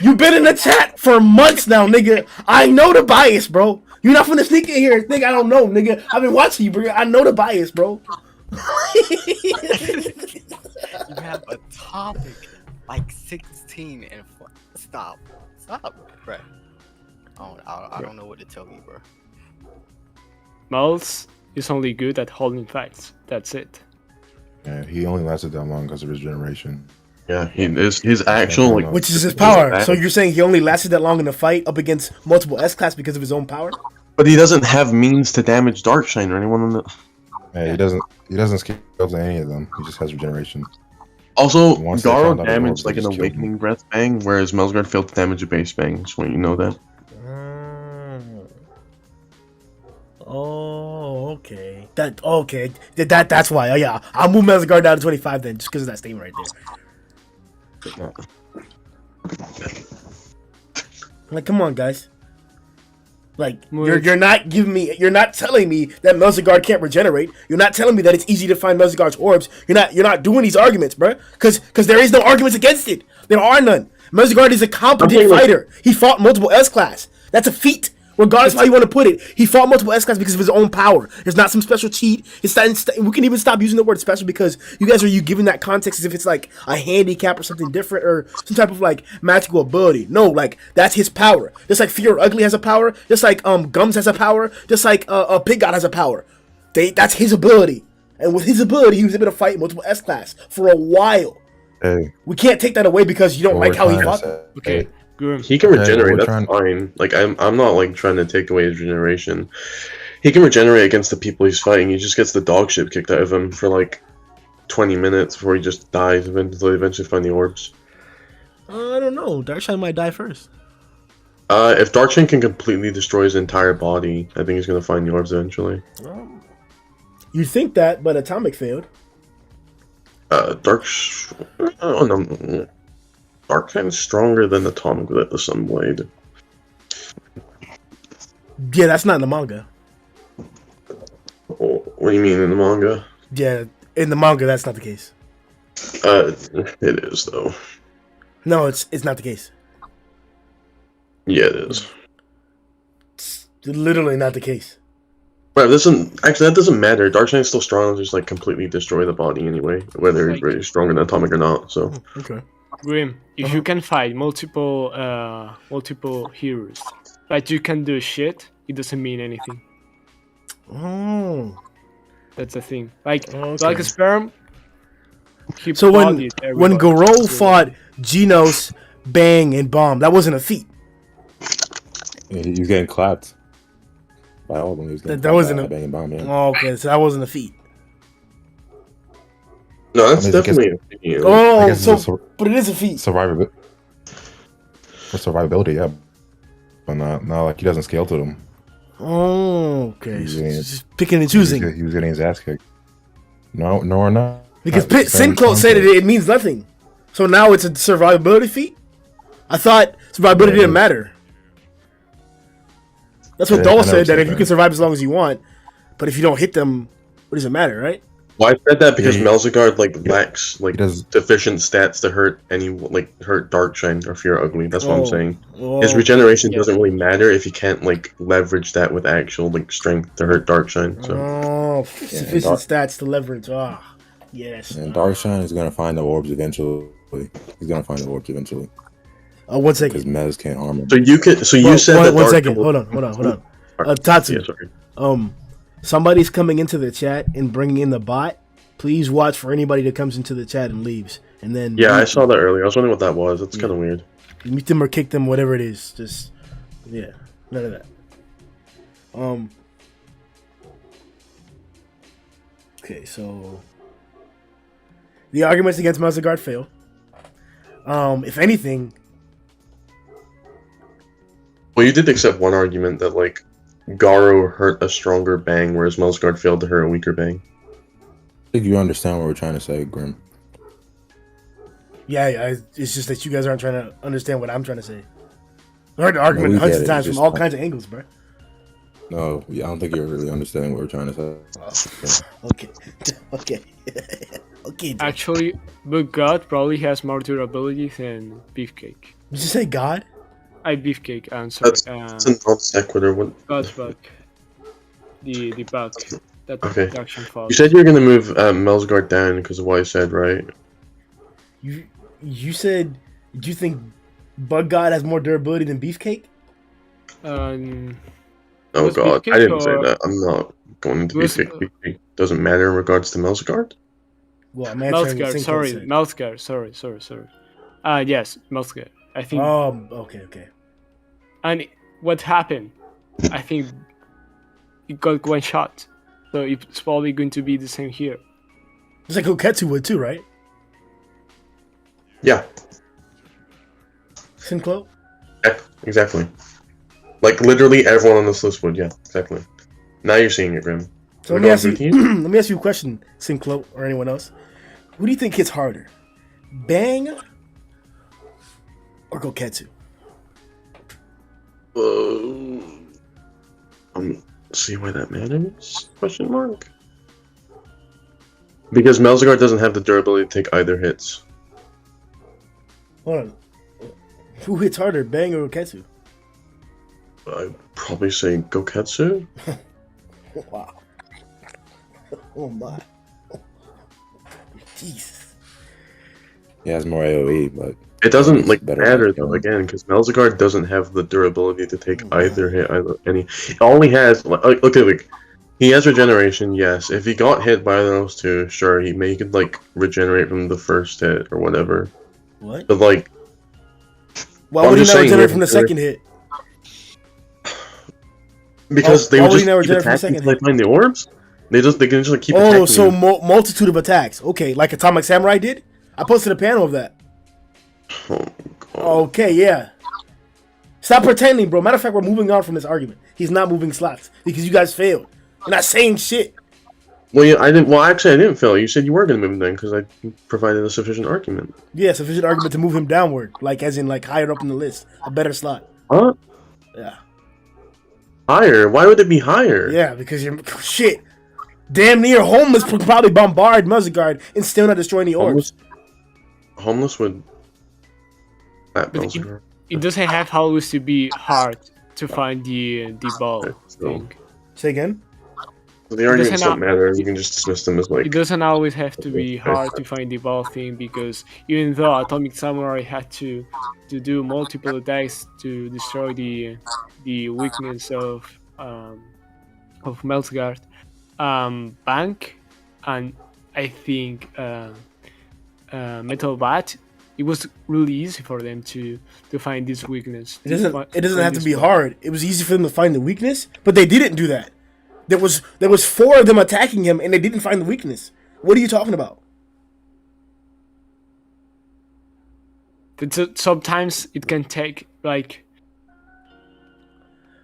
you been in the chat for months now, nigga. I know the bias, bro. You're not finna sneak in here and think I don't know, nigga. I've been watching you, bro. I know the bias, bro. You have a topic like 16 and stop, bro. I don't know what to tell you, bro. Miles is only good at holding fights. That's it. Yeah, he only lasted that long because of his generation. yeah. His actual like. Which is his power. So you're saying he only lasted that long in the fight up against multiple S class because of his own power? But he doesn't have means to damage Darkshine or anyone on the. Yeah, he doesn't scale to any of them. He just has regeneration. Also, Once they Garou found out the damaged orbs, like they an just killed awakening breath bang, whereas Melzguard failed to damage a base bang. Just want you to know that. Oh, okay. That's why. Oh, yeah, I'll move Melzguard down to 25 then, just because of that statement right there. Like, come on, guys. Like, you're not telling me that Melzguard can't regenerate. You're not telling me that it's easy to find Melzguard's orbs. You're not doing these arguments, bro. Because there is no arguments against it. There are none. Melzguard is a competent fighter. He fought multiple S-class. That's a feat. Regardless of how you want to put it, he fought multiple S-class because of his own power. There's not some special cheat. We can even stop using the word special because you guys are giving that context as if it's like a handicap or something different or some type of like magical ability. No, like that's his power. Just like Fear Ugly has a power. Just like Gums has a power. Just like Pig God has a power. That's his ability. And with his ability, he was able to fight multiple S-class for a while. Hey, We can't take that away because you don't like how he fought. Okay. Good. He can regenerate. we're That's fine. Like I'm not like trying to take away his regeneration. He can regenerate against the people he's fighting. He just gets the dog shit kicked out of him for like 20 minutes before he just dies until they eventually find the orbs. I don't know. Darkshine might die first. If Darkshine can completely destroy his entire body, I think he's gonna find the orbs eventually. You'd think that, but Atomic failed. Darkshine's stronger than Atomic with the Sunblade. Yeah, that's not in the manga. Oh, what do you mean in the manga? Yeah, in the manga, that's not the case. It is though. No, it's not the case. Yeah, it is. It's literally not the case. Right, that doesn't matter. Darkshine's still strong. Just like completely destroy the body anyway, whether he's really stronger than Atomic or not. So Okay. Grim, if you can fight multiple heroes, but you can do shit, it doesn't mean anything. Oh. That's the thing. Like Okay. like a sperm. So when Garou fought Genos, Bang, and Bomb, that wasn't a feat. he was getting clapped by all of them. He was getting That wasn't a Bang and Bomb, yeah. Oh, okay, so that wasn't a feat. no, that's I mean, definitely a feat. Oh, guess it's a but it is a feat. survivability. For survivability, yeah. But not like he doesn't scale to them. Oh, okay. He's So getting- it's just picking and choosing. He was getting his ass kicked. No, or not. Because Not the same Sinclair said concept. it means nothing. So now it's a survivability feat? I thought survivability didn't matter. That's what Yeah, Dole I know said, what that you're if you can survive as long as you want, but if you don't hit them, what does it matter, right? Well, I said that because Yeah, Melzguard lacks He does. sufficient stats to hurt Darkshine or Fear Ugly. That's what I'm saying. Oh, His regeneration yeah. doesn't really matter if you can't leverage that with actual strength to hurt Darkshine. So Oh, sufficient stats to leverage. Ah, yes. And Darkshine is gonna find the orbs eventually. He's gonna find the orbs eventually. 1 second. Because Mez can't harm him. you Well, said that. one Darkshine second. will- Hold on. Tatsu. Yeah, sorry. Somebody's coming into the chat and bringing in the bot. Please watch for anybody that comes into the chat and leaves. And then Yeah, I saw that earlier. I was wondering what that was. That's kind of weird. mute them or kick them, whatever it is. Just, yeah, none of that. Okay, so the arguments against Melzguard fail. If anything, Well, you did accept one argument that Garou hurt a stronger bang, whereas Melzguard failed to hurt a weaker bang. I think you understand what we're trying to say, Grim. yeah, it's just that you guys aren't trying to understand what I'm trying to say. I heard the argument we hundreds get of it, times it's from all just- kinds of angles, bro. No, I don't think you're really understanding what we're trying to say. Okay, okay, okay. Did Actually, but God probably has more durability than Beefcake. you say God? Beefcake. I'm sorry. That's a non sequitur. What? God's bug. The bug that Okay. production falls. You said you were gonna move Melzguard down because of what I said, right? You said, do you think Bug God has more durability than Beefcake? Oh Was god, I Beefcake didn't say or- that. I'm not going into Was- Beefcake. Beefcake doesn't matter in regards to Melzguard. Well, I'm answering what Mouthguard, Sinclair sorry, said. Mouthguard, sorry. Yes, Mouthguard. I think. Okay. And what happened? I think it got one shot, so it's probably going to be the same here. It's like Oketsu would too, right? Yeah, Sinclair? exactly. Like literally everyone on this list would. Yeah, exactly. Now you're seeing it, Grim. So We're let me going ask you. through Let me ask you a question, Sinclair or anyone else. Who do you think hits harder, Bang or Goketsu? See why that matters? Question mark. Because Melzigard doesn't have the durability to take either hits. Hold on. Who hits harder, Bang or Goketsu? I'd probably say Goketsu. Wow. Oh my. Jesus. He has more AOE, but It doesn't it's like better matter than though killing. again because Melzigard doesn't have the durability to take Oh, either hit. Any. All he has, okay, like he has regeneration. Yes, if he got hit by those two, sure, he could like regenerate from the first hit or whatever. What? But like, Why I'm would he just not saying, regenerate yeah, from the second hit? because they why would would he just not keep regenerate from the attacking second until they hit? find the orbs. They can just like keep Oh, attacking. so you. multitude of attacks. Okay, like Atomic Samurai did? I posted a panel of that. Oh my god. Okay, yeah. Stop pretending, bro. Matter of fact, we're moving on from this argument. He's not moving slots because you guys failed. You're not saying shit. Well, yeah, I didn't. Well, actually, I didn't fail. You said you were going to move him then because I provided a sufficient argument. Yeah, sufficient argument to move him downward, like as in like higher up in the list, a better slot. Huh? Yeah, Higher? Why would it be higher? yeah, because you're shit. Damn near homeless could probably bombard Muzzagard and still not destroy any orbs. Homeless would. That But Melzigard. it doesn't have always to be hard to find the ball So- thing. Say again. So the arguments doesn't don't matter. You can just dismiss them as like. It doesn't always have to be Okay. hard to find the ball thing because even though Atomic Samurai had to do multiple attacks to destroy the weakness of Melzgard, Bank and I think Metal Bat, it was really easy for them to find this weakness. It doesn't find have to this be ball. hard. It was easy for them to find the weakness, but they didn't do that. There was 4 of them attacking him, and they didn't find the weakness. What are you talking about? But sometimes it can take like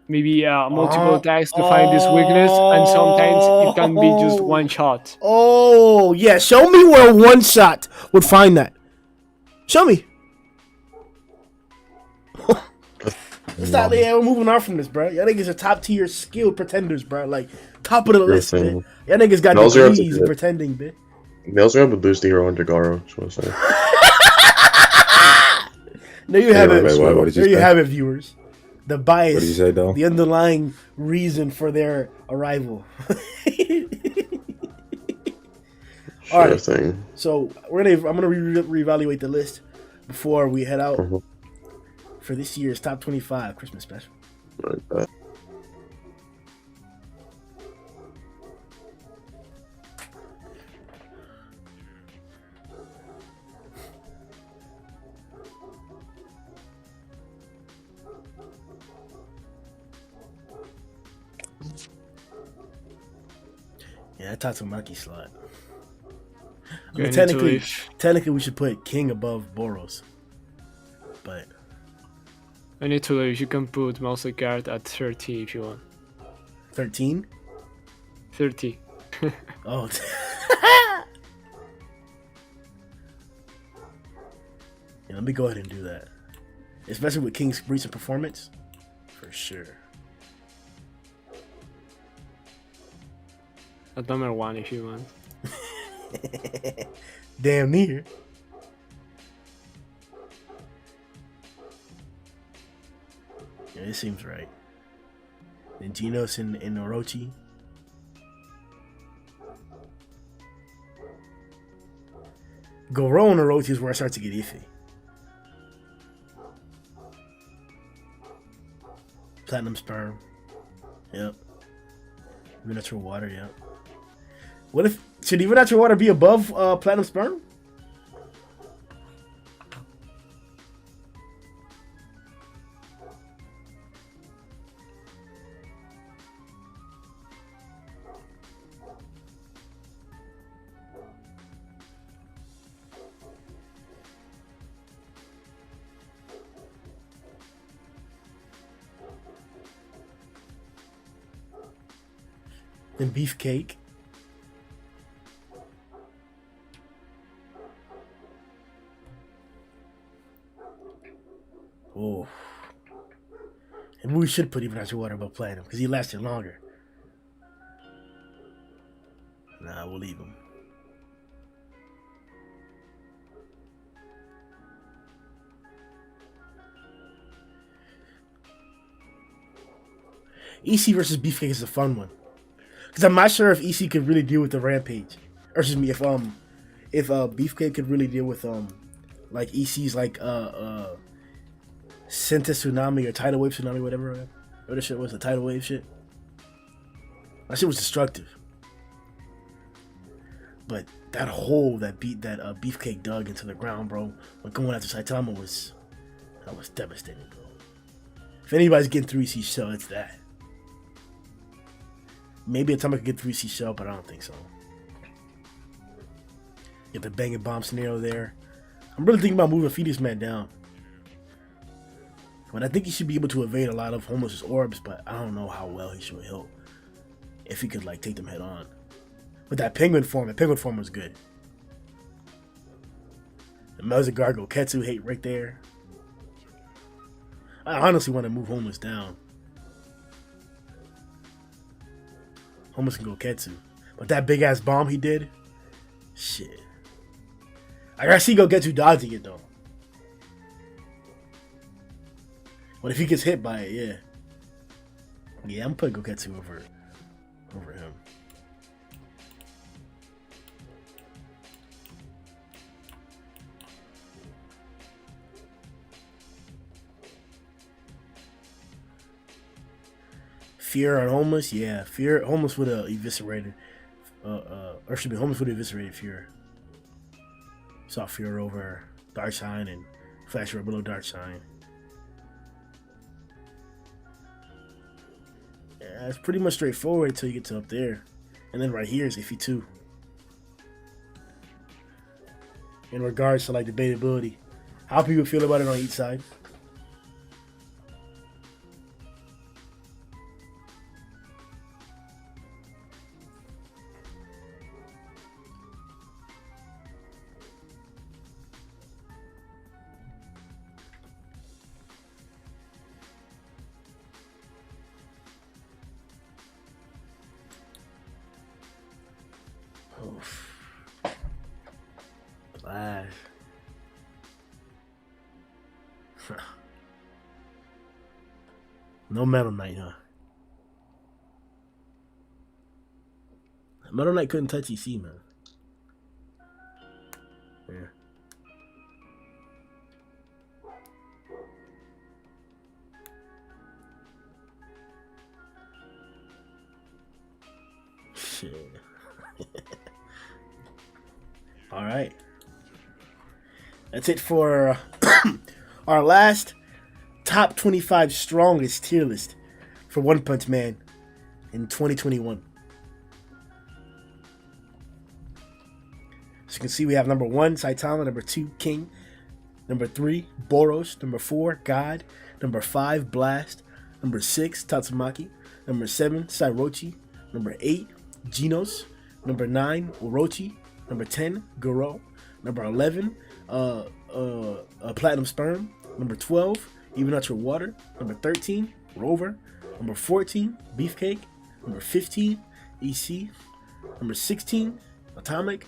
maybe multiple attacks to find this weakness, and sometimes it can be just one shot. Oh, yeah. Show me where one shot would find that. Show me. Stop, yeah, we're moving on from this, bro. Y'all niggas are top tier skilled pretenders, bro. Like, top of the list, thing. man. Y'all niggas got Melzigard's degrees in good. pretending, man. Melzigard would lose the hero under Garou. Just want to say. There you have it. wait, what did you There you say? have it, viewers. The bias. What did you say, Dom? The underlying reason for their arrival. All Sure right. thing. So I'm gonna reevaluate the list before we head out Mhm. for this year's top 25 Christmas special. Like that. Yeah, Tatsumaki slot. I You mean, need to technically, leave. we should put King above Boros, but I need to leave. You can put Melzigard at 30 if you want. 13. 30. Oh, yeah, let me go ahead and do that. Especially with King's recent performance, for sure. At number 1 if you want. Damn near. Yeah, it seems right. Then Genos and Orochi. Garou and Orochi is where I start to get iffy. Platinum Sperm. Yep. Even Natural Water, yep. What if... Should Even Natural Water be above Platinum Sperm? Then Beefcake. Oh. And we should put even out your water about Platinum because he lasted longer. Nah, we'll leave him. EC versus Beefcake is a fun one. Because I'm not sure if EC could really deal with the Rampage. Or excuse me, if Beefcake could really deal with like EC's like Senta Tsunami or Tidal Wave Tsunami, whatever the shit was, the Tidal Wave shit. That shit was destructive. But that hole that Beefcake dug into the ground, bro, when going after Saitama was devastating, bro. If anybody's getting through EC shell, it's that. Maybe Atama could get through EC shell, but I don't think so. Get the banging bomb scenario there. I'm really thinking about moving Fetus Man down. But I think he should be able to evade a lot of Homeless's orbs, but I don't know how well he should help. If he could like take them head on. With that penguin form, was good. The Melzigard Goketsu hate right there. I honestly want to move Homeless down. Homeless can Goketsu. But that big ass bomb he did, shit. I gotta see Goketsu dodging it though. But if he gets hit by it, yeah. Yeah, I'm putting Goketsu over him. Fear on Homeless, yeah. Fear Homeless would have eviscerated or should be Homeless would have eviscerated Fear. Saw Fear over Darkshine and Flash right below Darkshine. Yeah, it's pretty much straightforward until you get to up there. And then right here is iffy too. In regards to like debatability. How people feel about it on each side. Flash. No Metal Knight, huh? Metal Knight couldn't touch EC, man. Yeah. Shit. All right. That's it for our last top 25 strongest tier list for One Punch Man in 2021. As you can see, we have number 1, Saitama, number 2, King, number 3, Boros, number 4, God, number 5, Blast, number 6, Tatsumaki, number 7, Sairochi, number 8, Genos, number 9, Orochi, number 10, Garou, number 11, Platinum Sperm, number 12, Even Out Your Water, number 13, Rover, number 14, Beefcake, number 15, EC, number 16, Atomic,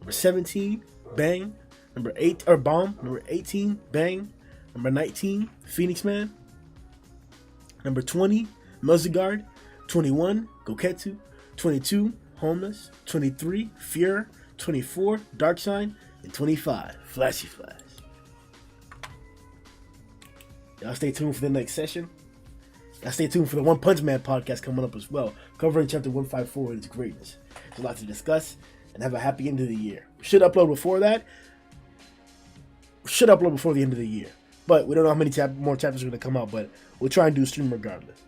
number 17, Bang, number 8, or Bomb, number 18, Bang, number 19, Phoenix Man, number 20, Melzigard, 21, Goketsu, 22, Homeless, 23, Fear, 24, Darkshine, and 25, Flashy Flash. Y'all stay tuned for the next session. Y'all stay tuned for the One Punch Man podcast coming up as well, covering chapter 154 and its greatness. There's a lot to discuss, and have a happy end of the year. We should upload before that. We should upload before the end of the year. But we don't know how many more chapters are going to come out, but we'll try and do a stream regardless.